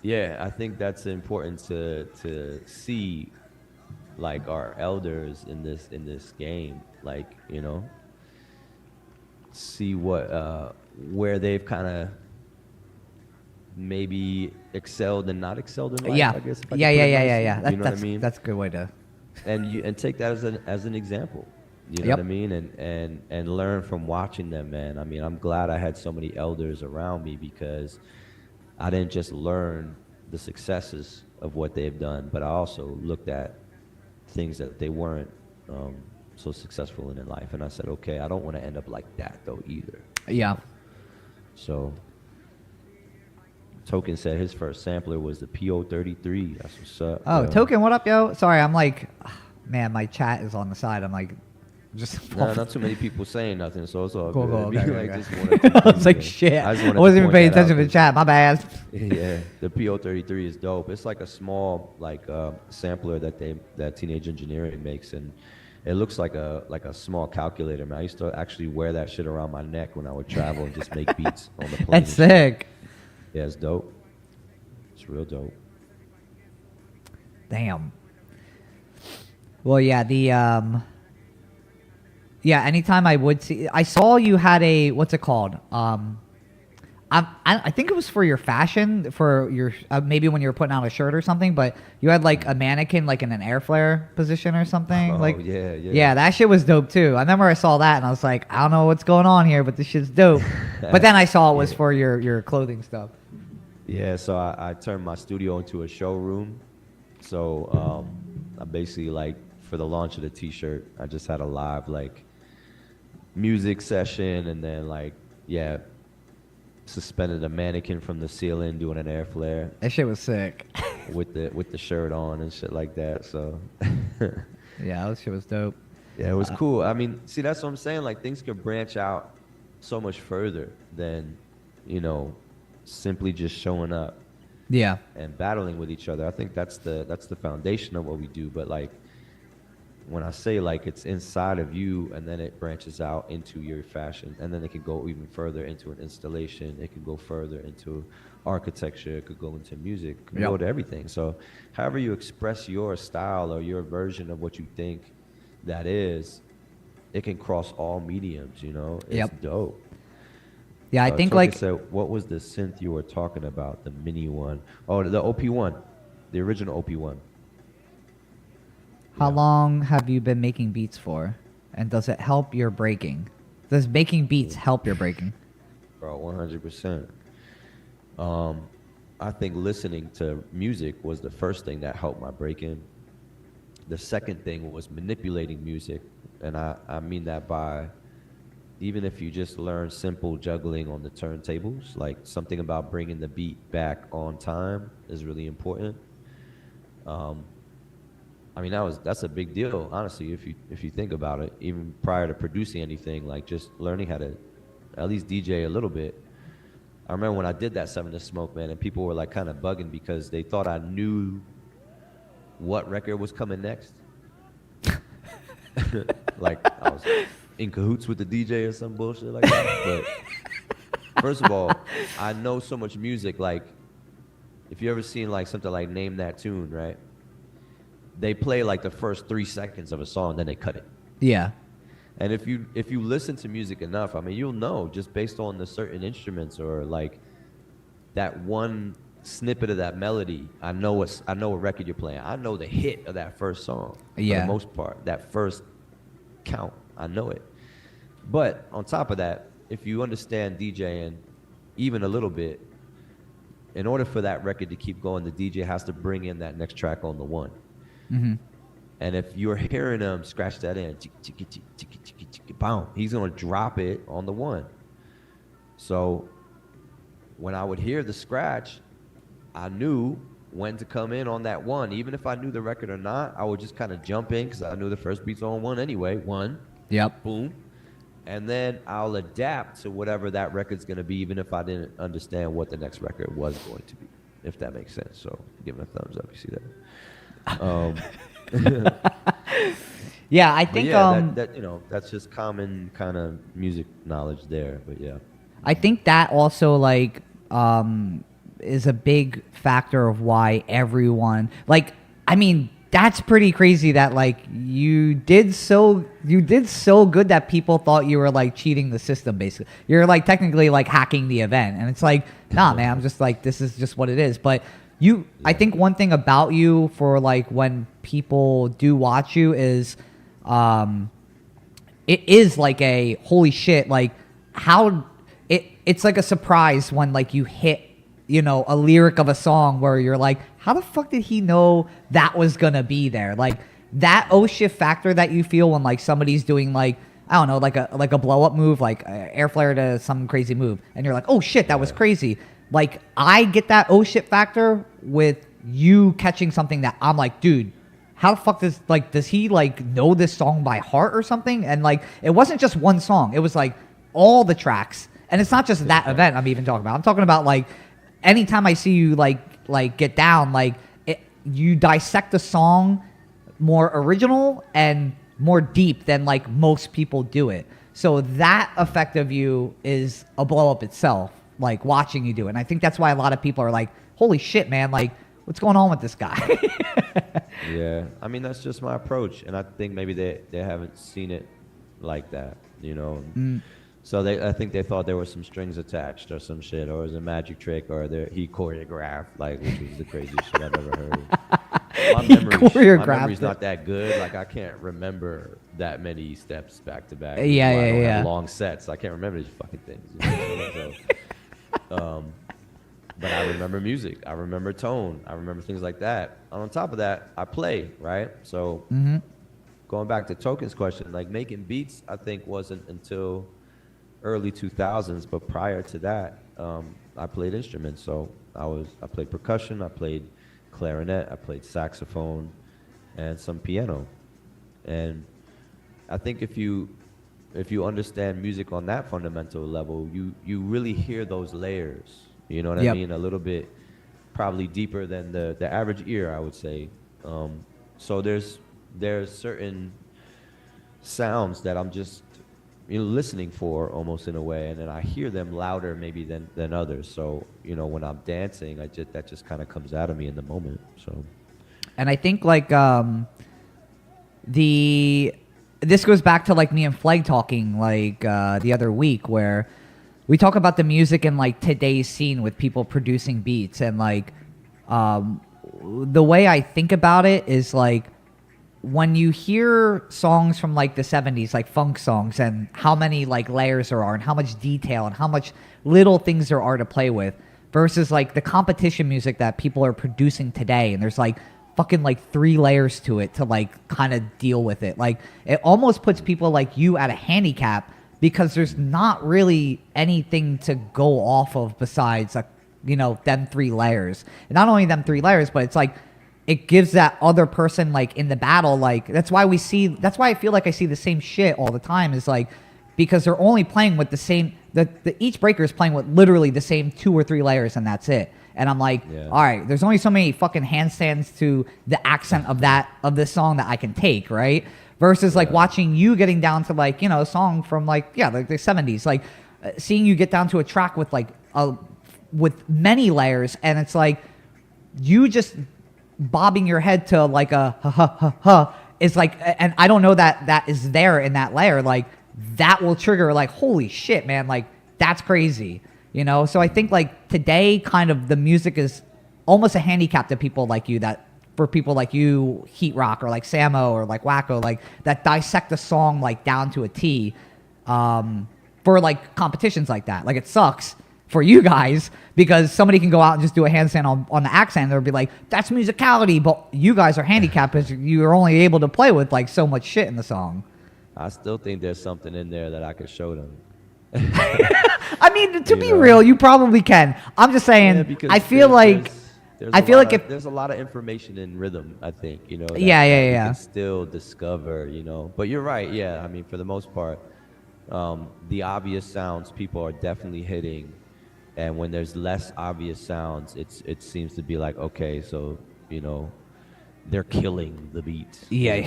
Yeah, I think that's important to see, like, our elders in this game, like, see what where they've kind of maybe excelled and not excelled in life. Yeah, I guess. yeah. You know what I mean? That's a good way to. And take that as an example. You know Yep. what I mean? And learn from watching them, man. I mean, I'm glad I had so many elders around me, because I didn't just learn the successes of what they've done, but I also looked at things that they weren't so successful in life. And I said, okay, I don't want to end up like that though either. Yeah. So Token said his first sampler was the PO33. That's what's up. Oh, yo. Token, what up, yo? Sorry, I'm like, man, my chat is on the side. I'm like, just. No, not too many people saying nothing, so it's all Cool, good. cool, Be okay, like okay. just one or two I was things, like, man. shit. I just I wanted wasn't to even point paying that out attention to the 'cause- chat. My bad. Yeah, the PO33 is dope. It's like a small sampler that Teenage Engineering makes, and it looks like a small calculator, man. I used to actually wear that shit around my neck when I would travel and just make beats on the plane. That's and shit. sick. Yeah, it's dope. It's real dope. Damn. Well, yeah, anytime I would see, I saw you had a, what's it called? I think it was for your fashion, for your, maybe when you were putting out a shirt or something, but you had like a mannequin like in an air flare position or something. Oh, like, yeah. Yeah, that shit was dope too. I remember I saw that and I was like, I don't know what's going on here, but this shit's dope. But then I saw it was for your clothing stuff. Yeah, so I turned my studio into a showroom. So I basically, like, for the launch of the T-shirt, I just had a live like music session, and then suspended a mannequin from the ceiling doing an air flare That shit was sick. with the shirt on and shit like that. So Yeah, that shit was dope. yeah, it was cool. I mean, see, that's what I'm saying. Like, things can branch out so much further than, simply just showing up Yeah. and battling with each other. I think that's the foundation of what we do. But like, when I say like it's inside of you, and then it branches out into your fashion, and then it can go even further into an installation. It can go further into architecture. It could go into music. It can go to everything. So however you express your style or your version of what you think that is, it can cross all mediums. It's dope. Yeah, I think Token like said, what was the synth you were talking about? The mini one? Oh, the OP1, the original OP1. how long have you been making beats for? And does it help your breaking? Does making beats help your breaking? Bro, 100%. I think listening to music was the first thing that helped my breaking. The second thing was manipulating music. And I mean that by, even if you just learn simple juggling on the turntables, like something about bringing the beat back on time is really important. I mean, that's a big deal, honestly, if you think about it. Even prior to producing anything, like just learning how to at least DJ a little bit. I remember when I did that 7 to Smoke, man, and people were like kind of bugging because they thought I knew what record was coming next. Like I was in cahoots with the DJ or some bullshit like that. But first of all, I know so much music. Like, if you ever seen like something like Name That Tune, right? They play like the first 3 seconds of a song, then they cut it. Yeah. And if you listen to music enough, I mean, you'll know just based on the certain instruments or like that one snippet of that melody, I know what record you're playing. I know the hit of that first song. Yeah. For the most part, that first count, I know it. But on top of that, if you understand DJing even a little bit, in order for that record to keep going, the DJ has to bring in that next track on the one. Mm-hmm. And if you're hearing him scratch that in, boom, he's going to drop it on the one. So when I would hear the scratch, I knew when to come in on that one. Even if I knew the record or not, I would just kind of jump in because I knew the first beat's on one anyway. One. Yep. Boom. And then I'll adapt to whatever that record's going to be, even if I didn't understand what the next record was going to be, if that makes sense. So give it a thumbs up. You see that? Yeah, I think that that's just common kind of music knowledge there. But yeah, I think that also like is a big factor of why everyone like. I mean, that's pretty crazy that like you did so good that people thought you were like cheating the system. Basically, you're like technically like hacking the event, and it's like, nah, man, I'm just like, this is just what it is. But I think one thing about you for like when people do watch you is, it is like a holy shit, like how it's like a surprise when like you hit, you know, a lyric of a song where you're like, how the fuck did he know that was gonna be there? Like that oh shit factor that you feel when like somebody's doing like, I don't know, like a blow up move, like air flare to some crazy move, and you're like, oh shit, that was crazy. Like I get that oh shit factor with you catching something that I'm like, dude, how the fuck does he like know this song by heart or something? And like it wasn't just one song, it was like all the tracks. And it's not just that event I'm even talking about. I'm talking about like anytime I see you like get down, like you dissect the song more original and more deep than like most people do it. So that effect of you is a blow up itself, like watching you do it. And I think that's why a lot of people are like, holy shit, man, like what's going on with this guy? Yeah, I mean, that's just my approach. And I think maybe they haven't seen it like that, you know. So I think they thought there were some strings attached or some shit, or it was a magic trick, or he choreographed, like, which was the craziest shit I've ever heard. My memory's not that good. Like, I can't remember that many steps back to back. Yeah. Long sets. I can't remember these fucking things. You know? But I remember music. I remember tone. I remember things like that. And on top of that, I play, right? So going back to Token's question, like making beats, I think wasn't until early 2000s, but prior to that, I played instruments. So I played percussion, I played clarinet, I played saxophone, and some piano. And I think if you understand music on that fundamental level, you really hear those layers. You know what I mean? A little bit, probably deeper than the average ear, I would say. So there's certain sounds that I'm just listening for almost in a way, and then I hear them louder maybe than others. So when I'm dancing, that just kind of comes out of me in the moment. So, and I think like this goes back to like me and Flag talking like the other week where we talk about the music in like today's scene with people producing beats, and like the way I think about it is like when you hear songs from like the 70s, like funk songs, and how many like layers there are and how much detail and how much little things there are to play with versus like the competition music that people are producing today, and there's like fucking like 3 layers to it to like kind of deal with it. Like it almost puts people like you at a handicap because there's not really anything to go off of besides them 3 layers. And not only them 3 layers, but it's like it gives that other person like in the battle, like that's why I feel like I see the same shit all the time, is like because they're only playing with the same each breaker is playing with literally the same 2 or 3 layers, and that's it. And I'm like, all right, there's only so many fucking handstands to the accent of this song that I can take, right? Versus like watching you getting down to like, a song from like the 70s, like seeing you get down to a track with like with many layers, and it's like you just bobbing your head to like a ha ha ha ha is like, and I don't know that is there in that layer, like that will trigger like, holy shit, man, like that's crazy. So I think like today kind of the music is almost a handicap to people like you that for people like you, Heat Rock, or like Samo, or like Wacko, like that dissect the song like down to a T, for like competitions like that. Like it sucks for you guys because somebody can go out and just do a handstand on the accent and they'll be like, that's musicality, but you guys are handicapped because you're only able to play with like so much shit in the song. I still think there's something in there that I could show them. I mean, to be real, you probably can. I'm just saying, I feel like there's a lot of information in rhythm, I think, you know. That Yeah. you can still discover, you know. But you're right, yeah. I mean, for the most part, the obvious sounds people are definitely hitting, and when there's less obvious sounds, it seems to be like, okay, so, you know, they're killing the beat. Yeah.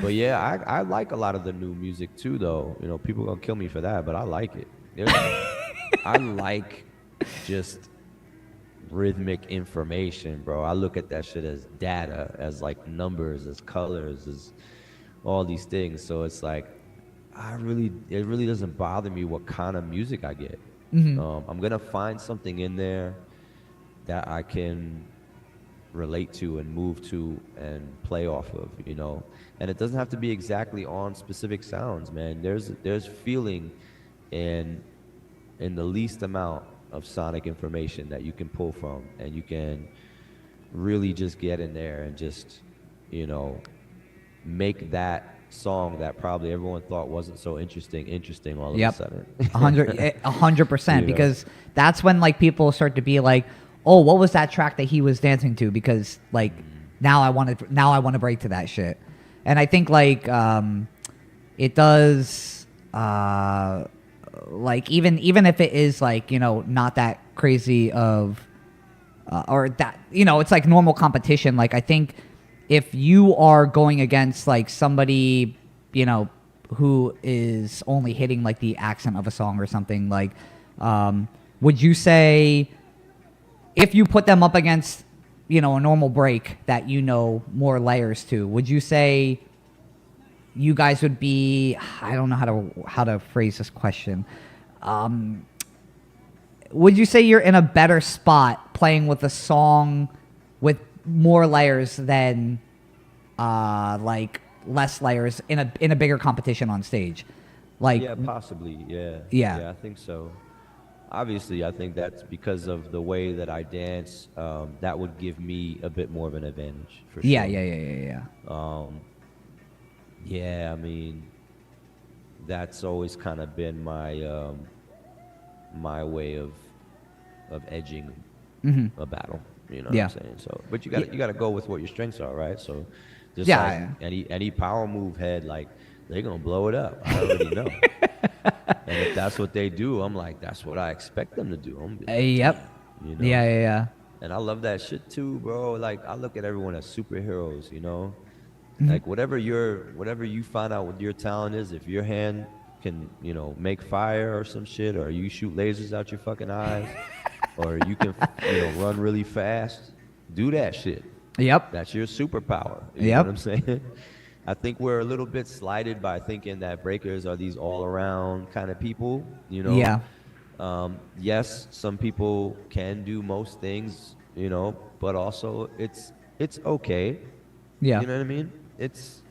But yeah, I like a lot of the new music too, though. You know, people gonna kill me for that, but I like it. I like just rhythmic information, bro. I look at that shit as data, as like numbers, as colors, as all these things. So it's like, it really doesn't bother me what kind of music I get. I'm gonna find something in there that I can relate to and move to and play off of, you know. And it doesn't have to be exactly on specific sounds, man. There's feeling in the least amount of sonic information that you can pull from, and you can really just get in there and just, you know, make that song that probably everyone thought wasn't so interesting all of a sudden. 100%, because that's when like people start to be like, oh, what was that track that he was dancing to? Because like now I want to break to that shit. And I think like it does like even if it is like, you know, not that crazy of or that, you know, it's like normal competition. Like I think if you are going against like somebody, you know, who is only hitting like the accent of a song or something, like would you say if you put them up against, you know, a normal break that, you know, more layers to, would you say you guys would be, I don't know how to phrase this question. Would you say you're in a better spot playing with a song with more layers than like less layers in a bigger competition on stage? Like, yeah, possibly. Yeah. Yeah, I think so. Obviously, I think that's because of the way that I dance. That would give me a bit more of an advantage, for sure. Yeah. Yeah, I mean, that's always kind of been my my way of edging a battle. You know what I'm saying? So, but you gotta go with what your strengths are, right? So, just like any power move head, like they're gonna blow it up. I already know. And if that's what they do, I'm like, that's what I expect them to do. I'm like, yep. You know? Yeah. And I love that shit too, bro. Like I look at everyone as superheroes, you know. Like whatever you find out what your talent is, if your hand can, you know, make fire or some shit, or you shoot lasers out your fucking eyes, or you can, you know, run really fast, do that shit. Yep. That's your superpower. You know what I'm saying? I think we're a little bit slighted by thinking that breakers are these all-around kind of people, you know? Yeah. Yes, some people can do most things, you know, but also it's okay. Yeah. You know what I mean? It's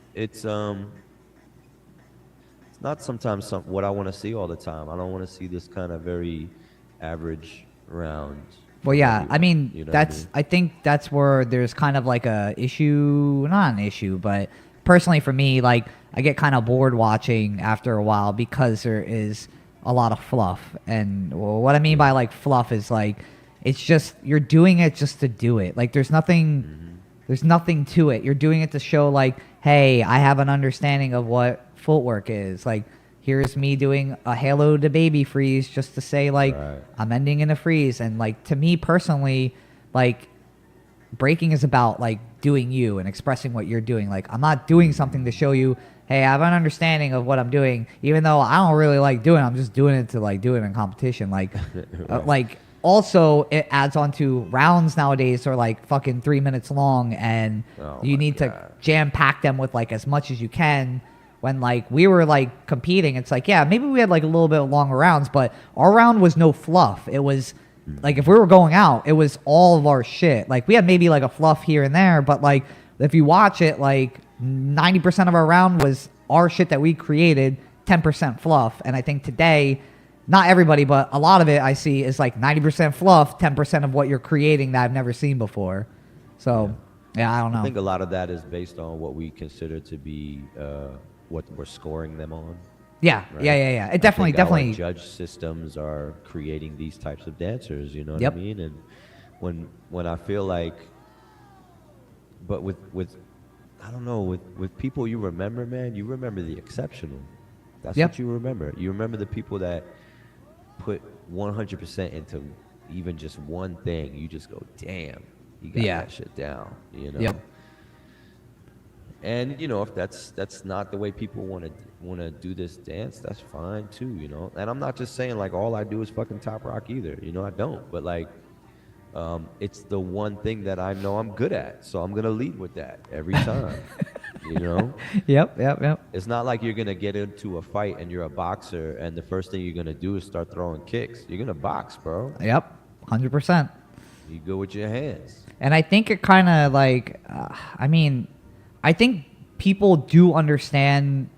not sometimes what I want to see all the time. I don't want to see this kind of very average round. Well, yeah, I mean, You know I think that's where there's kind of like a issue, not an issue, but personally for me, like I get kind of bored watching after a while because there is a lot of fluff. And what I mean by like fluff is like, it's just, you're doing it just to do it. Like there's nothing to it. You're doing it to show like, hey, I have an understanding of what footwork is. Like, here's me doing a Halo to Baby freeze just to say like, I'm ending in a freeze. And like, to me personally, like breaking is about like doing you and expressing what you're doing. Like, I'm not doing something to show you, hey, I have an understanding of what I'm doing, even though I don't really like doing it. I'm just doing it to like do it in competition. Like, like also it adds on to rounds nowadays are like fucking 3 minutes long, and you need to jam pack them with like as much as you can. When like we were like competing, it's like, yeah, maybe we had like a little bit of longer rounds, but our round was no fluff. It was Like, if we were going out, it was all of our shit. Like, we had maybe, like, a fluff here and there, but, like, if you watch it, like, 90% of our round was our shit that we created, 10% fluff. And I think today, not everybody, but a lot of it I see is, like, 90% fluff, 10% of what you're creating that I've never seen before. So, yeah, I don't know. I think a lot of that is based on what we consider to be what we're scoring them on. Yeah, Right? yeah. It I definitely, think definitely. Our judge systems are creating these types of dancers. You know what Yep. I mean? And when I feel like, but with I don't know, with people you remember, man, you remember the exceptional. That's Yep. what you remember. You remember the people that put 100% into even just one thing. You just go, damn, you got Yeah. that shit down. You know. Yep. And you know, if that's not the way people want to do this dance, that's fine too. You know. And I'm not just saying like all I do is fucking top rock either. You know, I don't. But like, it's the one thing that I know I'm good at, so I'm gonna lead with that every time. You know. Yep. It's not like you're gonna get into a fight and you're a boxer, and the first thing you're gonna do is start throwing kicks. You're gonna box, bro. Yep. 100%. You go with your hands. And I think it kind of like, I mean, I think people do understand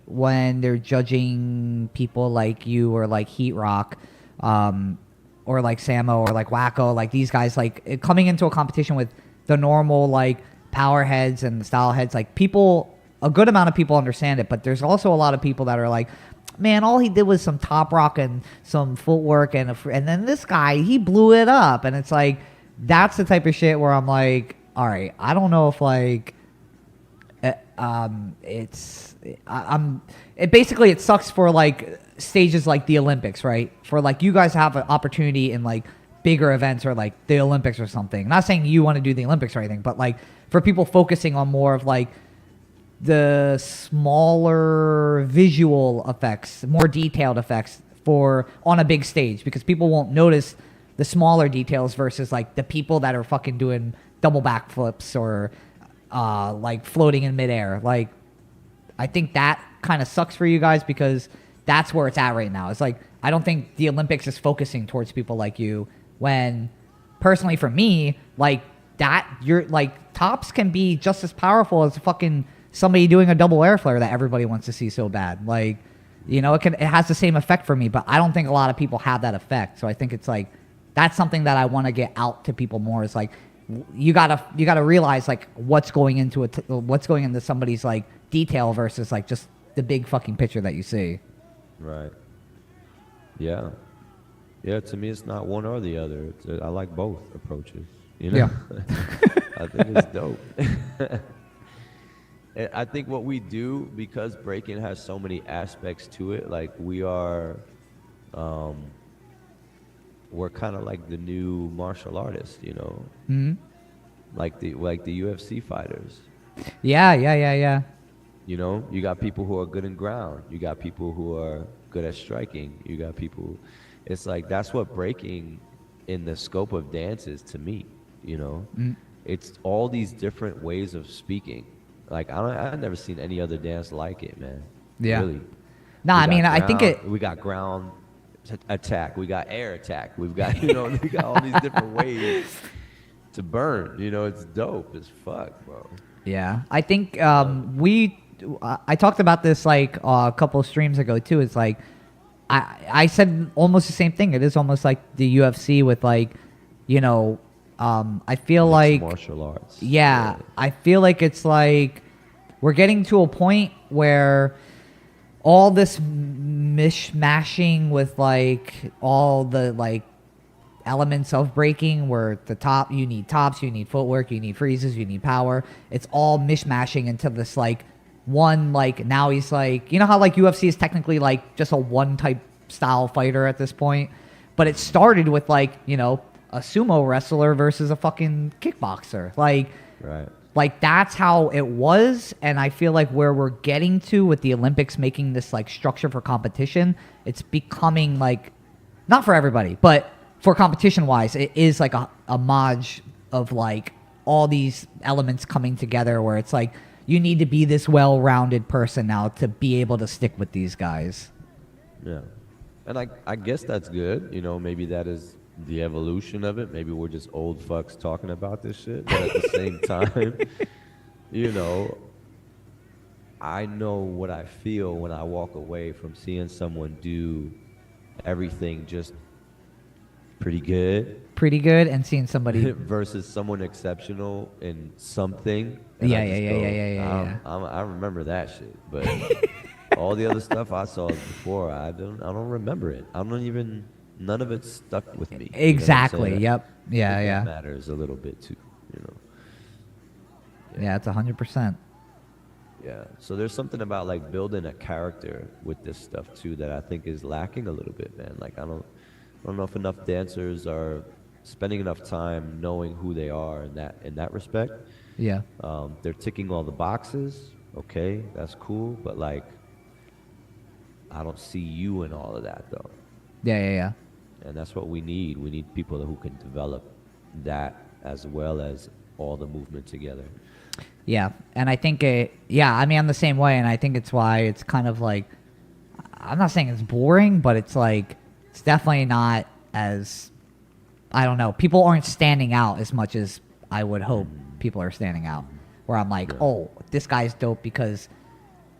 when they're judging people like you or like Heat Rock, or like Samo or like Wacko, like these guys, like coming into a competition with the normal like power heads and style heads. Like people, a good amount of people understand it, but there's also a lot of people that are like, man, all he did was some top rock and some footwork, and then this guy, he blew it up. And it's like, that's the type of shit where I'm like, all right, I don't know if like, basically it sucks for like stages like the Olympics, right? For like you guys have an opportunity in like bigger events or like the Olympics or something. Not saying you want to do the Olympics or anything, but like for people focusing on more of like the smaller visual effects, more detailed effects for on a big stage, because people won't notice the smaller details versus like the people that are fucking doing double backflips or like floating in midair. Like, I think that kind of sucks for you guys because that's where it's at right now. It's like, I don't think the Olympics is focusing towards people like you, when personally for me, like that, you're like, tops can be just as powerful as fucking somebody doing a double air flare that everybody wants to see so bad. Like, you know, it has the same effect for me, but I don't think a lot of people have that effect. So I think it's like, that's something that I want to get out to people more. Is like, you gotta realize like what's going into what's going into somebody's like detail versus like just the big fucking picture that you see. Right. Yeah. Yeah. To me, it's not one or the other. I like both approaches. You know. Yeah. I think it's dope. And I think what we do, because breaking has so many aspects to it, like we are, we're kind of like the new martial artists, you know, like the UFC fighters. Yeah. You know, you got people who are good in ground. You got people who are good at striking. You got people. It's like that's what breaking in the scope of dance is to me. You know, it's all these different ways of speaking. Like I've never seen any other dance like it, man. Yeah. Really. No, I mean, I think we got ground attack, we got air attack, we've got, you know, we got all these different ways to burn. You know, it's dope as fuck, bro. Yeah, I think I talked about this like a couple of streams ago too. It's like I said almost the same thing. It is almost like the UFC with like, you know, I feel like martial arts. Yeah, I feel like it's like we're getting to a point where all this mishmashing with like all the like elements of breaking, where the top, you need tops, you need footwork, you need freezes, you need power. It's all mishmashing into this like one, like now he's like, you know how like UFC is technically like just a one type style fighter at this point, but it started with like, you know, a sumo wrestler versus a fucking kickboxer. Like, right. Like that's how it was. And I feel like where we're getting to with the Olympics making this like structure for competition, it's becoming like, not for everybody, but for competition wise, it is like a homage of like all these elements coming together where it's like, you need to be this well-rounded person now to be able to stick with these guys. Yeah. And I guess that's good. You know, maybe that is the evolution of it. Maybe we're just old fucks talking about this shit, but at the same time, you know, I know what I feel when I walk away from seeing someone do everything just pretty good Pretty good, and seeing somebody. versus someone exceptional in something. Yeah, I yeah, just yeah, go, yeah, yeah, yeah. I remember that shit, but all the other stuff I saw before, I don't remember it. I don't even. None of it stuck with me. Exactly. You know Yep. Yeah, that yeah. matters a little bit too. You know. Yeah, it's 100%. Yeah. So there's something about like building a character with this stuff too that I think is lacking a little bit, man. Like I don't know if enough dancers are spending enough time knowing who they are in that respect. Yeah. They're ticking all the boxes. Okay, that's cool, but like I don't see you in all of that though. Yeah, yeah, yeah. And that's what we need. We need people who can develop that as well as all the movement together. Yeah, and I think I mean, I'm the same way, and I think it's why it's kind of like, I'm not saying it's boring, but it's like, it's definitely not as, I don't know, people aren't standing out as much as I would hope people are standing out. Where I'm like, oh, this guy's dope because,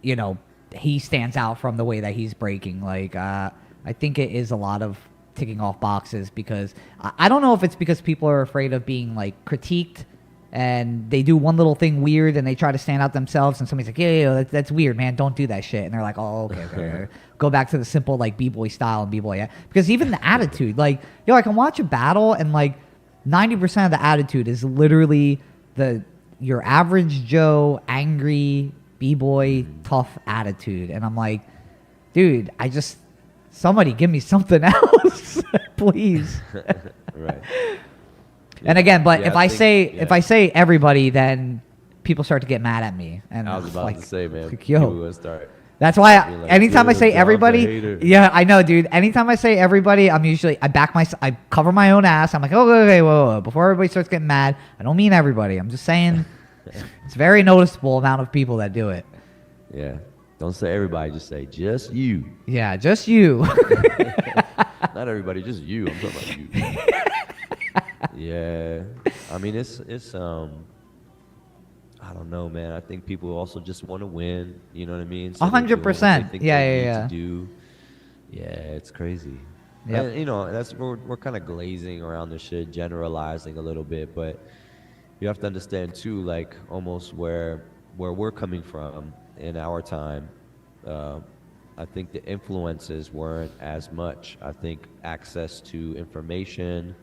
you know, he stands out from the way that he's breaking. Like, I think it is a lot of ticking off boxes because I don't know if it's because people are afraid of being like critiqued and they do one little thing weird and they try to stand out themselves and somebody's like, yeah, that's weird, man, don't do that shit. And they're like, oh, okay. Go back to the simple like B-boy style and B-boy, yeah. Because even the attitude, like, yo, I can watch a battle and like 90% of the attitude is literally your average Joe, angry, B-boy, tough attitude. And I'm like, dude, somebody give me something else, please. Right. And again, but Yeah, if I I think- say everybody, then people start to get mad at me. And I was about like, to say, man, like, yo, people gonna start. that's why being like, anytime I "Yeah, say John's a everybody, hater." yeah, I know, dude. Anytime I say everybody, I cover my own ass. I'm like, okay, whoa. Before everybody starts getting mad, I don't mean everybody. I'm just saying it's a very noticeable amount of people that do it. Yeah. Don't say everybody, just say just you. Yeah, just you. Not everybody, just you. I'm talking about you. Yeah. I mean, it's I don't know, man. I think people also just want to win. You know what I mean? So they're doing what they 100%. think Yeah, they yeah, need yeah. to do. Yeah, it's crazy. Yep. And, you know, that's we're kind of glazing around this shit, generalizing a little bit, but you have to understand too, like almost where we're coming from in our time. I think the influences weren't as much. I think access to information,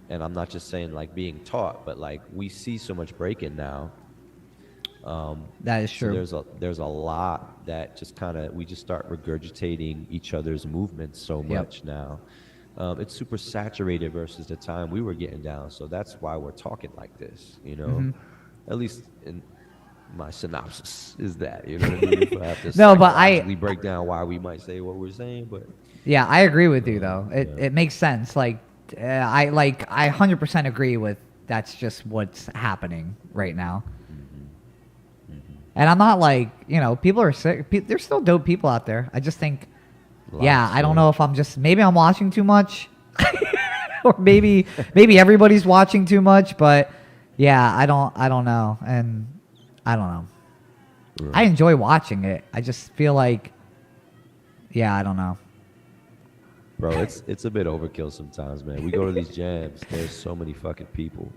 and I'm not just saying like being taught, but like we see so much breaking now. That is So true. there's a lot that just kind of we just start regurgitating each other's movements so Yep. much now. It's super saturated versus the time we were getting down. So that's why we're talking like this, you know. Mm-hmm. At least in my synopsis is that, you know what I mean? If I have to No, but psychologically break down why we might say what we're saying, but Yeah, I agree with you though. Yeah. It makes sense. Like, I 100% agree with that's just what's happening right now. And I'm not like, you know, people are sick. There's still dope people out there. I just think, yeah, Lots, I don't yeah. know if maybe I'm watching too much, or maybe everybody's watching too much. But yeah, I don't know, and I don't know. Right. I enjoy watching it. I just feel like, yeah, I don't know. Bro, it's a bit overkill sometimes, man. We go to these jams. There's so many fucking people.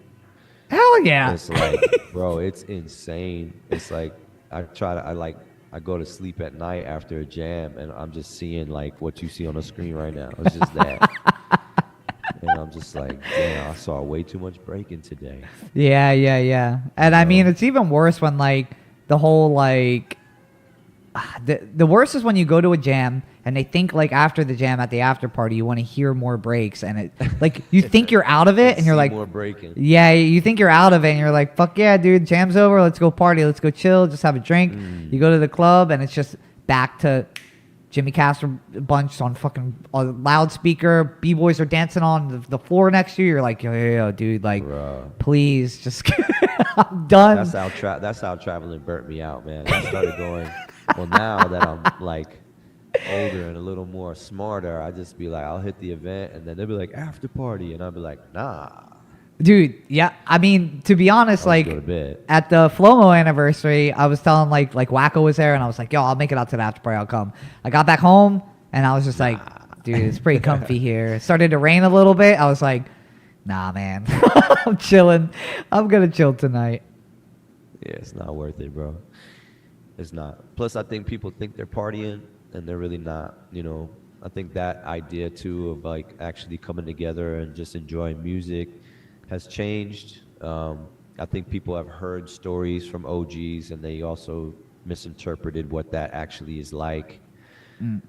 Hell yeah. It's like, bro, it's insane. It's like I go to sleep at night after a jam, and I'm just seeing like what you see on the screen right now. It's just that, and I'm just like, damn, I saw way too much breaking today. Yeah. And I mean, it's even worse when like the whole like the worst is when you go to a jam and they think like after the jam at the after party you want to hear more breaks, and it like you think you're out of it and you're See like, more breaking. yeah, you think you're out of it and you're like, fuck yeah, dude, jam's over, let's go party, let's go chill, just have a drink. You go to the club and it's just back to Jimmy Castor bunch on fucking loudspeaker. B-boys are dancing on the floor next to you. You're like, yo, dude, like, Bruh. please, just I'm done. That's how traveling burnt me out, man. I started going. Well, now that I'm like older and a little more smarter, I just be like, I'll hit the event, and then they'll be like after party, and I'll be like, nah, Dude, yeah. I mean, to be honest, I'll just go to like bed. at the Flomo anniversary, I was telling like Wacko was there, and I was like, "Yo, I'll make it out to the after party. I'll come." I got back home, and I was just like, "Dude, it's pretty comfy here." It started to rain a little bit. I was like, "Nah, man, I'm chilling. I'm gonna chill tonight." Yeah, it's not worth it, bro. It's not. Plus, I think people think they're partying, and they're really not. You know, I think that idea too of like actually coming together and just enjoying music has changed. I think people have heard stories from OGs, and they also misinterpreted what that actually is like. Mm.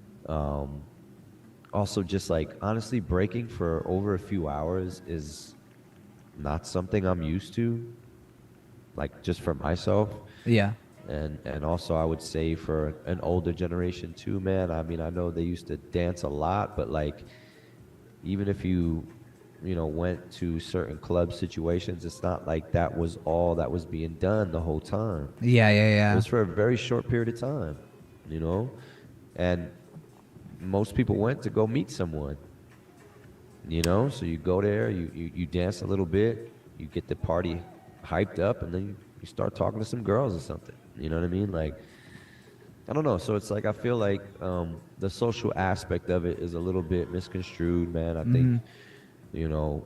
Also, just like honestly, breaking for over a few hours is not something I'm used to, like just for myself. Yeah. And also I would say for an older generation too, man. I mean, I know they used to dance a lot, but like even if you know, went to certain club situations, it's not like that was all that was being done the whole time. Yeah. Yeah. It Yeah. was for a very short period of time, you know? And most people went to go meet someone, you know? So you go there, you dance a little bit, you get the party hyped up, and then you start talking to some girls or something. You know what I mean? Like, I don't know. So it's like I feel like the social aspect of it is a little bit misconstrued, man. I think, you know,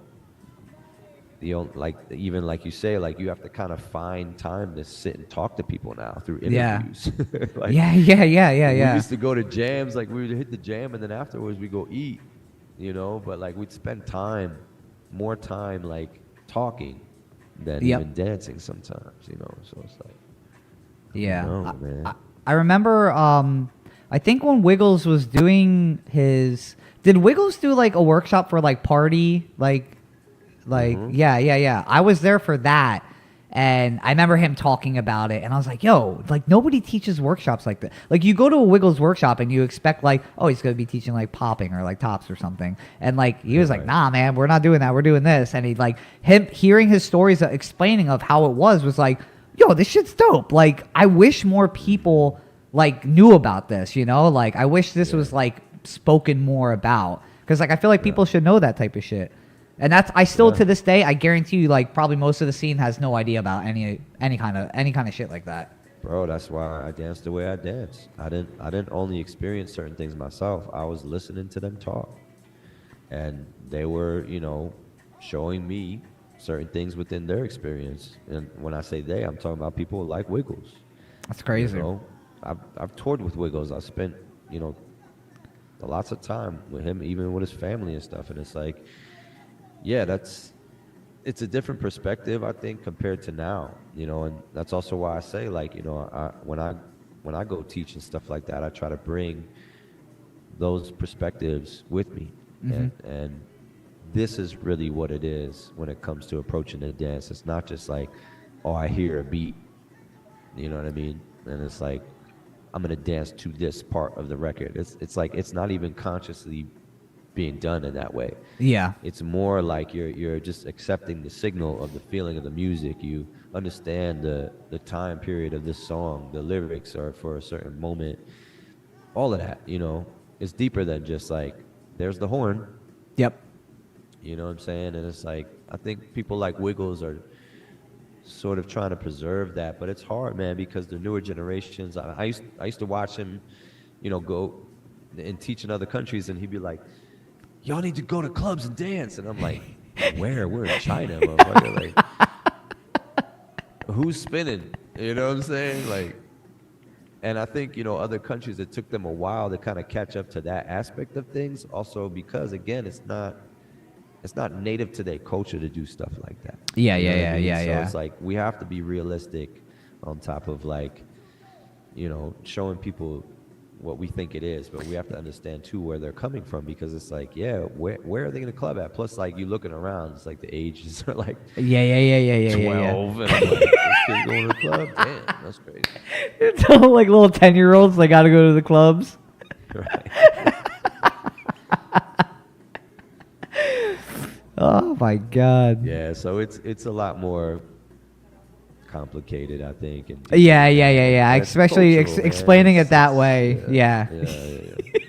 like even like you say, like you have to kind of find time to sit and talk to people now through Yeah. interviews. Like, Yeah. Yeah. Yeah. Yeah. we Yeah. used to go to jams, like we would hit the jam, and then afterwards we go eat, you know. But like we'd spend more time, like talking than Yep. even dancing sometimes, you know. So it's like, Yeah. no, man. I remember I think when Wiggles was doing his did Wiggles do like a workshop for like party like yeah. I was there for that, and I remember him talking about it, and I was like, yo, like nobody teaches workshops like that. Like you go to a Wiggles workshop and you expect like, oh, he's going to be teaching like popping or like tops or something. And like he was like, Right. nah, man, we're not doing that. We're doing this. And he like him hearing his stories explaining of how it was like, yo, this shit's dope. Like, I wish more people like knew about this, you know? Like, I wish this was like spoken more about, because like I feel like people should know that type of shit. And that's I still to this day, I guarantee you, like probably most of the scene has no idea about any kind of shit like that. Bro, that's why I danced the way I danced. I didn't only experience certain things myself. I was listening to them talk, and they were, you know, showing me certain things within their experience. And when I say they, I'm talking about people like Wiggles. That's crazy. You know, I've toured with Wiggles. I spent, you know, lots of time with him, even with his family and stuff. And it's like, yeah, it's a different perspective, I think, compared to now, you know. And that's also why I say, like, you know, when I go teach and stuff like that, I try to bring those perspectives with me. And this is really what it is when it comes to approaching the dance. It's not just like, oh, I hear a beat, you know what I mean? And it's like, I'm gonna dance to this part of the record. It's like it's not even consciously being done in that way. Yeah. It's more like you're just accepting the signal of the feeling of the music. You understand the time period of this song. The lyrics are for a certain moment. All of that, you know, is deeper than just like, there's the horn. Yep. You know what I'm saying? And it's like, I think people like Wiggles are sort of trying to preserve that, but it's hard, man, because the newer generations. I used to watch him, you know, go and teach in other countries, and he'd be like, y'all need to go to clubs and dance. And I'm like, where? We're in China, motherfucker. Like, who's spinning? You know what I'm saying? Like, and I think, you know, other countries, it took them a while to kind of catch up to that aspect of things. Also because, again, it's not native to their culture to do stuff like that. Yeah, You know what I mean? yeah. So it's like, we have to be realistic on top of, like, you know, showing people what we think it is, but we have to understand too where they're coming from, because it's like, yeah, where are they in the club at? Plus, like, you looking around, it's like the ages are like Yeah. 12, and I'm like, this kid's going to the club? Damn, that's crazy. It's all like little 10-year-olds. They got to go to the clubs. Right. Oh my god. Yeah, so it's a lot more complicated, I think. And Yeah. But it's Especially cultural, man. explaining it that It's- way. Yeah. Yeah.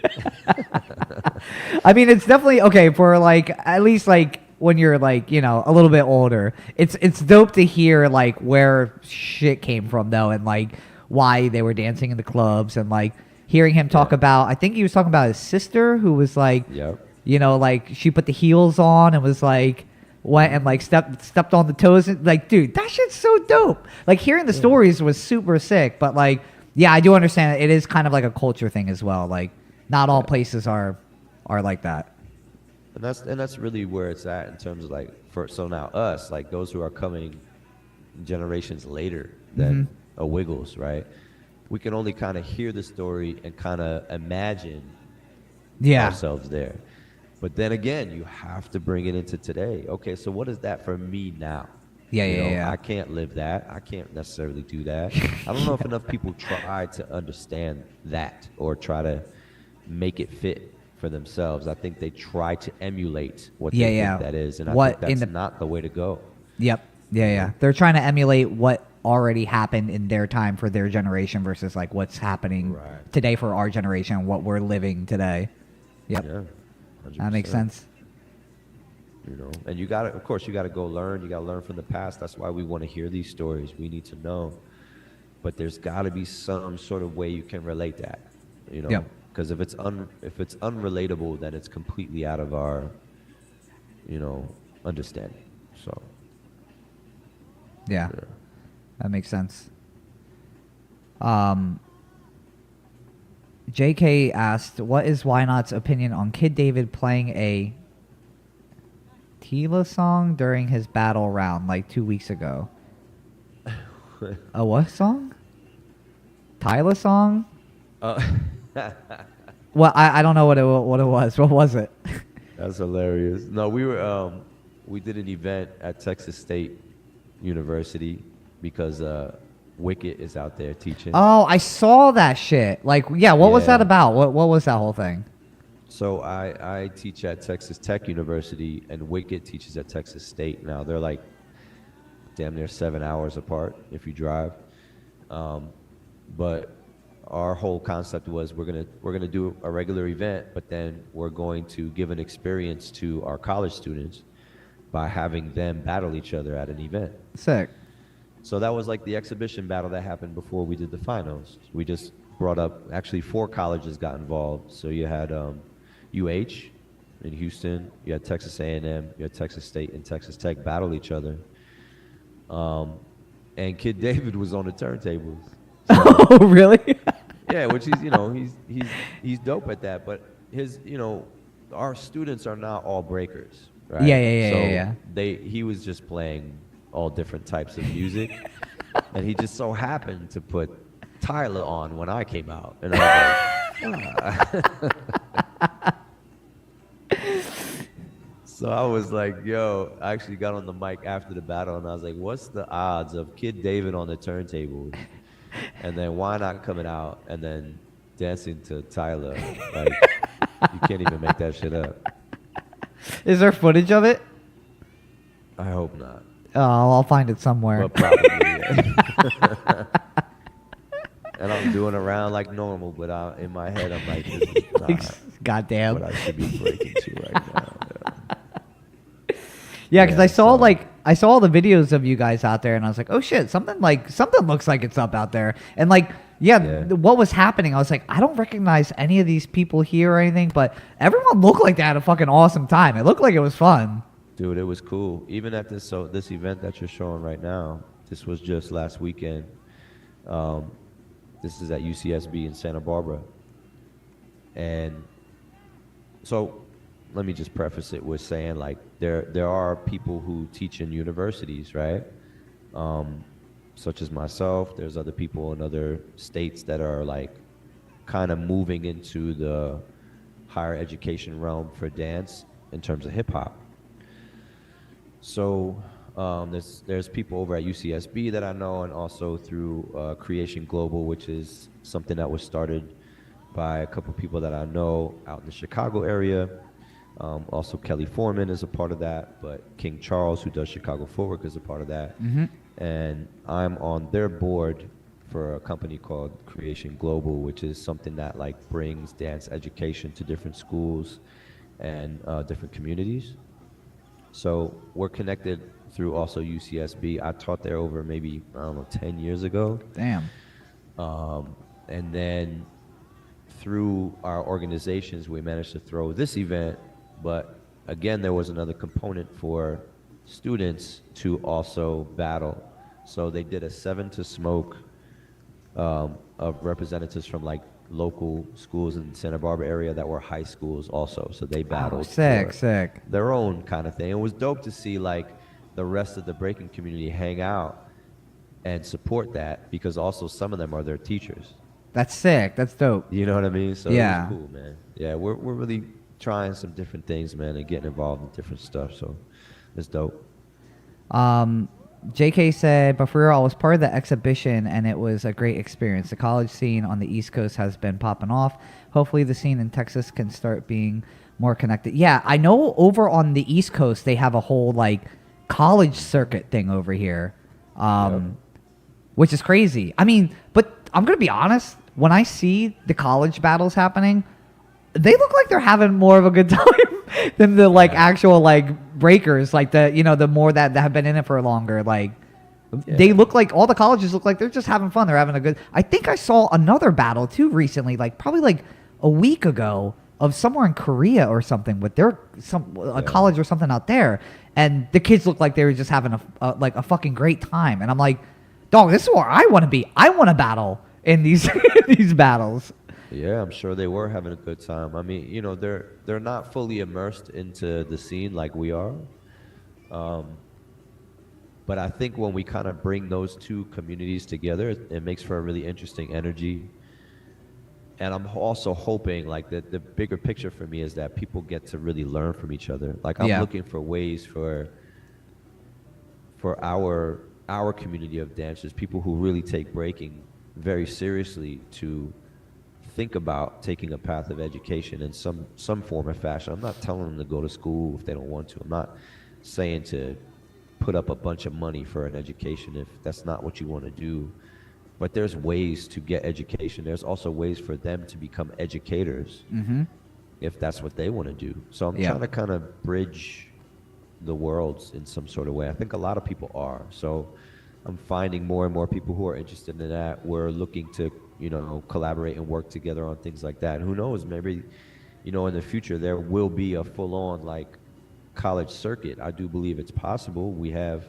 I mean, it's definitely okay for like at least like when you're like a little bit older. It's dope to hear like where shit came from though, and like why they were dancing in the clubs, and like hearing him talk Yeah. about. I think he was talking about his sister who was like, Yep. like she put the heels on and was like went and like stepped on the toes, and like dude, that shit's so dope. Like hearing the stories was super sick, but like yeah, I do understand it is kind of like a culture thing as well. Like not all places are like that. And that's really where it's at in terms of like so now us, like those who are coming generations later than a Wiggles, right? We can only kind of hear the story and kind of imagine Yeah. ourselves there. But then again, you have to bring it into today. Okay, so what is that for me now? Yeah, You yeah, know, yeah. I can't live that. I can't necessarily do that. I don't know if enough people try to understand that or try to make it fit for themselves. I think they try to emulate what Yeah, they yeah. think that is, and What I think in that's the- not the way to go. Yep. Yeah, yeah. They're trying to emulate what already happened in their time for their generation versus like what's happening Right. today for our generation, what we're living today. Yep. Yeah, That makes 100%. sense. You know, and you got to, of course, you got to go learn. You got to learn from the past. That's why we want to hear these stories. We need to know, but there's got to be some sort of way you can relate that. You know, Yep. because if it's unrelatable, then it's completely out of our, understanding. So Yeah. yeah. That makes sense. JK asked, "What is Why Not's opinion on Kid David playing a Tila song during his battle round like 2 weeks ago?" A what song? Tyla song? Well, I don't know what it was. What was it? That's hilarious. No, we did an event at Texas State University because Wicket is out there teaching. Oh, I saw that shit. Like, yeah, what was Yeah. that about? What was that whole thing? So I teach at Texas Tech University, and Wicket teaches at Texas State. Now they're like damn near 7 hours apart if you drive. But our whole concept was we're gonna do a regular event, but then we're going to give an experience to our college students by having them battle each other at an event. Sick. So that was like the exhibition battle that happened before we did the finals. We just brought up, actually 4 colleges got involved. So you had UH in Houston, you had Texas A&M, you had Texas State and Texas Tech battle each other. And Kid David was on the turntables. Oh, really? Yeah, which he's dope at that. But our students are not all breakers, right? Yeah. He was just playing all different types of music, and he just so happened to put Tyler on when I came out, and I was like, So I was like, yo, I actually got on the mic after the battle, and I was like, what's the odds of Kid David on the turntables, and then Why Not coming out and then dancing to Tyler? Like, you can't even make that shit up. Is there footage of it? I hope not. Oh, I'll find it somewhere. But probably, yeah. And I'm doing around like normal, but in my head, I'm like, this is not Goddamn. what I should be breaking to right now. Yeah, because Yeah, I saw all the videos of you guys out there, and I was like, oh shit, something looks like it's up out there, and like, Yeah. what was happening? I was like, I don't recognize any of these people here or anything, but everyone looked like they had a fucking awesome time. It looked like it was fun. Dude, it was cool. Even at this event that you're showing right now, this was just last weekend. This is at UCSB in Santa Barbara. And so let me just preface it with saying, like, there are people who teach in universities, right? Such as myself. There's other people in other states that are like kind of moving into the higher education realm for dance in terms of hip hop. So there's people over at UCSB that I know, and also through Creation Global, which is something that was started by a couple people that I know out in the Chicago area. Also Kelly Foreman is a part of that, but King Charles, who does Chicago Footwork, is a part of that. And I'm on their board for a company called Creation Global, which is something that like brings dance education to different schools and different communities. So we're connected through also UCSB. I taught there over maybe, I don't know, 10 years ago. Damn. And then through our organizations, we managed to throw this event. But again, there was another component for students to also battle. So they did a 7 to Smoke of representatives from like local schools in the Santa Barbara area that were high schools also. So they battled sick, for sick. their own kind of thing. It was dope to see like the rest of the breaking community hang out and support that, because also some of them are their teachers. That's sick. That's dope. You know what I mean? So Yeah. it was cool, man. Yeah, we're really trying some different things, man, and getting involved in different stuff. So it's dope. JK said, but for real, I was part of the exhibition and it was a great experience. The college scene on the East Coast has been popping off. Hopefully the scene in Texas can start being more connected. Yeah, I know over on the East Coast they have a whole like college circuit thing over here, which is crazy. I mean, but I'm going to be honest, when I see the college battles happening, they look like they're having more of a good time than the like actual like breakers, like the, you know, the more that have been in it for longer. Like they look like, all the colleges look like they're just having fun. They're having a good. I think I saw another battle too recently, like probably like a week ago, of somewhere in Korea or something with their a college or something out there, and the kids look like they were just having a fucking great time. And I'm like, dog, this is where I want to be. I want to battle in these these battles. Yeah, I'm sure they were having a good time. I mean, you know, they're not fully immersed into the scene like we are. But I think when we kind of bring those two communities together, it makes for a really interesting energy. And I'm also hoping, like, the bigger picture for me is that people get to really learn from each other. Like, I'm looking for ways for our community of dancers, people who really take breaking very seriously, to think about taking a path of education in some form or fashion. I'm not telling them to go to school if they don't want to. I'm not saying to put up a bunch of money for an education if that's not what you want to do. But there's ways to get education. There's also ways for them to become educators if that's what they want to do. So I'm trying to kind of bridge the worlds in some sort of way. I think a lot of people are. So I'm finding more and more people who are interested in that. We're looking to, you know, collaborate and work together on things like that. And who knows, maybe, you know, in the future there will be a full-on like college circuit. I do believe it's possible. We have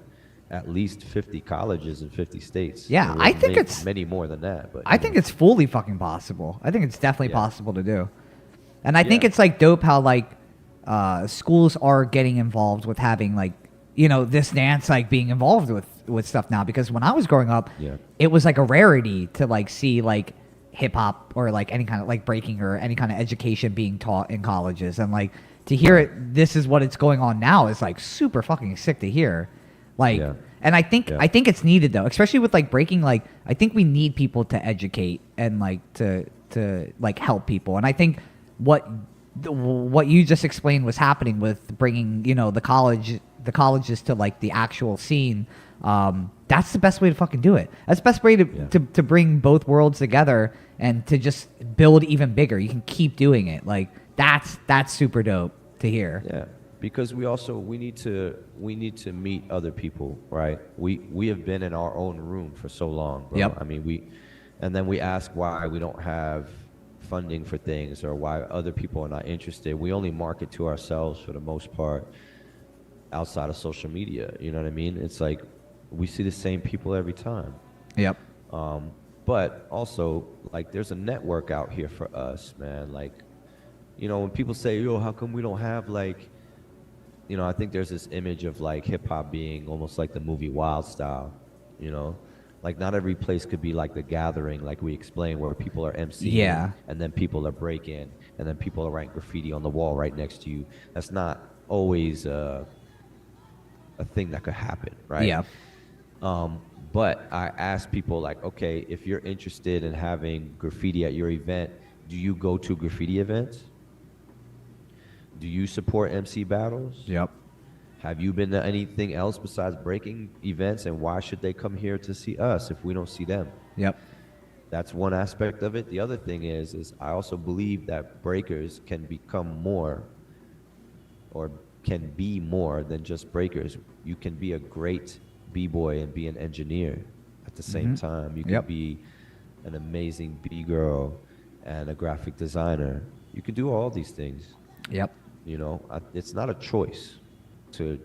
at least 50 colleges in 50 states. Yeah, I think it's many more than that. But I think it's fully fucking possible. I think it's definitely possible to do. And I think it's like dope how like schools are getting involved with having like, you know, this dance like being involved with stuff now, because when I was growing up, it was like a rarity to like see like hip hop or like any kind of like breaking or any kind of education being taught in colleges, and like to hear it, this is what it's going on now, is like super fucking sick to hear. Like, and I think it's needed though, especially with like breaking. Like, I think we need people to educate and like to like help people. And I think what you just explained was happening with bringing, you know, the colleges to like the actual scene. That's the best way to fucking do it. That's the best way to bring both worlds together and to just build even bigger. You can keep doing it. Like that's super dope to hear. Yeah, because we need to meet other people, right? We have been in our own room for so long, bro. Yep. I mean, and then we ask why we don't have funding for things or why other people are not interested. We only market to ourselves for the most part outside of social media. You know what I mean? It's like we see the same people every time. Yep. But also, like, there's a network out here for us, man. Like, you know, when people say, yo, how come we don't have, like, you know, I think there's this image of, like, hip-hop being almost like the movie Wild Style, you know? Like, not every place could be like The Gathering, like we explained, where people are MCing, and then people are breaking, and then people are writing graffiti on the wall right next to you. That's not always a thing that could happen, right? Yeah. But I ask people, like, okay, if you're interested in having graffiti at your event, do you go to graffiti events? Do you support MC battles? Yep. Have you been to anything else besides breaking events? And why should they come here to see us if we don't see them? Yep. That's one aspect of it. The other thing is I also believe that breakers can become more, or can be more than just breakers. You can be a great b-boy and be an engineer at the same time. You can be an amazing b-girl and a graphic designer. You can do all these things. Yep. You know, it's not a choice to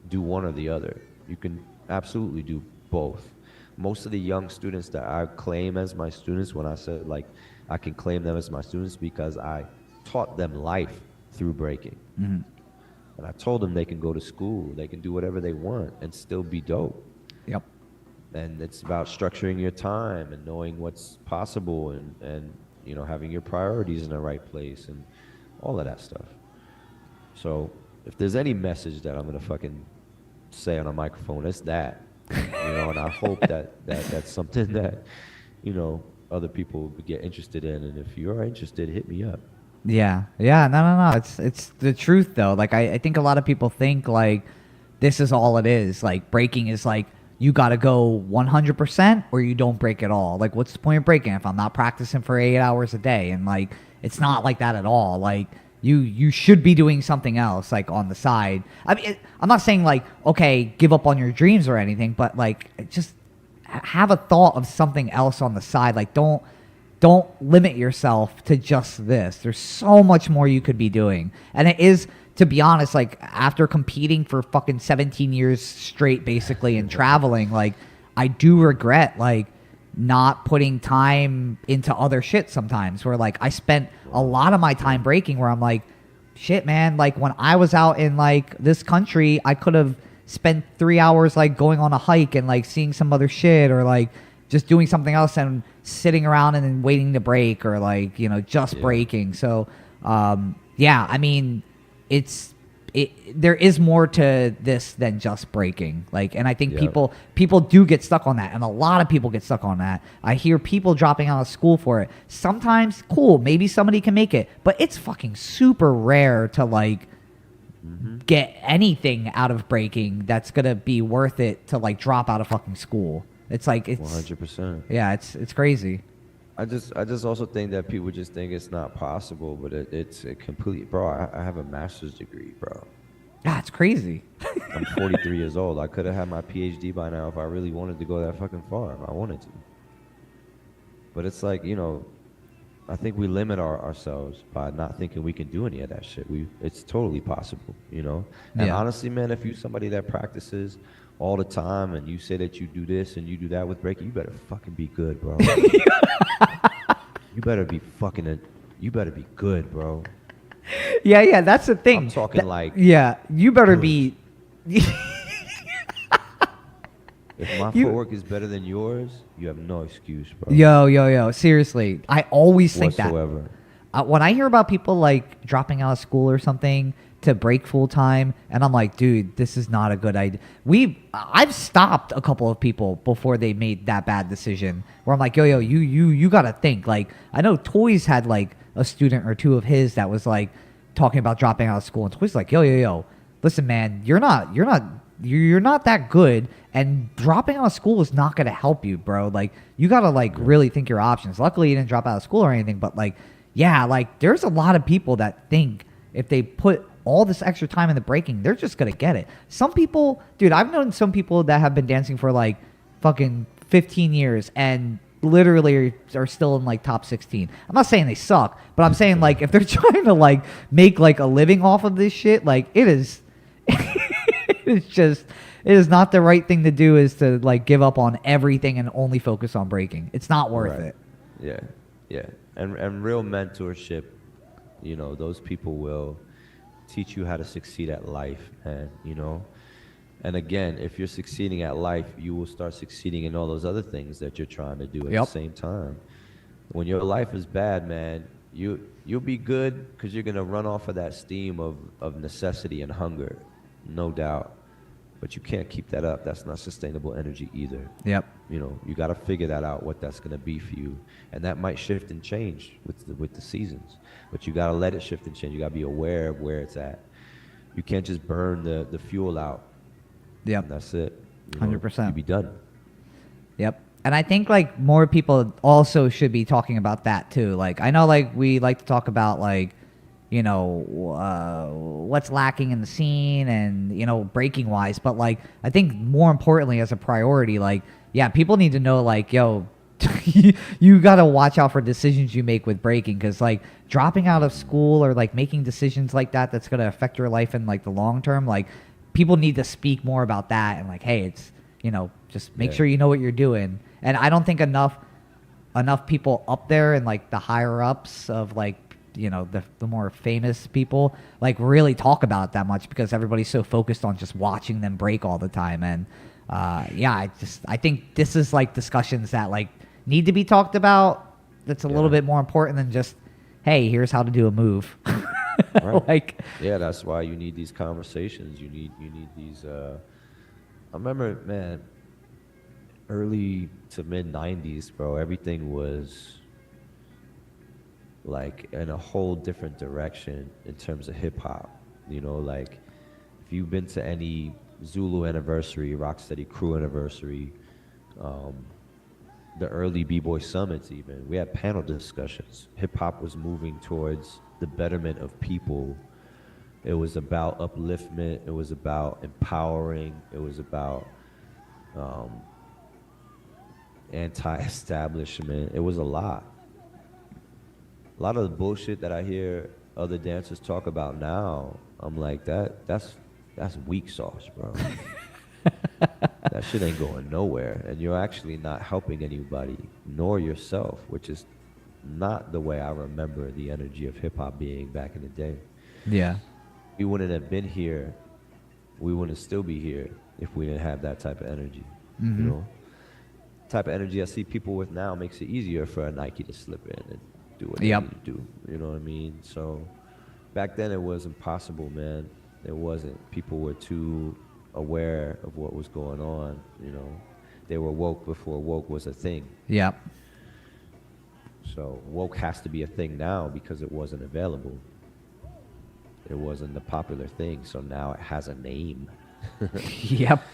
do one or the other. You can absolutely do both. Most of the young students that I claim as my students, when I said like I can claim them as my students, because I taught them life through breaking. And I told them they can go to school, they can do whatever they want and still be dope. Yep. And it's about structuring your time and knowing what's possible, and you know, having your priorities in the right place and all of that stuff. So if there's any message that I'm gonna fucking say on a microphone, it's that. You know, and I hope that's something that, you know, other people would get interested in. And if you are interested, hit me up. Yeah. No. It's the truth though. Like I think a lot of people think like this is all it is. Like breaking is like you got to go 100% or you don't break at all. Like what's the point of breaking if I'm not practicing for 8 hours a day? And like it's not like that at all. Like you should be doing something else like on the side. I mean, I'm not saying like, okay, give up on your dreams or anything, but like just have a thought of something else on the side. Like don't limit yourself to just this. There's so much more you could be doing. And it is, to be honest, like after competing for fucking 17 years straight basically and traveling, like I do regret like not putting time into other shit sometimes, where like I spent a lot of my time breaking, where I'm like, shit man, like when I was out in like this country, I could have spent 3 hours like going on a hike and like seeing some other shit, or like just doing something else and sitting around and then waiting to break, or like, you know, just breaking. So yeah, I mean there is more to this than just breaking. Like, and I think people do get stuck on that, and a lot of people get stuck on that. I hear people dropping out of school for it. Sometimes, cool, maybe somebody can make it, but it's fucking super rare to like get anything out of breaking that's gonna be worth it to like drop out of fucking school. It's like it's 100%. Yeah, it's crazy. I just also think that people just think it's not possible, but it's a complete, bro. I have a master's degree, bro. Ah, it's crazy. I'm 43 years old. I could have had my PhD by now if I really wanted to go that fucking far. If I wanted to. But it's like, you know, I think we limit ourselves by not thinking we can do any of that shit. It's totally possible, you know. And honestly, man, if you're somebody that practices all the time and you say that you do this and you do that with breaking, you better fucking be good, bro. You better be good, bro. Yeah, that's the thing. I'm talking like... Yeah, you better be... If my footwork is better than yours, you have no excuse, bro. Yo. Seriously, I always think whatsoever. that. When I hear about people like dropping out of school or something to break full time, and I'm like, dude, this is not a good idea. I've stopped a couple of people before they made that bad decision. Where I'm like, yo, you gotta think. Like, I know Toys had like a student or two of his that was like talking about dropping out of school, and Toys like, yo, listen, man, you're not that good, and dropping out of school is not gonna help you, bro. Like, you gotta like really think your options. Luckily, you didn't drop out of school or anything, but like, yeah, like there's a lot of people that think if they put all this extra time in the breaking, they're just gonna get it. Some people, dude, I've known some people that have been dancing for like fucking 15 years and literally are still in like top 16. I'm not saying they suck, but I'm saying like if they're trying to like make like a living off of this shit, like it is it is not the right thing to do, is to like give up on everything and only focus on breaking. It's not worth it. Yeah. And real mentorship, you know, those people will teach you how to succeed at life, man, you know. And again, if you're succeeding at life, you will start succeeding in all those other things that you're trying to do at the same time. When your life is bad, man, you'll be good because you're gonna run off of that steam of necessity and hunger, no doubt. But you can't keep that up. That's not sustainable energy either. Yep. You know, you got to figure that out, what that's going to be for you. And that might shift and change with the seasons. But you got to let it shift and change. You got to be aware of where it's at. You can't just burn the fuel out. Yep. And that's it. 100%. You'd be done. Yep. And I think like more people also should be talking about that too. Like I know like we like to talk about like, you know, what's lacking in the scene and, you know, breaking wise. But like I think more importantly as a priority, like, yeah, people need to know like, yo, you got to watch out for decisions you make with breaking, because like dropping out of school or like making decisions like that that's going to affect your life in like the long term, like people need to speak more about that and like, hey, it's, you know, just make sure you know what you're doing. And I don't think enough people up there and like the higher ups of like, you know, the more famous people like really talk about it that much, because everybody's so focused on just watching them break all the time. And yeah, I think this is like discussions that like need to be talked about. That's a little bit more important than just, hey, here's how to do a move. Right. Like, yeah, that's why you need these conversations. You need these. I remember, man, early to mid '90s, bro. Everything was like in a whole different direction in terms of hip hop. You know, like if you've been to any Zulu anniversary, Rocksteady Crew anniversary, the early B-Boy summits, even we had panel discussions. Hip hop was moving towards the betterment of people. It was about upliftment. It was about empowering. It was about anti-establishment. It was a lot. A lot of the bullshit that I hear other dancers talk about now, I'm like, that's weak sauce, bro. That shit ain't going nowhere, and you're actually not helping anybody, nor yourself, which is not the way I remember the energy of hip hop being back in the day. yeah. We wouldn't have been here. We wouldn't still be here if we didn't have that type of energy. Mm-hmm. You know, type of energy I see people with now makes it easier for a Nike to slip in and do what they need to do. You know what I mean? So back then it was impossible, man. It wasn't. People were too aware of what was going on. You know, they were woke before woke was a thing. Yep. So woke has to be a thing now because it wasn't available. It wasn't the popular thing, so now it has a name. Yep.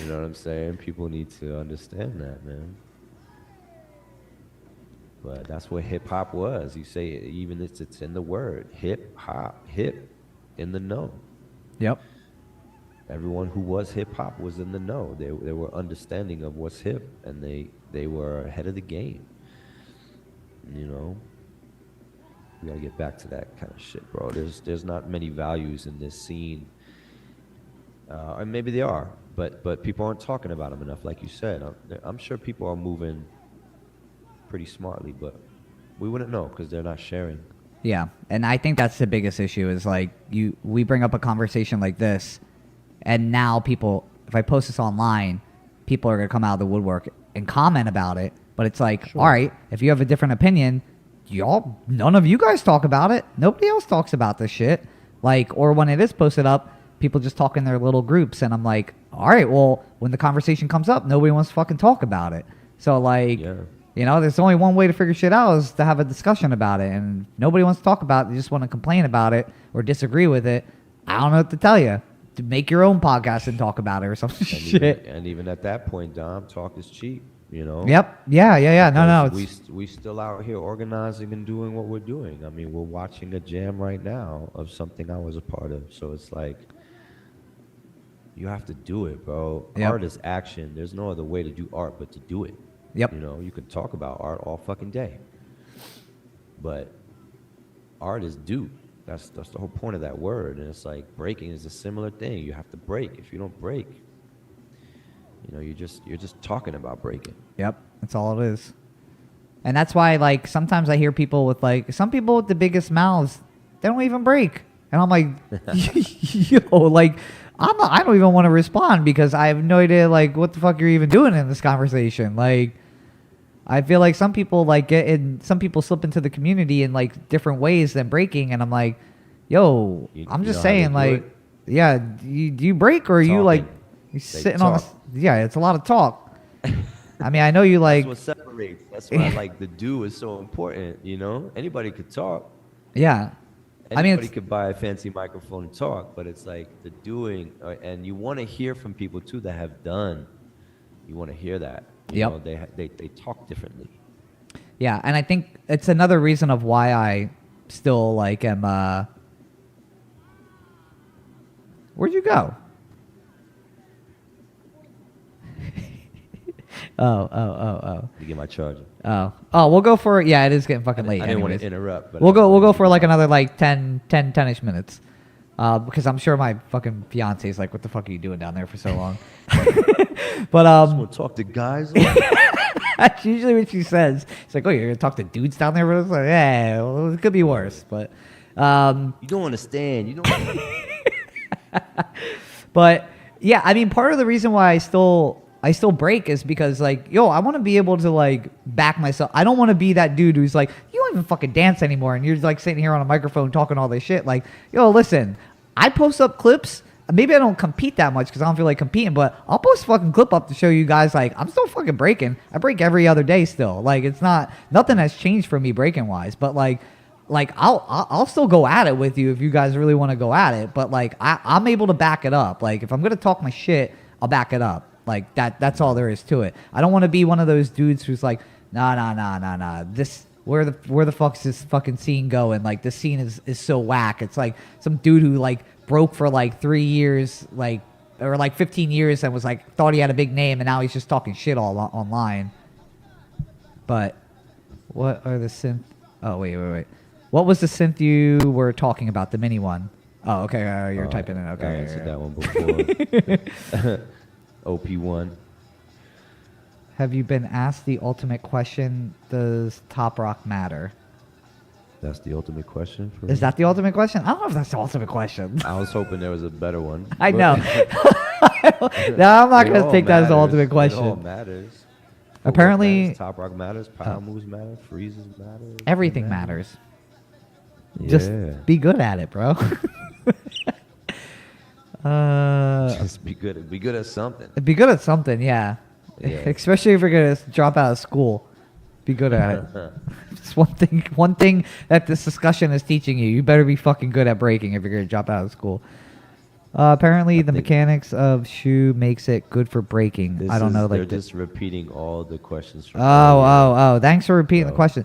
You know what I'm saying? People need to understand that, man. But that's what hip hop was. You say it, even it's in the word. Hip hop, hip, in the know. Yep. Everyone who was hip hop was in the know. They were understanding of what's hip, and they were ahead of the game. You know, we gotta get back to that kind of shit, bro. There's not many values in this scene, and maybe they are, but people aren't talking about them enough. Like you said, I'm sure people are moving pretty smartly, but we wouldn't know because they're not sharing. Yeah, and I think that's the biggest issue is like we bring up a conversation like this, and now people, if I post this online, people are gonna come out of the woodwork and comment about it. But it's like, all right, if you have a different opinion, none of you guys talk about it. Nobody else talks about this shit. Like, or when it is posted up, people just talk in their little groups, and I'm like, all right, well, when the conversation comes up, nobody wants to fucking talk about it. So like, you know, there's only one way to figure shit out is to have a discussion about it, and nobody wants to talk about it. They just want to complain about it or disagree with it. I don't know what to tell you. To make your own podcast and talk about it or some shit. Even at that point, Dom, talk is cheap. You know. Yep. Yeah. No. We still out here organizing and doing what we're doing. I mean, we're watching a jam right now of something I was a part of. So it's like, you have to do it, bro. Yep. Art is action. There's no other way to do art but to do it. Yep. You know, you can talk about art all fucking day, but art is do. That's the whole point of that word. And it's like breaking is a similar thing. You have to break. If you don't break, you know, you're just talking about breaking. Yep, that's all it is. And that's why, like, sometimes I hear people with, like, some people with the biggest mouths, they don't even break. And I'm like, yo, like, I don't even want to respond because I have no idea, like, what the fuck you're even doing in this conversation. Like, I feel like some people, like, some people slip into the community in, like, different ways than breaking. And I'm like, yo, I'm just saying, like, yeah, do you break or are you, like, you sitting on this? Yeah, it's a lot of talk. I mean, I know you like. That's what separates. That's why like the do is so important. You know, anybody could talk. Yeah. I mean, Anybody could buy a fancy microphone and talk, but it's like the doing, and you want to hear from people too that have done. You want to hear that. You Yep. know, they talk differently. yeah, and I think it's another reason of why I still like am. Where'd you go? Oh. To get my charger. Oh, we'll go for yeah. It is getting fucking late. I didn't want anyways. to interrupt. But We'll go for like another like 10-ish minutes. Because I'm sure my fucking fiance is like, what the fuck are you doing down there for so long? But I just want to talk to guys. that's usually what she says. It's like, oh, you're gonna talk to dudes down there? But it's like, yeah, well, it could be worse. But You don't understand. You don't. but yeah, I mean, part of the reason why I still break is because like, yo, I want to be able to like back myself. I don't want to be that dude who's like, you don't even fucking dance anymore, and you're like sitting here on a microphone talking all this shit. Like, yo, listen, I post up clips. Maybe I don't compete that much because I don't feel like competing, but I'll post a fucking clip up to show you guys like I'm still fucking breaking. I break every other day still. Like it's not nothing has changed for me breaking wise, but like I'll still go at it with you if you guys really want to go at it. But like I'm able to back it up. Like if I'm gonna talk my shit, I'll back it up. Like that's all there is to it. I don't want to be one of those dudes who's like, nah. This where the fuck's this fucking scene going? Like this scene is so whack. It's like some dude who like broke for like 3 years, like or like 15 years, and was like thought he had a big name, and now he's just talking shit all online. But what are the synth? Oh wait. What was the synth you were talking about? The mini one. Oh, okay. You're typing it. Okay. I answered that one before. OP1. Have you been asked the ultimate question? Does Top Rock matter? That's the ultimate question for Is me? that the ultimate question? I don't know if that's the ultimate question. I was hoping there was a better one. I but- know. No, I'm not It going to all take that as the matters. ultimate It all question. matters. Apparently- Matters. Top Rock matters. Power moves matter. Freezes matter. Everything matters. Yeah. Just be good at it, bro. Just be good. Be good at something. Be good at something, yeah. Yeah. Especially if you're going to drop out of school. Be good at it. It's one thing that this discussion is teaching you. You better be fucking good at breaking if you're going to drop out of school. Apparently, the mechanics of shoe makes it good for breaking. I don't know. They're Like, just repeating all the questions from earlier. oh. Thanks for repeating the So, question.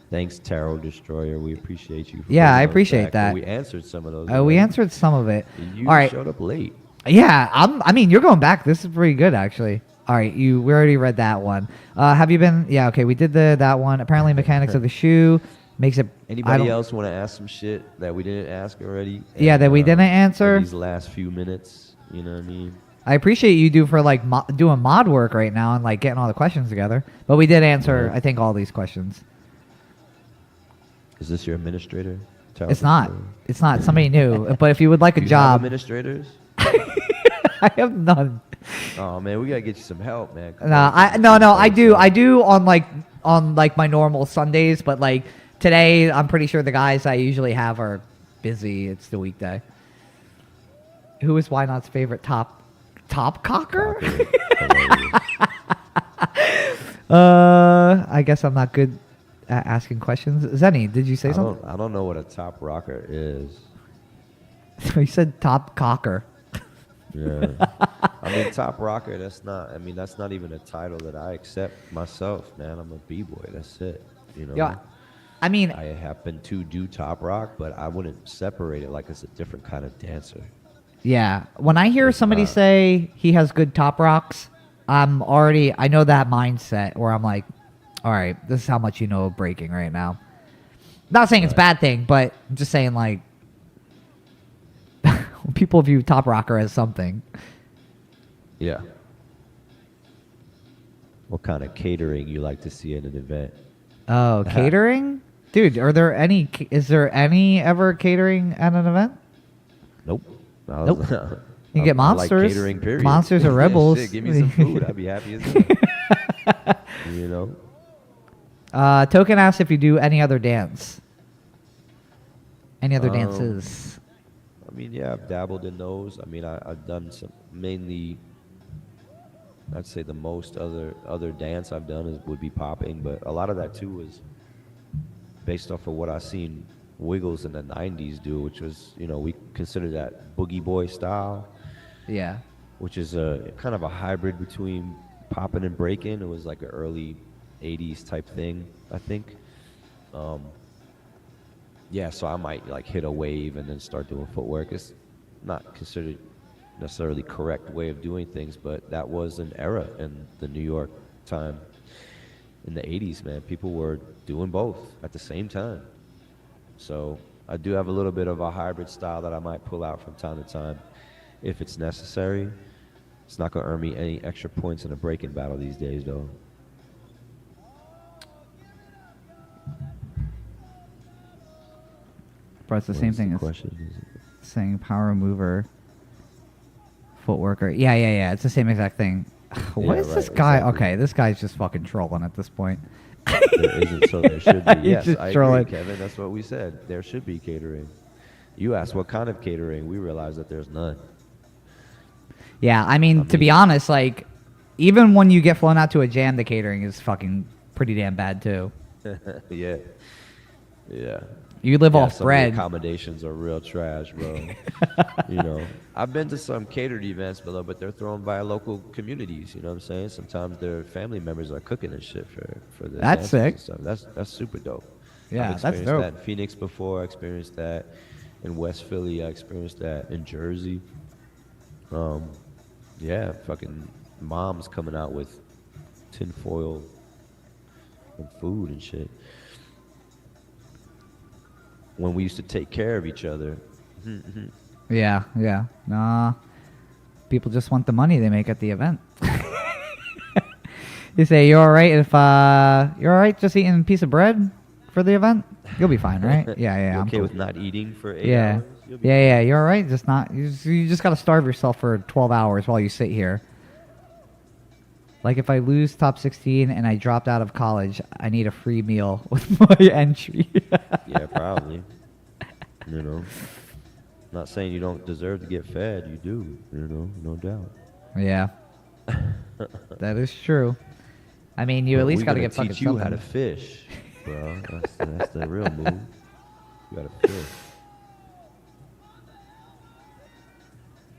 Thanks, Tarot Destroyer. We appreciate you. For Yeah, bringing I those appreciate back, that. but we answered some of those. We already. answered some of it. You All right. showed up late. Yeah, I mean, you're going back. This is pretty good, actually. All right, we already read that one. Have you been? Yeah, okay, we did that one. Apparently, mechanics of the shoe makes it. I Anybody don't- else want to ask some shit that we didn't ask already? Yeah, that we didn't answer? in these last few minutes, you know what I mean? I appreciate you for like doing mod work right now and like getting all the questions together. But we did answer, Yeah. I think, all these questions. Is this your administrator? Tarot It's not. Destroyer? It's not. Somebody new. But if you would like a Do you have job, administrators? I have none. Oh man, we gotta get you some help, man. Come No, on, I do. I do on like my normal Sundays, but like today, I'm pretty sure the guys I usually have are busy. It's the weekday. Who is Why Not's favorite top cocker? I guess I'm not good at asking questions. Zenny, did you say something? I don't know what a top rocker is. You said top cocker. Yeah. I mean, top rocker, that's not even a title that I accept myself, man. I'm a B-boy. That's it. You know? Yeah, I mean, I happen to do top rock, but I wouldn't separate it like it's a different kind of dancer. yeah. When I hear somebody say he has good top rocks, I know that mindset where I'm like, all right, this is how much you know of breaking right now. Not saying it's a bad thing, but I'm just saying like, people view top rocker as something. Yeah. What kind of catering you like to see at an event? Oh, catering? Dude, is there any ever catering at an event? Nope. Nope. You get I like monsters. catering, period. Monsters or Yeah, rebels. shit, give me some food. I'd be happy as hell. You know? Token asks if you do any other dance. Any other dances? I mean, yeah, I've dabbled in those. I mean, I've done some, mainly, I'd say the most other dance I've done would be popping, but a lot of that too was based off of what I seen Wiggles in the '90s do, which was, we consider that boogie boy style, Yeah. which is a kind of a hybrid between popping and breaking. It was like an early '80s type thing, I think. Yeah, so I might like hit a wave and then start doing footwork. It's not considered necessarily correct way of doing things, but that was an era in the New York time. In the '80s, man, people were doing both at the same time. So I do have a little bit of a hybrid style that I might pull out from time to time if it's necessary. It's not going to earn me any extra points in a breaking battle these days, though. Bro, it's the same thing as saying power mover, footworker. Yeah. It's the same exact thing. What is this guy? Exactly. Okay, this guy's just fucking trolling at this point. There isn't, so there should be. He's Yes, just I trolling. agree, Kevin. That's what we said. There should be catering. You asked what kind of catering. We realized that there's none. Yeah, I mean, to be honest, like, even when you get flown out to a jam, the catering is fucking pretty damn bad, too. Yeah. Yeah. You live off some bread. Of the accommodations are real trash, bro. I've been to some catered events below, but they're thrown by local communities. You know what I'm saying? Sometimes their family members are cooking and shit for the That's dancers sick. and stuff. That's super dope. Yeah, I've that's experienced dope. that in Phoenix before. I experienced that in West Philly. I experienced that in Jersey. Yeah, fucking moms coming out with tinfoil and food and shit. When we used to take care of each other. Yeah. Nah. People just want the money they make at the event. You say, you're all right if you're all right just eating a piece of bread for the event? You'll be fine, right? Yeah. You I'm okay cool. with not eating for 8 Yeah. hours? You'll be Yeah, you're all right. Just not. You just gotta starve yourself for 12 hours while you sit here. Like if I lose top 16 and I dropped out of college, I need a free meal with my entry. Yeah, probably. Not saying you don't deserve to get fed. You do, no doubt. Yeah. That is true. I mean, you at least gotta get fucking teach you how to something. fish, bro. That's the real move. You gotta fish.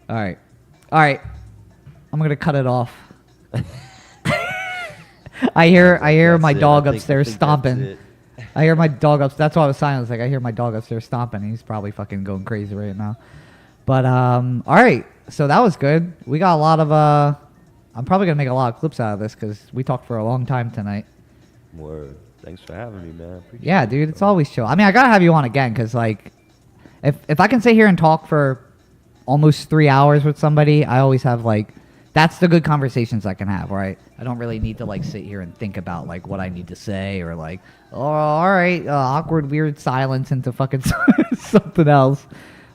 All right. I'm gonna cut it off. I hear my That's it. dog I think upstairs that's stomping. it. I hear my dog upstairs. That's why I was silent. Like I hear my dog upstairs stomping. He's probably fucking going crazy right now. But all right. So that was good. We got a lot of I'm probably gonna make a lot of clips out of this because we talked for a long time tonight. Word. Thanks for having me, man. Appreciate Yeah, it, dude. It's bro. always chill. I mean, I gotta have you on again because like, if I can sit here and talk for almost 3 hours with somebody, I always have like. That's the good conversations I can have, right? I don't really need to like sit here and think about like what I need to say or like, oh, all right, awkward, weird silence into fucking something else.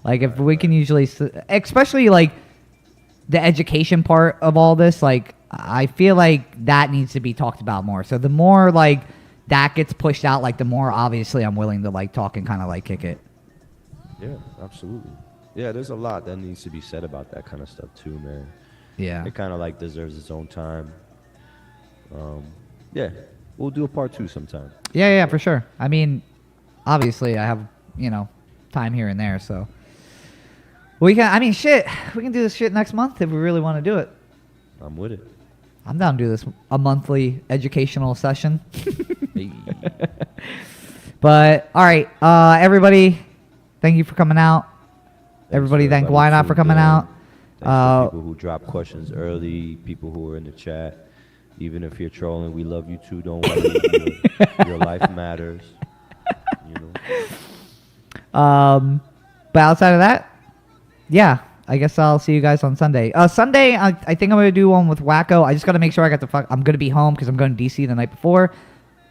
Like if we can usually, especially like the education part of all this, like I feel like that needs to be talked about more. So the more like that gets pushed out, like the more obviously I'm willing to like talk and kind of like kick it. Yeah, absolutely. Yeah, there's a lot that needs to be said about that kind of stuff too, man. Yeah. It kind of like deserves its own time. Yeah, we'll do a part 2 sometime. Yeah, for sure. I mean, obviously I have, time here and there, so we can do this shit next month if we really want to do it. I'm with it. I'm down to do this a monthly educational session. Hey. But all right, everybody, thank you for coming out. Everybody, thank Why Not for coming out. Thanks to people who drop questions early, people who are in the chat. Even if you're trolling, we love you too. Don't worry. Your life matters. But outside of that, yeah, I guess I'll see you guys on Sunday. Sunday, I think I'm gonna do one with Wacko. I just gotta make sure I'm gonna be home because I'm going to DC the night before.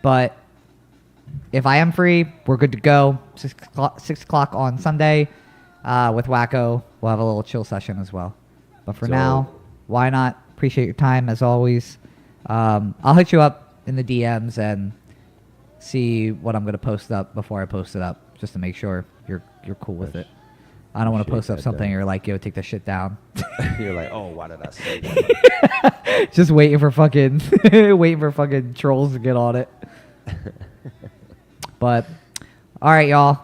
But if I am free, we're good to go. 6 o'clock on Sunday with Wacko. We'll have a little chill session as well. But for now, why not? Appreciate your time as always. I'll hit you up in the DMs and see what I'm gonna post up before I post it up, just to make sure you're cool with it. I don't want to post up something you're like, yo, take that shit down. You're like, oh, why did I say that? Just waiting for fucking trolls to get on it. But all right, y'all.